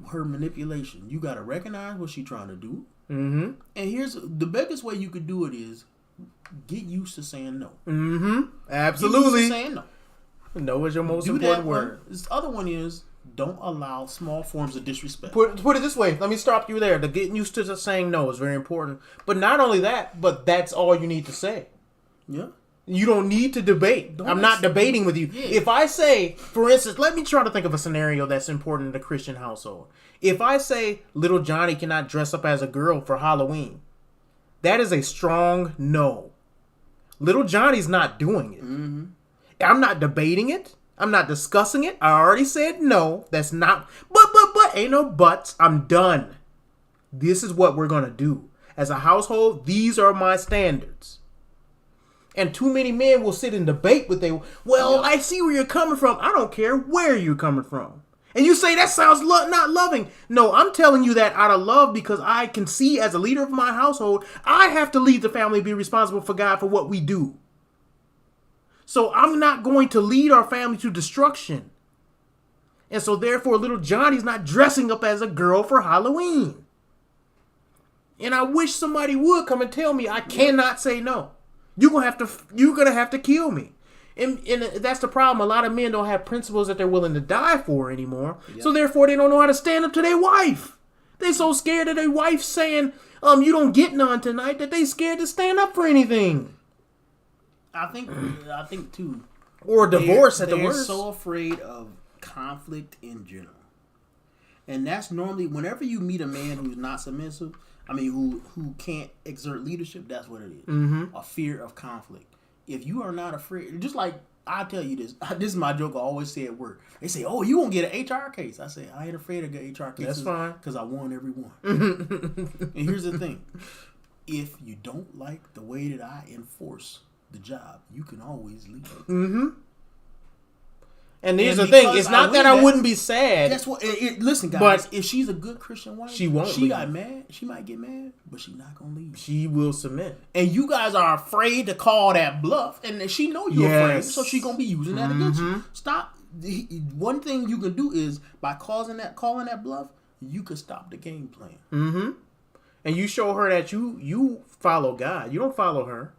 her manipulation. You gotta recognize what she's trying to do. Mm-hmm. And here's the biggest way you could do it is get used to saying no. Mm-hmm. Get Absolutely. used to saying no. No is your most Do important that word. one. This other one is don't allow small forms of disrespect. Put it this way. Let me stop you there. The getting used to the saying no is very important. But not only that, but that's all you need to say. Yeah. You don't need to debate. I'm not debating with you. Yeah. If I say, for instance, let me try to think of a scenario that's important in the Christian household. If I say little Johnny cannot dress up as a girl for Halloween, that is a strong no. Little Johnny's not doing it. Mm-hmm. I'm not debating it. I'm not discussing it. I already said no. That's not. But ain't no buts. I'm done. This is what we're gonna do as a household. These are my standards. And too many men will sit and debate with they. Well, I see where you're coming from. I don't care where you're coming from. And you say that sounds not loving. No, I'm telling you that out of love because I can see as a leader of my household, I have to lead the family, be responsible for God for what we do. So I'm not going to lead our family to destruction. And so therefore, little Johnny's not dressing up as a girl for Halloween. And I wish somebody would come and tell me I cannot say no. You're gonna have to kill me. And that's the problem. A lot of men don't have principles that they're willing to die for anymore. Yep. So therefore, they don't know how to stand up to their wife. They're so scared of their wife saying, you don't get none tonight, that they scared to stand up for anything. I think too. Or divorce at the They're worst. so afraid of conflict in general. And that's normally whenever you meet a man who's not submissive, who can't exert leadership, that's what it is. Mm-hmm. A fear of conflict. If you are not afraid, just like I tell you this is my joke I always say at work. They say, "Oh, you won't get an HR case." I say, "I ain't afraid of getting HR cases. That's fine, because I won every one." And here's the thing: if you don't like the way that I enforce the job, you can always leave. Mm-hmm. And here's the thing: it's not that I wouldn't be sad. That's what. Listen, guys. But if she's a good Christian wife, she won't. She got mad. She might get mad, but she's not gonna leave. She will submit. And you guys are afraid to call that bluff, and she know you're afraid, so she's gonna be using that against you. Stop. One thing you can do is by calling that bluff, you could stop the game plan. Mm-hmm. And you show her that you follow God. You don't follow her.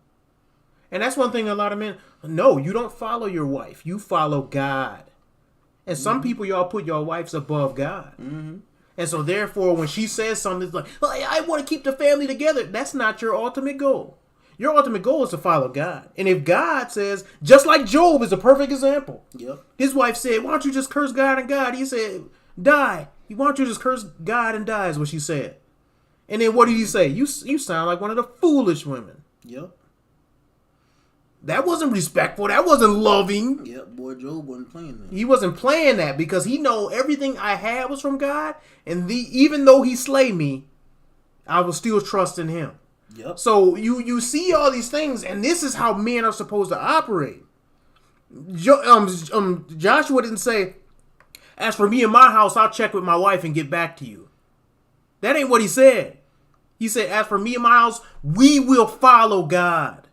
And that's one thing a lot of men, no, you don't follow your wife. You follow God. And some people, y'all put your wives above God. Mm-hmm. And so therefore, when she says something, it's like, well, I want to keep the family together. That's not your ultimate goal. Your ultimate goal is to follow God. And if God says, just like Job is a perfect example. Yep. His wife said, why don't you just curse God and God? He said, die. Why don't you just curse God and die is what she said. And then what did he say? You sound like one of the foolish women. Yep. That wasn't respectful. That wasn't loving. Yep, boy, Job wasn't playing that. He wasn't playing that because he know everything I had was from God. And even though he slayed me, I was still trusting him. Yep. So you see all these things, and this is how men are supposed to operate. Joshua didn't say, as for me and my house, I'll check with my wife and get back to you. That ain't what he said. He said, as for me and my house, we will follow God.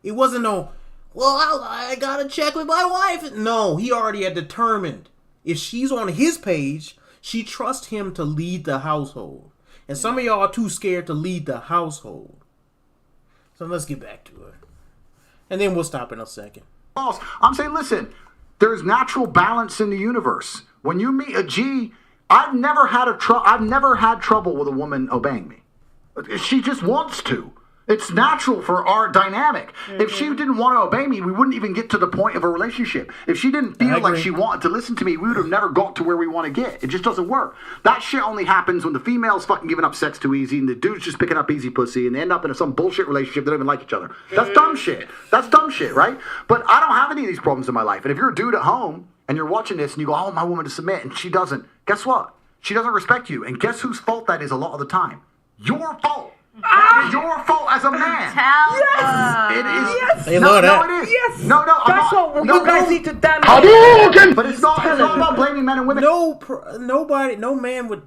It wasn't no, well, I gotta check with my wife. No, he already had determined if she's on his page, she trusts him to lead the household. And some of y'all are too scared to lead the household. So let's get back to it. And then we'll stop in a second. I'm saying, listen, there's natural balance in the universe. When you meet a G, I've never had trouble with a woman obeying me. She just wants to. It's natural for our dynamic. If she didn't want to obey me, we wouldn't even get to the point of a relationship. If she didn't feel like she wanted to listen to me, we would have never got to where we want to get. It just doesn't work. That shit only happens when the female's fucking giving up sex too easy and the dude's just picking up easy pussy and they end up in some bullshit relationship they don't even like each other. That's dumb shit. That's dumb shit, right? But I don't have any of these problems in my life. And if you're a dude at home and you're watching this and you go, I want my woman to submit, and she doesn't, guess what? She doesn't respect you. And guess whose fault that is a lot of the time? Your fault. It is your fault as a man. Yes. It is. Yes. They love that. No, it is. Yes. No, That's what you guys need to damn it. But it's not about blaming men and women. No man would,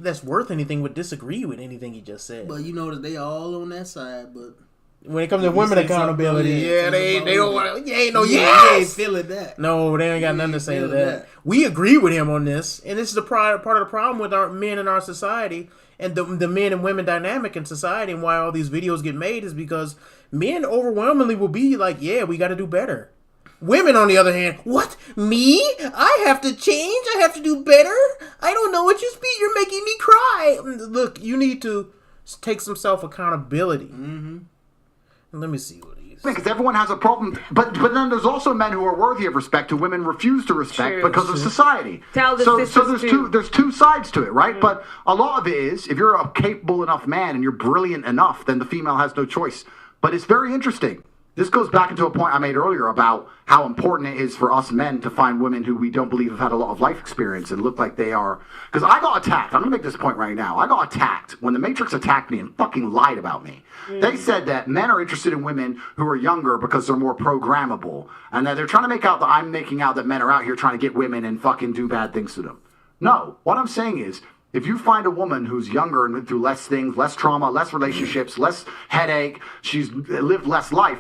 that's worth anything, would disagree with anything he just said. But you notice they all on that side, but when it comes to women accountability, they don't want to. Ain't feeling that. No, they ain't got nothing to say to that. We agree with him on this, and this is the part of the problem with our men in our society and the men and women dynamic in society, and why all these videos get made is because men overwhelmingly will be like, yeah, we got to do better. Women, on the other hand, what? Me? I have to change? I have to do better? I don't know what you speak. You're making me cry. Look, you need to take some self-accountability. Mm-hmm. Let me see what he is. Because everyone has a problem. But then there's also men who are worthy of respect who women refuse to respect because of society. Tell the so there's two sides to it, right? But a lot of it is, if you're a capable enough man and you're brilliant enough, then the female has no choice. But it's very interesting. This goes back into a point I made earlier about how important it is for us men to find women who we don't believe have had a lot of life experience and look like they are. Because I got attacked. I'm going to make this point right now. I got attacked when the Matrix attacked me and fucking lied about me. They said that men are interested in women who are younger because they're more programmable. And that they're trying to make out that I'm making out that men are out here trying to get women and fucking do bad things to them. No. What I'm saying is, if you find a woman who's younger and went through less things, less trauma, less relationships, less headache, she's lived less life,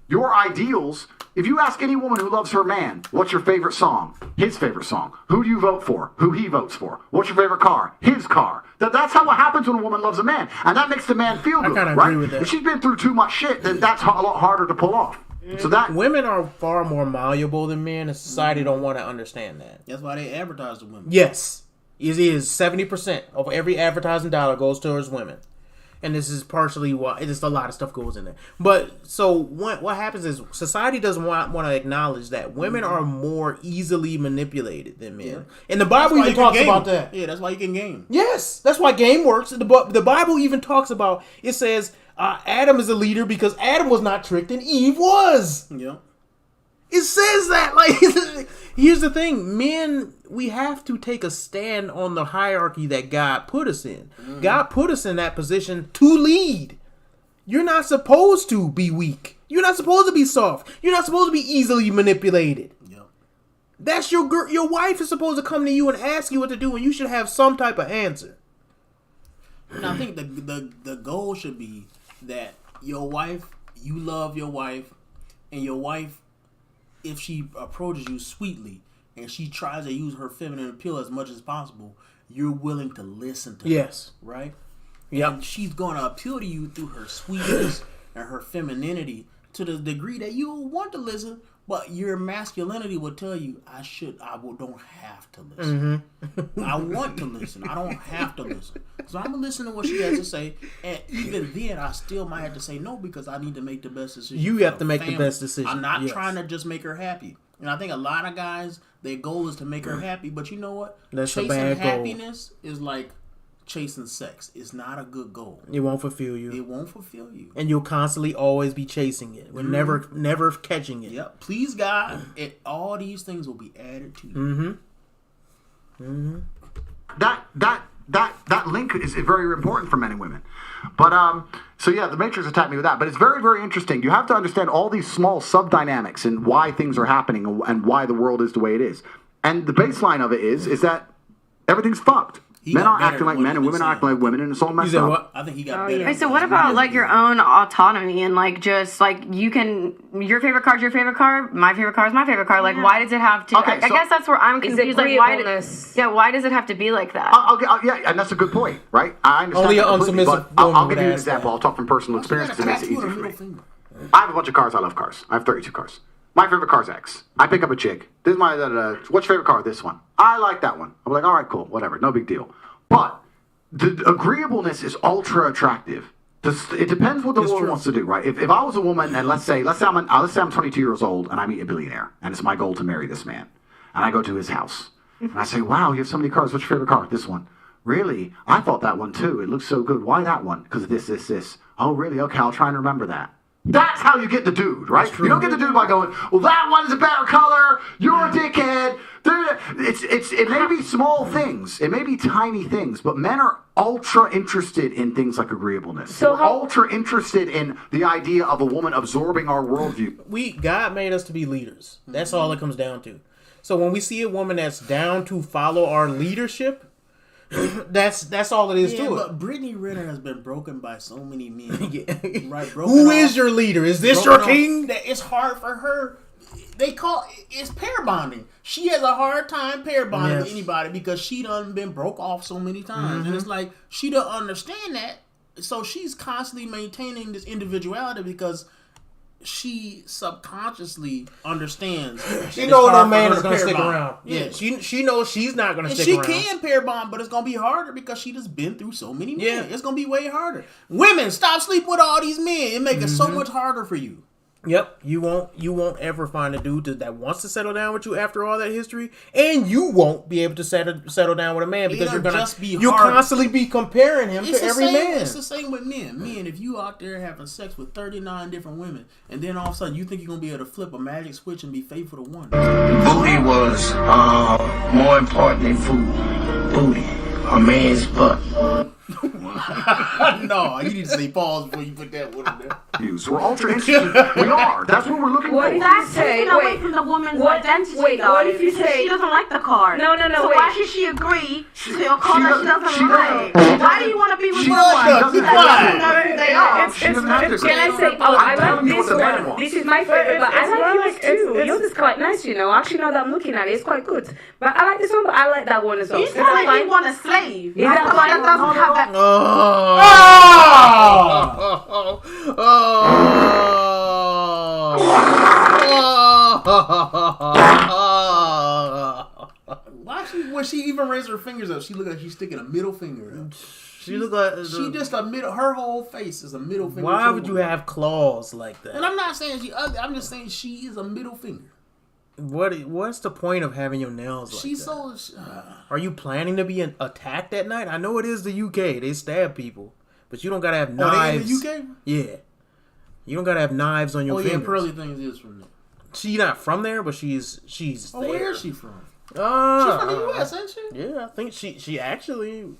your ideals, if you ask any woman who loves her man, what's your favorite song? His favorite song. Who do you vote for? Who he votes for. What's your favorite car? His car. That's how it happens when a woman loves a man. And that makes the man feel good, right? Agree with that. If she's been through too much shit, then that's a lot harder to pull off. So that women are far more malleable than men, and society don't want to understand that. That's why they advertise to women. Yes. It is 70% of every advertising dollar goes towards women. And this is partially why just a lot of stuff goes in there. But so what happens is society doesn't want to acknowledge that women are more easily manipulated than men. Yeah. And the Bible even talks about that. Yeah, that's why you can game. Yes, that's why game works. The Bible even talks about, it says Adam is a leader because Adam was not tricked and Eve was. Yeah. It says that. Like, here's the thing. Men, we have to take a stand on the hierarchy that God put us in. Mm-hmm. God put us in that position to lead. You're not supposed to be weak. You're not supposed to be soft. You're not supposed to be easily manipulated. Yep. That's your wife is supposed to come to you and ask you what to do, and you should have some type of answer. And I think the goal should be that your wife, you love your wife, and your wife, if she approaches you sweetly and she tries to use her feminine appeal as much as possible, you're willing to listen to her. Yes. Right? Yeah. And she's going to appeal to you through her sweetness and her femininity to the degree that you want to listen, but your masculinity will tell you, don't have to listen. Mm-hmm. I want to listen. I don't have to listen. So I'm going to listen to what she has to say, and even then, I still might have to say no because I need to make the best decision. You have to make the best decision. I'm not trying to just make her happy. And I think a lot of guys, their goal is to make her happy, but you know what? That's chasing a bad happiness is like chasing sex. It's not a good goal. It won't fulfill you. It won't fulfill you. And you'll constantly always be chasing it. We're never catching it. Yep. Please God, all these things will be added to you. Mm-hmm. That link is very important for men and women. But so yeah, the Matrix attacked me with that. But it's very, very interesting. You have to understand all these small sub-dynamics and why things are happening and why the world is the way it is. And the baseline of it is that everything's fucked. Men are acting like men and women are acting like women, and it's all messed up. I think he got better. Hey, so what about like your own autonomy and like just like you can your favorite car is your favorite car, my favorite car is my favorite car. Like why does it have to? Okay, I guess that's where I'm confused. Like why does it have to be like that? Yeah, and that's a good point, right? I understand. Only that an completely, unsubmissive but I'll woman give you an would ask example. that. I'll talk from personal experience because it makes it easier for me. I have a bunch of cars. I love cars. I have 32 cars. My favorite car is X. I pick up a chick. This is my what's your favorite car? This one. I like that one. I'm like, all right, cool, whatever, no big deal. But the agreeableness is ultra attractive. It depends what the woman wants to do, right? If I was a woman and let's say I'm 22 years old and I meet a billionaire and it's my goal to marry this man, and I go to his house and I say, wow, you have so many cars. What's your favorite car? This one. Really? I thought that one too. It looks so good. Why that one? Because this. Oh, really? Okay, I'll try and remember that. That's how you get the dude, right? You don't get the dude by going, well, that one's a better color. You're a dickhead. It may be small things. It may be tiny things, but men are ultra interested in things like agreeableness. So ultra interested in the idea of a woman absorbing our worldview. God made us to be leaders. That's all it comes down to. So when we see a woman that's down to follow our leadership, that's all it is to it. But Brittney Renner has been broken by so many men. Right? Who is your leader? Is this your king? That it's hard for her. They call it's pair bonding. She has a hard time pair bonding with anybody because she done been broke off so many times, and it's like she don't understand that. So she's constantly maintaining this individuality because she subconsciously understands. She knows no man is going to stick around. Yeah, she knows she's not going to stick around. She can pair bond, but it's going to be harder because she just been through so many men. Yeah. It's going to be way harder. Women, stop sleeping with all these men. It makes it so much harder for you. Yep, you won't ever find a dude that wants to settle down with you after all that history, and you won't be able to settle down with a man because you'll constantly be comparing him to every man. It's the same with men. Men, if you out there having sex with 39 different women, and then all of a sudden you think you're gonna be able to flip a magic switch and be faithful to one. Booty was more important than food. Booty, a man's butt. No, you need to say pause before you put that one in there. We're ultra interested. We are. That's what we're looking for. That's taking away from the woman's identity. What if you say she doesn't like the car? No. So why should she agree to a car that she doesn't like? Why do you want to be with someone that doesn't know who they are? Can I say, I like this one. This is my favorite, but I like yours too. Yours is quite nice, you know. Actually, now that I'm looking at it, it's quite good. But I like this one, but I like that one as well. You sound like you want a slave. Is that fine? That doesn't have that. Why when she even raised her fingers up, she look like she's sticking a middle finger up. She look like she just a middle. Her whole face is a middle finger. Why would you have claws like that? And I'm not saying she ugly. I'm just saying she is a middle finger. What's the point of having your nails like She's that? so. Are you planning to be attacked at night? I know it is the UK. They stab people, but you don't gotta have knives. They in the UK? Yeah, you don't gotta have knives on your fingers. Pearly things is from there. She's not from there, but she's there. Where is she from? She's from the U.S., ain't she? Yeah, I think she actually.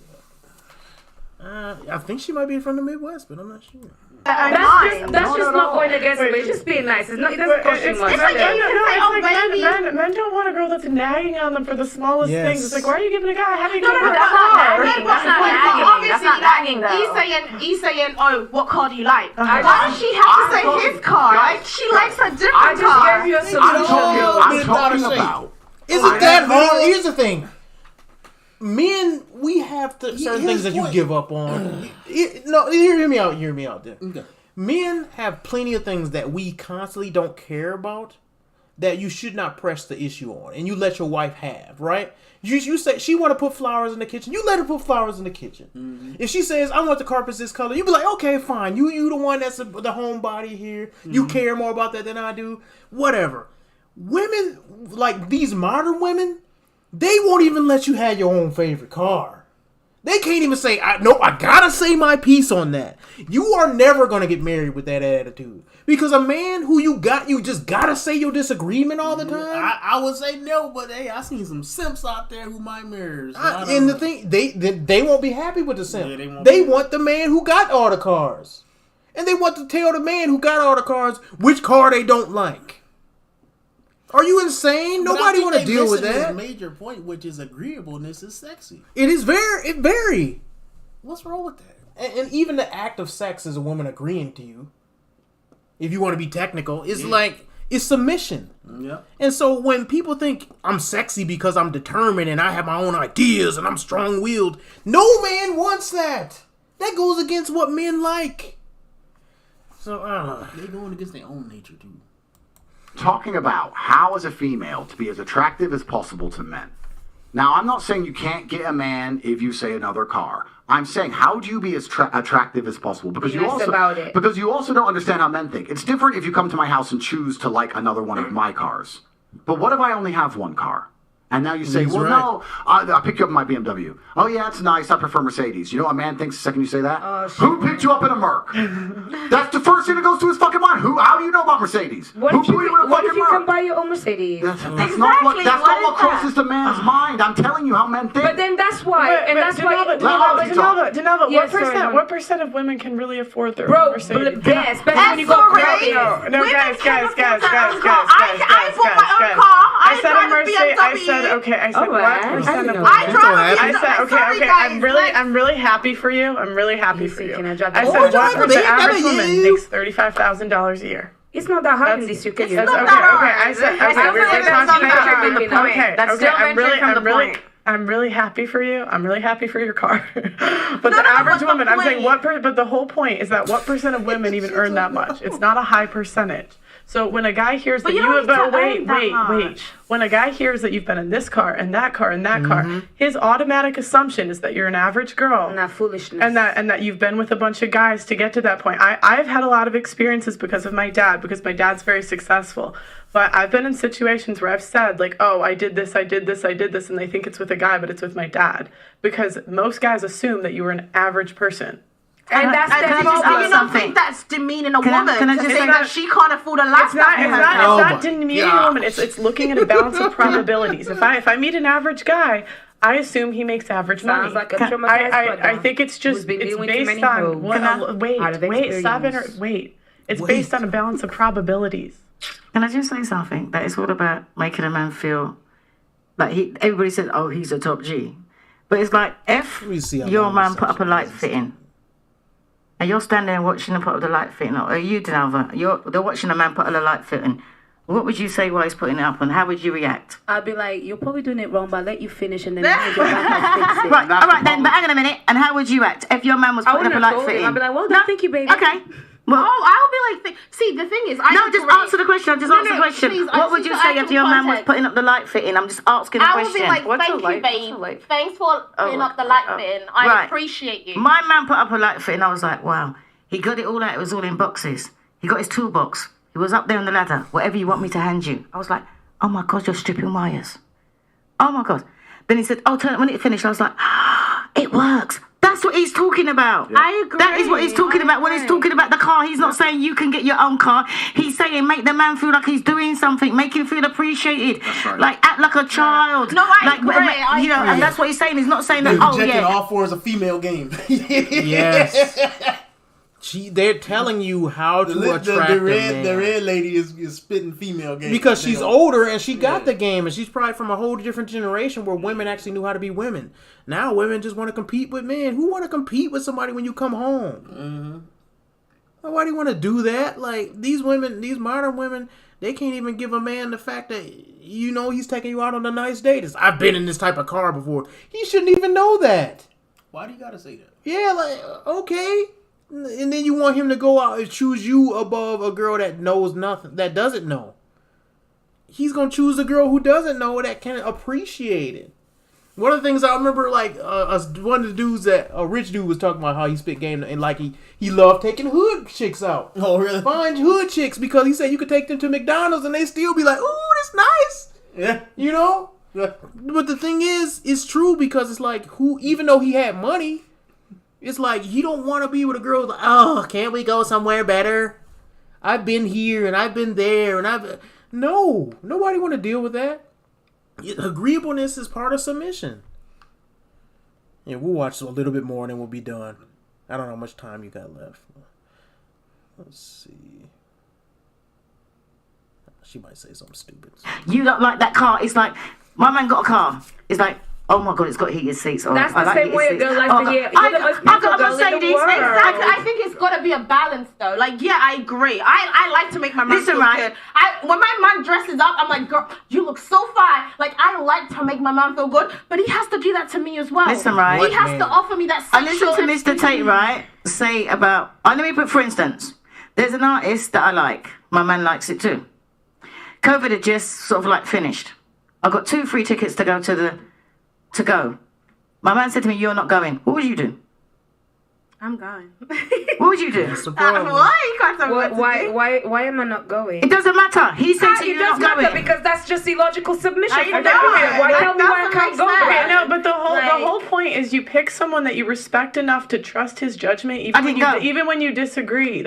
I think she might be from the Midwest, but I'm not sure. That's just not going against it. It's just being nice. It doesn't cost you much. Men don't want a girl that's nagging on them for the smallest things. It's like, why are you giving a guy? How do you That's not nagging, though. He's saying, oh, what car do you like? Why does she have to say his car? Like, she likes a different car. I'm talking about. Isn't that hard? Here's the thing. Men, we have certain things that you give up on. Hear me out. Then. Okay. Men have plenty of things that we constantly don't care about that you should not press the issue on, and you let your wife have, right? You say she want to put flowers in the kitchen, you let her put flowers in the kitchen. Mm-hmm. If she says I want the carpets this color, you be like, okay, fine. You the one that's the homebody here. Mm-hmm. You care more about that than I do. Whatever. Women, like these modern women, they won't even let you have your own favorite car. They can't even say, nope, I gotta say my piece on that. You are never gonna get married with that attitude. Because a man who you just gotta say your disagreement all the time. I would say no, but hey, I seen some simps out there who might marry. And the thing, they won't be happy with the simp. Yeah, they want the man who got all the cars. And they want to tell the man who got all the cars which car they don't like. Are you insane? Nobody want to deal with that. His major point, which is agreeableness, is sexy. It is very. What's wrong with that? And even the act of sex is a woman agreeing to you. If you want to be technical, it's like it's submission. Yeah. And so when people think I'm sexy because I'm determined and I have my own ideas and I'm strong-willed, no man wants that. That goes against what men like. So they're going against their own nature too. Talking about how as a female to be as attractive as possible to men. Now, I'm not saying you can't get a man if you say another car. I'm saying how do you be as attractive as possible? Because you also don't understand how men think. It's different if you come to my house and choose to like another one of my cars. But what if I only have one car? And now you say, no, I'll pick you up in my BMW. Oh, yeah, it's nice. I prefer Mercedes. You know what a man thinks the second you say that? Who picked you up in a Merc? That's the first thing that goes to his fucking mind. How do you know about Mercedes? What if you can buy your own Mercedes? That's not what crosses the man's mind. I'm telling you how men think. But then that's why. Denova, what percent of women can really afford their own Mercedes? Yeah, especially when you go crazy. No, guys. I bought my own car. I said a Mercedes. I said what percent of women? I'm really happy for you. I said what percent? The average woman makes $35,000 a year. It's not that hard in this UK. Okay. I said I'm really happy for you. I'm really happy for your car. But the average woman, I'm saying but the whole point is that what percent of women even earn that much? It's not a high percentage. So when a guy hears that wait. When a guy hears that you've been in this car and that car and that car, his automatic assumption is that you're an average girl. And that foolishness. And that you've been with a bunch of guys to get to that point. I've had a lot of experiences because of my dad, because my dad's very successful. But I've been in situations where I've said, like, oh, I did this, and they think it's with a guy, but it's with my dad. Because most guys assume that you were an average person. And that's you don't think that's demeaning a woman to say that she can't afford a lifestyle. It's not demeaning a woman. It's looking at a balance of probabilities. If I meet an average guy, I assume he makes average money. Sounds like a traumatized I think it's just it's based on wait. It's based on a balance of probabilities. Can I just say something? That it's all about making a man feel like everybody says, oh, he's a top G. But it's like if your man put up a light fitting and you're standing there watching him put up the light fitting, or you, Denova, they're watching a man put up a light fitting, what would you say while he's putting it up and how would you react? I'd be like, you're probably doing it wrong, but I'll let you finish and then you go back and fix it. Right, all right then, but hang on a minute. And how would you act if your man was putting up a light fitting? I'd be like, well, thank you, baby. Okay. Well, I would be like, see, the thing is, just answer the question. Answer the question. Please, what would you say if your man was putting up the light fitting? I'm just asking a question. I would be like, thank you, babe. Thanks for putting up the light fitting. I appreciate you. My man put up a light fitting. I was like, wow. He got it all out. It was all in boxes. He got his toolbox. He was up there on the ladder. Whatever you want me to hand you. I was like, oh my God, you're stripping wires. Oh my God. Then he said, oh, when it finished, I was like, it works. That's what he's talking about. Yeah. I agree. That is what he's talking about when he's talking about the car. He's not saying you can get your own car. He's saying make the man feel like he's doing something, make him feel appreciated, like act like a child. No, I agree. And that's what he's saying. He's not saying that. Rejecting all four is a female game. Yes. They're telling you how to attract a man. The red lady is spitting female game. Because she's older and she got the game and she's probably from a whole different generation where women actually knew how to be women. Now women just want to compete with men. Who want to compete with somebody when you come home? Why do you want to do that? Like, these women, these modern women, they can't even give a man the fact that, he's taking you out on a nice date. I've been in this type of car before. He shouldn't even know that. Why do you gotta say that? Yeah, like, okay. And then you want him to go out and choose you above a girl that knows nothing, that doesn't know. He's going to choose a girl who doesn't know, that can appreciate it. One of the things I remember, like, one of the dudes that, a rich dude was talking about how he spit game, and like he loved taking hood chicks out. Oh, really? Find hood chicks, because he said you could take them to McDonald's and they still be like, ooh, that's nice. Yeah. Yeah. But the thing is, it's true, because it's like, even though he had money, it's like, you don't want to be with a girl like, oh, can't we go somewhere better? I've been here and I've been there and No, nobody want to deal with that. Agreeableness is part of submission. Yeah, we'll watch a little bit more and then we'll be done. I don't know how much time you got left. Let's see. she might say something stupid. You don't like that car. It's like, my man got a car. It's like, oh my God, it's got heated seats. Oh, That's I the like same way a girl likes to hear. I got a Mercedes. Exactly. I think it's got to be a balance, though. Like, yeah, I agree. I like to make my man feel good. When my man dresses up, I'm like, girl, you look so fine. Like, I like to make my man feel good, but he has to do that to me as well. Listen, right? He has to offer me that I sexual listened to Mr. Tate, right, say about, let me put, for instance, there's an artist that I like. My man likes it too. COVID had just sort of like finished. I got 2 free tickets to go. My man said to me, "You're not going." What would you do? I'm going. What would you do? Why am I not going? It doesn't matter. He said to you, "You're not going," because that's just illogical submission. I know. Why tell me why I can't go? Okay, no, but the whole point is you pick someone that you respect enough to trust his judgment, even when you disagree.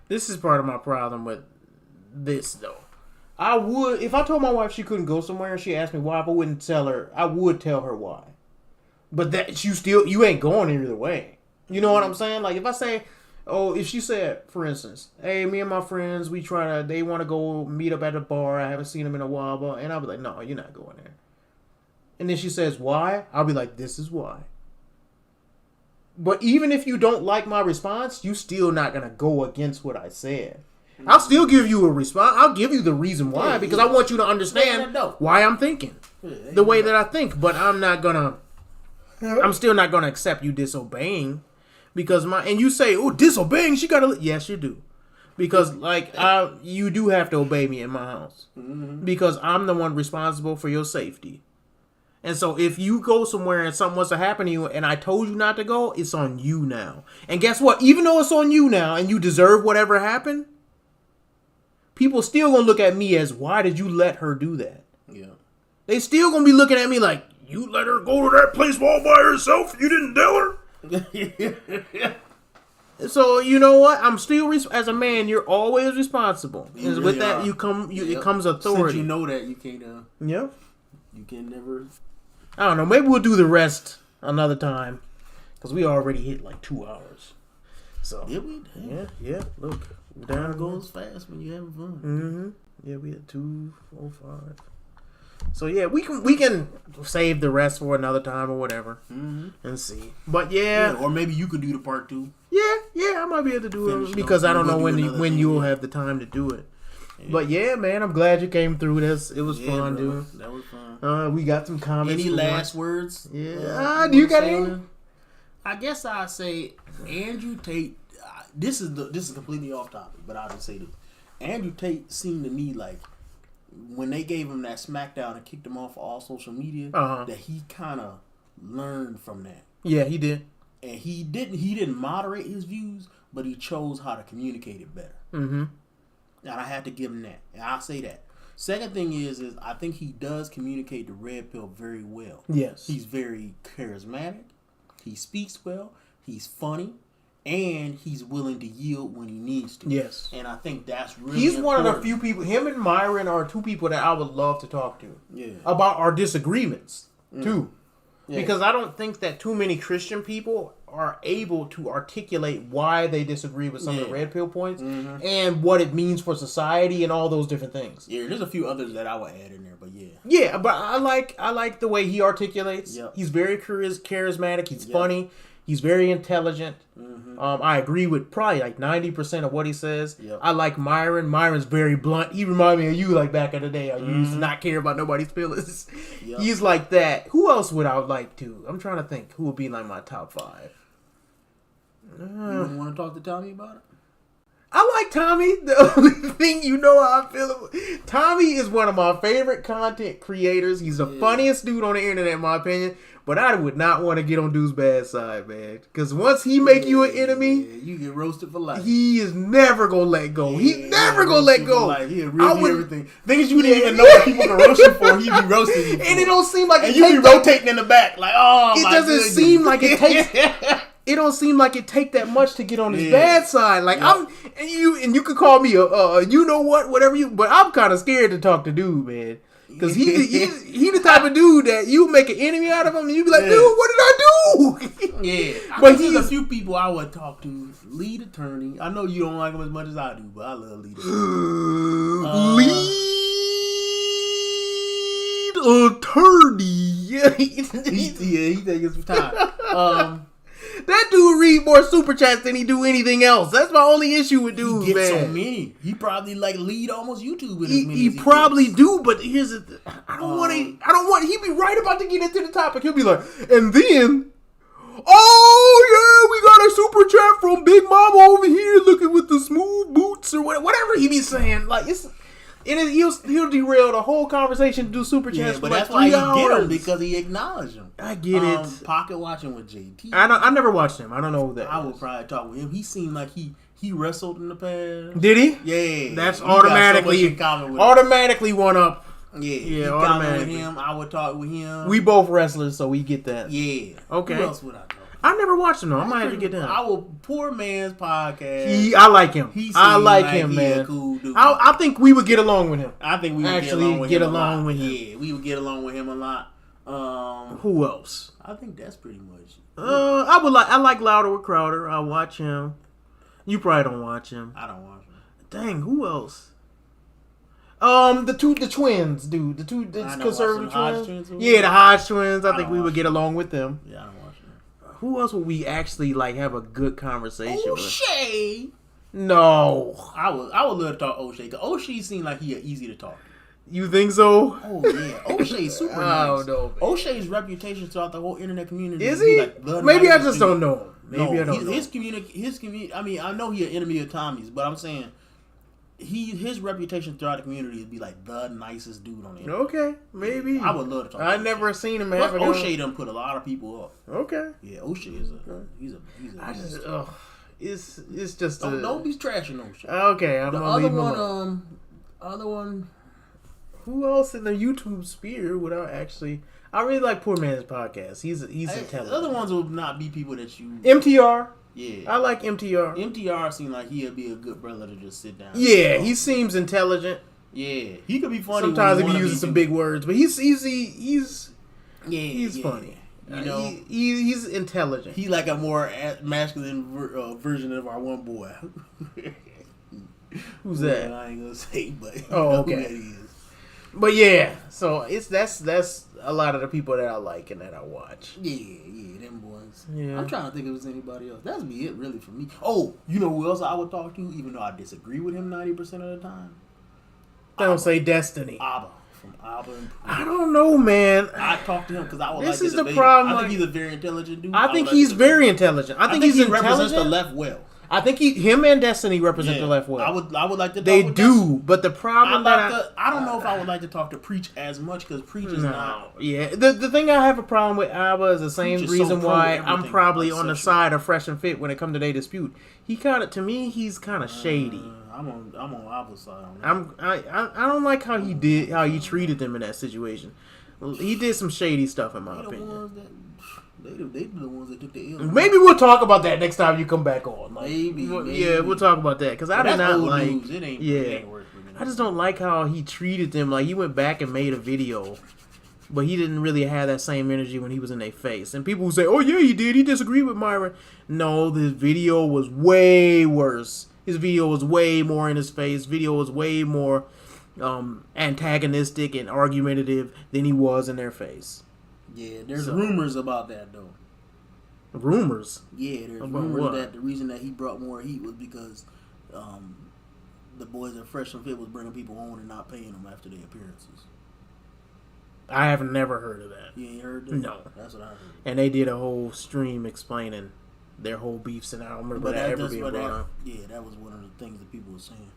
This is part of my problem with this, though. I would, if I told my wife she couldn't go somewhere and she asked me why, I wouldn't tell her. I would tell her why. But that you ain't going either way. You know what I'm saying? Like if I say, if she said, for instance, hey, me and my friends, they want to go meet up at a bar. I haven't seen them in a while, and I'll be like, no, you're not going there. And then she says, why? I'll be like, this is why. But even if you don't like my response, you still not going to go against what I said. I'll still give you a response. I'll give you the reason why, because I want you to understand why I'm thinking the way that I think. But I'm still not gonna accept you disobeying, because and you say, oh, disobeying, she gotta. Yes, you do, because you do have to obey me in my house, because I'm the one responsible for your safety. And so if you go somewhere and something was to happen to you and I told you not to go, it's on you now. And guess what? Even though it's on you now and you deserve whatever happened, people still gonna look at me as, why did you let her do that? Yeah. They still gonna be looking at me like, you let her go to that place all by herself? You didn't tell her? So, you know what? I'm still, as a man, you're always responsible. And with that, it comes authority. Since you know that, you can't, Yep. You can never. I don't know. Maybe we'll do the rest another time, because we already hit like 2 hours. So, yeah. Look. Time goes fast when you're having fun. Yeah, we had 2:05. So yeah, we can save the rest for another time or whatever, and see. But yeah, or maybe you could do the part 2. Yeah, I might be able to do it, because I don't know when you'll have the time to do it. Yeah. But yeah, man, I'm glad you came through this. It was fun, dude. That was fun. We got some comments. Any last words? Yeah. Do you got any? I guess I'd say Andrew Tate. This is completely off topic, but I'll just say this. Andrew Tate seemed to me like, when they gave him that smackdown and kicked him off of all social media, that he kind of learned from that. Yeah, he did. And he didn't moderate his views, but he chose how to communicate it better. And I had to give him that. And I'll say that. Second thing is I think he does communicate the red pill very well. Yes. He's very charismatic. He speaks well. He's funny. And he's willing to yield when he needs to. Yes. And I think that's really He's important. one of the few people, him and Myron are 2 people that I would love to talk to. About our disagreements, too. Yeah. Because I don't think that too many Christian people are able to articulate why they disagree with some of the red pill points and what it means for society and all those different things. Yeah, there's a few others that I would add in there, but yeah. Yeah, but I like the way he articulates. Yep. He's very charismatic. He's funny. He's very intelligent. I agree with probably like 90% of what he says. Yep. I like Myron. Myron's very blunt. He reminds me of you like back in the day. You used to not care about nobody's feelings. Yep. He's like that. Who else would I like to? I'm trying to think who would be like my top 5. You want to talk to Tommy about it? I like Tommy. The only thing you know how I feel about Tommy is one of my favorite content creators. He's the funniest dude on the internet, in my opinion. But I would not want to get on dude's bad side, man. Because once he make you an enemy, you get roasted for life. He is never gonna let go. He never gonna let go. He'll really everything. Things you didn't even know what people can roast you for. He be roasting you for. And it don't seem like and you be rotating in the back like, oh it my doesn't goodness. Seem like it takes. It don't seem like it take that much to get on his bad side. Like you could call me a you know what, whatever you. But I'm kind of scared to talk to dude, man. Because he the type of dude that you make an enemy out of him and you be like, dude, what did I do? But there's a few people I would talk to. Lead attorney. I know you don't like him as much as I do, but I love lead attorney. Lead he takes his time. That dude read more super chats than he do anything else. That's my only issue with dude, He gets man. so many. He probably like lead almost YouTube with as many. He as probably gets. do, but here's the I don't want to. He be right about to get into the topic. He'll be like, and then, oh yeah, we got a super chat from Big Mama over here, looking with the smooth boots or whatever he be saying. Like he'll derail the whole conversation to do super chats. But for that's like 3 why he hours. get him because he acknowledged him. I get it. Pocket watching with JT. I never watched him. I don't know who that. I would probably talk with him. He seemed like he wrestled in the past. Did he? Yeah. That's He got so much automatically in common with automatically one up. Yeah. Yeah, With automatically. him. I would talk with him. We both wrestlers, so we get that. Yeah. Okay. Who else would I talk? I never watched him though. I might have to get down. Our poor man's podcast. I like him. I like like him, he man. a cool dude. I think we would get along with him. I think we would actually get along along with with him. him. Yeah, we would get along with him a lot. Who else? I think that's pretty much. I like Louder with Crowder. I watch him. You probably don't watch him. I don't watch him. Dang, who else? The twins, dude. The conservative twins. Yeah, the Hodge twins. I think we would get along with them. Yeah, I don't watch them. Who else would we actually like have a good conversation with? O'Shea. No. I would love to talk O'Shea. Cause O'Shea seemed like he easy to talk to. You think so? Oh yeah, O'Shea's super nice. Oh no. O'Shea's reputation throughout the whole internet community Is he? Like the Maybe I nicest just dude. don't know him. Maybe I don't know. His community. I mean, I know he's an enemy of Tommy's, but I'm saying his reputation throughout the community would be like the nicest dude on the internet. Okay, maybe. I would love to talk. I to never seen him Plus, have it. O'Shea done put a lot of people up. Okay. Yeah, O'Shea is he's a. I just it's just don't be trashing O'Shea. Okay, I'm gonna leave him alone. Other one. Who else in the YouTube sphere would I actually? I really like Poor Man's podcast. He's intelligent. The other ones will not be people that you. MTR. Yeah, I like MTR. MTR seems like he'd be a good brother to just sit down. Yeah, he seems intelligent. Yeah, he could be funny. Sometimes if he uses some big words, but he's funny. You know, he's intelligent. He's like a more masculine version of our one boy. Who's that? I ain't gonna say, but okay. who that is. But yeah, so that's a lot of the people that I like and that I watch. Yeah, them boys. Yeah. I'm trying to think if there's anybody else. That'd be it really for me. Oh, you know who else I would talk to, even though I disagree with him 90% of the time? Don't say Destiny. Abba from Abba. I don't know, man. I talk to him because I would This like is to the debate problem. him. I think he's a very intelligent dude. I think he's very intelligent. I think he's he represents intelligent. the left well. I think him and Destiny represent the left well. I would like to. They talk with do, Destiny. but the problem I don't know if I would like to talk to Preach as much because Preach is not. Yeah, the thing I have a problem with Abba is the same Preach is reason so why pro I'm everything, probably like on the sexual. side of Fresh and Fit when it comes to their dispute. He kind of, to me, he's kind of shady. I'm on Abba's side. On that. I don't like how he treated them in that situation. He did some shady stuff in my opinion. They the ones that took the L. Maybe we'll talk about that next time you come back on. Like, Maybe. Yeah, we'll talk about that because I But did that's not old like. news. It ain't worth bringing I just don't like how he treated them. Like he went back and made a video, but he didn't really have that same energy when he was in their face. And people who say, "Oh yeah, he did. He disagreed with Myron." No, the video was way worse. His video was way more in his face. Video was way more antagonistic and argumentative than he was in their face. Yeah, there's rumors about that though. Rumors? Yeah, there's about rumors what? that the reason that he brought more heat was because the boys at Fresh and Fit was bringing people on and not paying them after their appearances. I have never heard of that. You ain't heard that? No. That's what I heard. And they did a whole stream explaining their whole beefs, and I don't remember that ever being brought up. Yeah, that was one of the things that people were saying.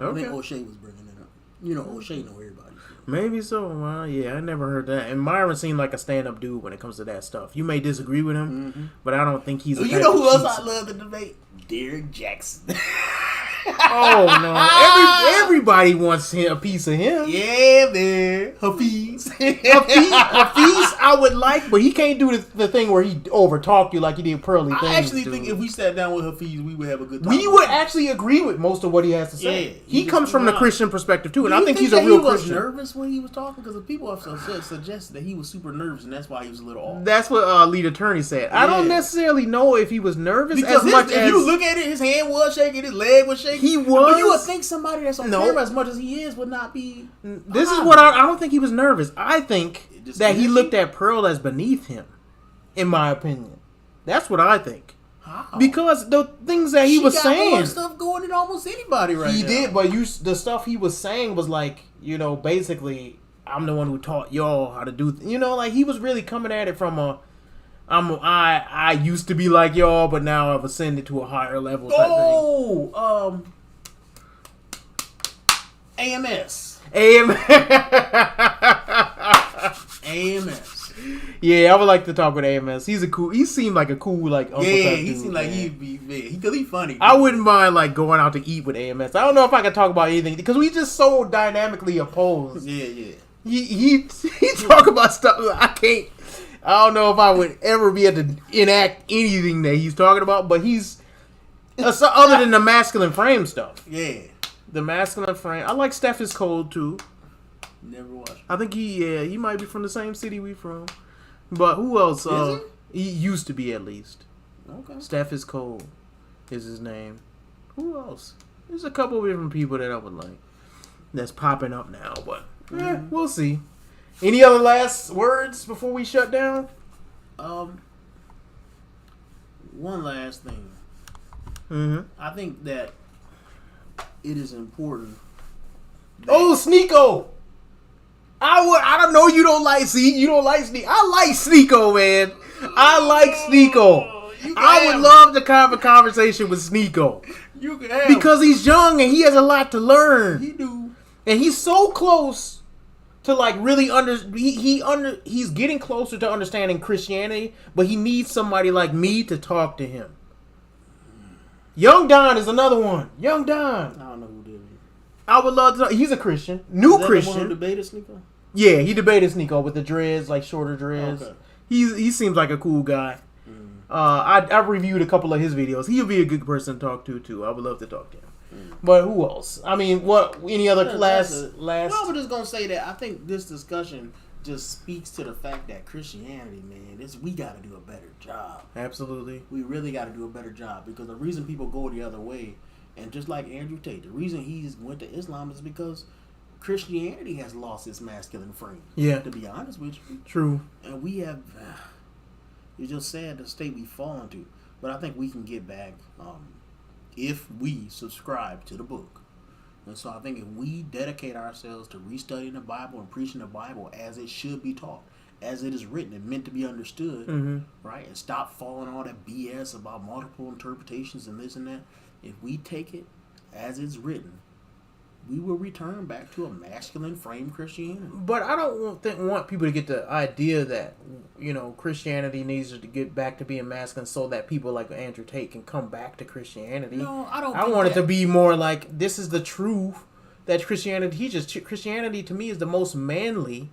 Okay. I think O'Shea was bringing it up. You know, O'Shea know everybody. Maybe so. Well, yeah, I never heard that. And Myron seemed like a stand-up dude when it comes to that stuff. You may disagree with him, but I don't think he's. You know who else I love to debate? Derek Jackson. Oh no! Everybody wants a piece of him. Yeah, man. Hafiz, I would like, but he can't do the thing where he overtalk you like he did Pearly. I actually think if we sat down with Hafiz, we would have a good time. We would actually agree with most of what he has to say. Yeah, he comes from the Christian perspective too, and I think he's a he real was Christian. nervous when he was talking because people have suggested that he was super nervous, and that's why he was a little off. That's what lead attorney said. I don't necessarily know if he was nervous Because as much if as you look at it, his hand was shaking, his leg was shaking. he was. But you would think somebody that's on camera as much as he is would not be. This is what I don't think he was nervous. I think that he looked at Pearl as beneath him, in my opinion. That's what I think. How? Because the things that he was saying, more stuff going than almost anybody right now. He did, but the stuff he was saying was like, basically, I'm the one who taught y'all how to do. Like he was really coming at it from I used to be like y'all, but now I've ascended to a higher level. Type thing. AMS. Yeah, I would like to talk with AMS. He seemed like a cool Uncle he dude, seemed like he'd be funny. Dude. I wouldn't mind going out to eat with AMS. I don't know if I can talk about anything because we just so dynamically opposed. Yeah. He talk about stuff I can't. I don't know if I would ever be able to enact anything that he's talking about, but he's other than the masculine frame stuff. Yeah, the masculine frame. I like Steph is Cold too. Never watched. I think he might be from the same city we from. But who else? He used to be at least. Okay. Steph is Cold is his name. Who else? There's a couple of different people that I would like. That's popping up now, but we'll see. Any other last words before we shut down? One last thing. Mm-hmm. I think that it is important. Sneeko! I don't know you don't like Sneeko. I like Sneeko, man. I like Sneeko. I would love to have a conversation with Sneeko. You can have because he's young and he has a lot to learn. He do. And he's so close to really he's getting closer to understanding Christianity, but he needs somebody like me to talk to him. Young Don is another one. Young Don. I don't know who did it. I would love to know. He's a Christian. New Christian. The one who debated Sneeko? Yeah, he debated Sneeko with the dreads, shorter dreads. Okay. He seems like a cool guy. I've reviewed a couple of his videos. He'll be a good person to talk to too. I would love to talk to him. But who else? I mean, what? Any other last? No, I'm just gonna say that I think this discussion just speaks to the fact that Christianity, man, we got to do a better job. Absolutely, we really got to do a better job because the reason people go the other way, and just like Andrew Tate, the reason he went to Islam is because Christianity has lost its masculine frame. Yeah, to be honest with you, true. And we have. It's just sad the state we fall into, but I think we can get back. If we subscribe to the book. And so I think if we dedicate ourselves to restudying the Bible and preaching the Bible as it should be taught, as it is written and meant to be understood, right? And stop following all that BS about multiple interpretations and this and that. If we take it as it's written, we will return back to a masculine frame Christianity. But I don't want people to get the idea that, Christianity needs to get back to being masculine so that people like Andrew Tate can come back to Christianity. No, I don't. I want it to be more like this is the truth that Christianity teaches. Christianity to me is the most manly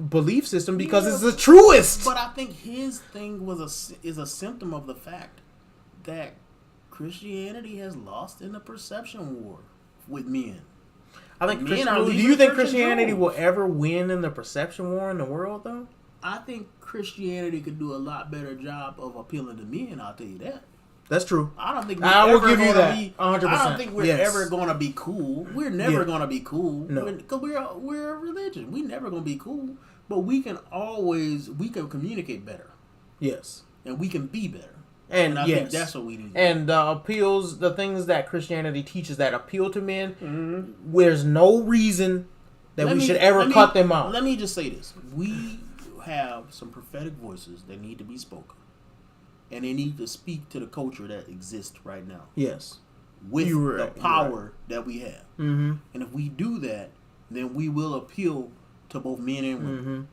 belief system because it's the truest. But I think his thing is a symptom of the fact that Christianity has lost in the perception war with men. I think do you think Christianity will ever win in the perception war in the world, though? I think Christianity could do a lot better job of appealing to men. I'll tell you that. That's true. I don't think I will give you that. 100%. I don't think we're ever going to be cool. We're never going to be cool. No, because we're a religion. We're never going to be cool. But we can communicate better. Yes, and we can be better. And I think that's what we need. And the things that Christianity teaches that appeal to men, there's no reason that we should ever cut them out. Let me just say this. We have some prophetic voices that need to be spoken. And they need to speak to the culture that exists right now. Yes. With the power that we have. Mm-hmm. And if we do that, then we will appeal to both men and women.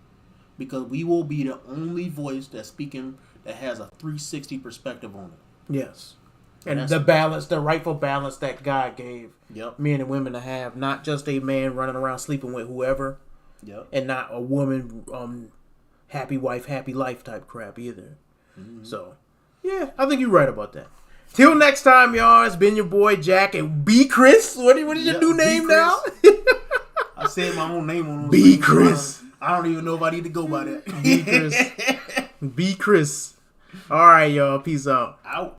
Because we will be the only voice that's speaking that has a 360 perspective on it. Yes. And the rightful balance that God gave Yep. men and women to have, not just a man running around sleeping with whoever, Yep. and not a woman, happy wife, happy life type crap either. Mm-hmm. So, yeah, I think you're right about that. Till next time, y'all, it's been your boy Jack and B. Chris. What is your new name now? I said my own name on B. Chris. I don't even know if I need to go by that. B. Chris. B. Chris. All right, y'all. Peace out. Out.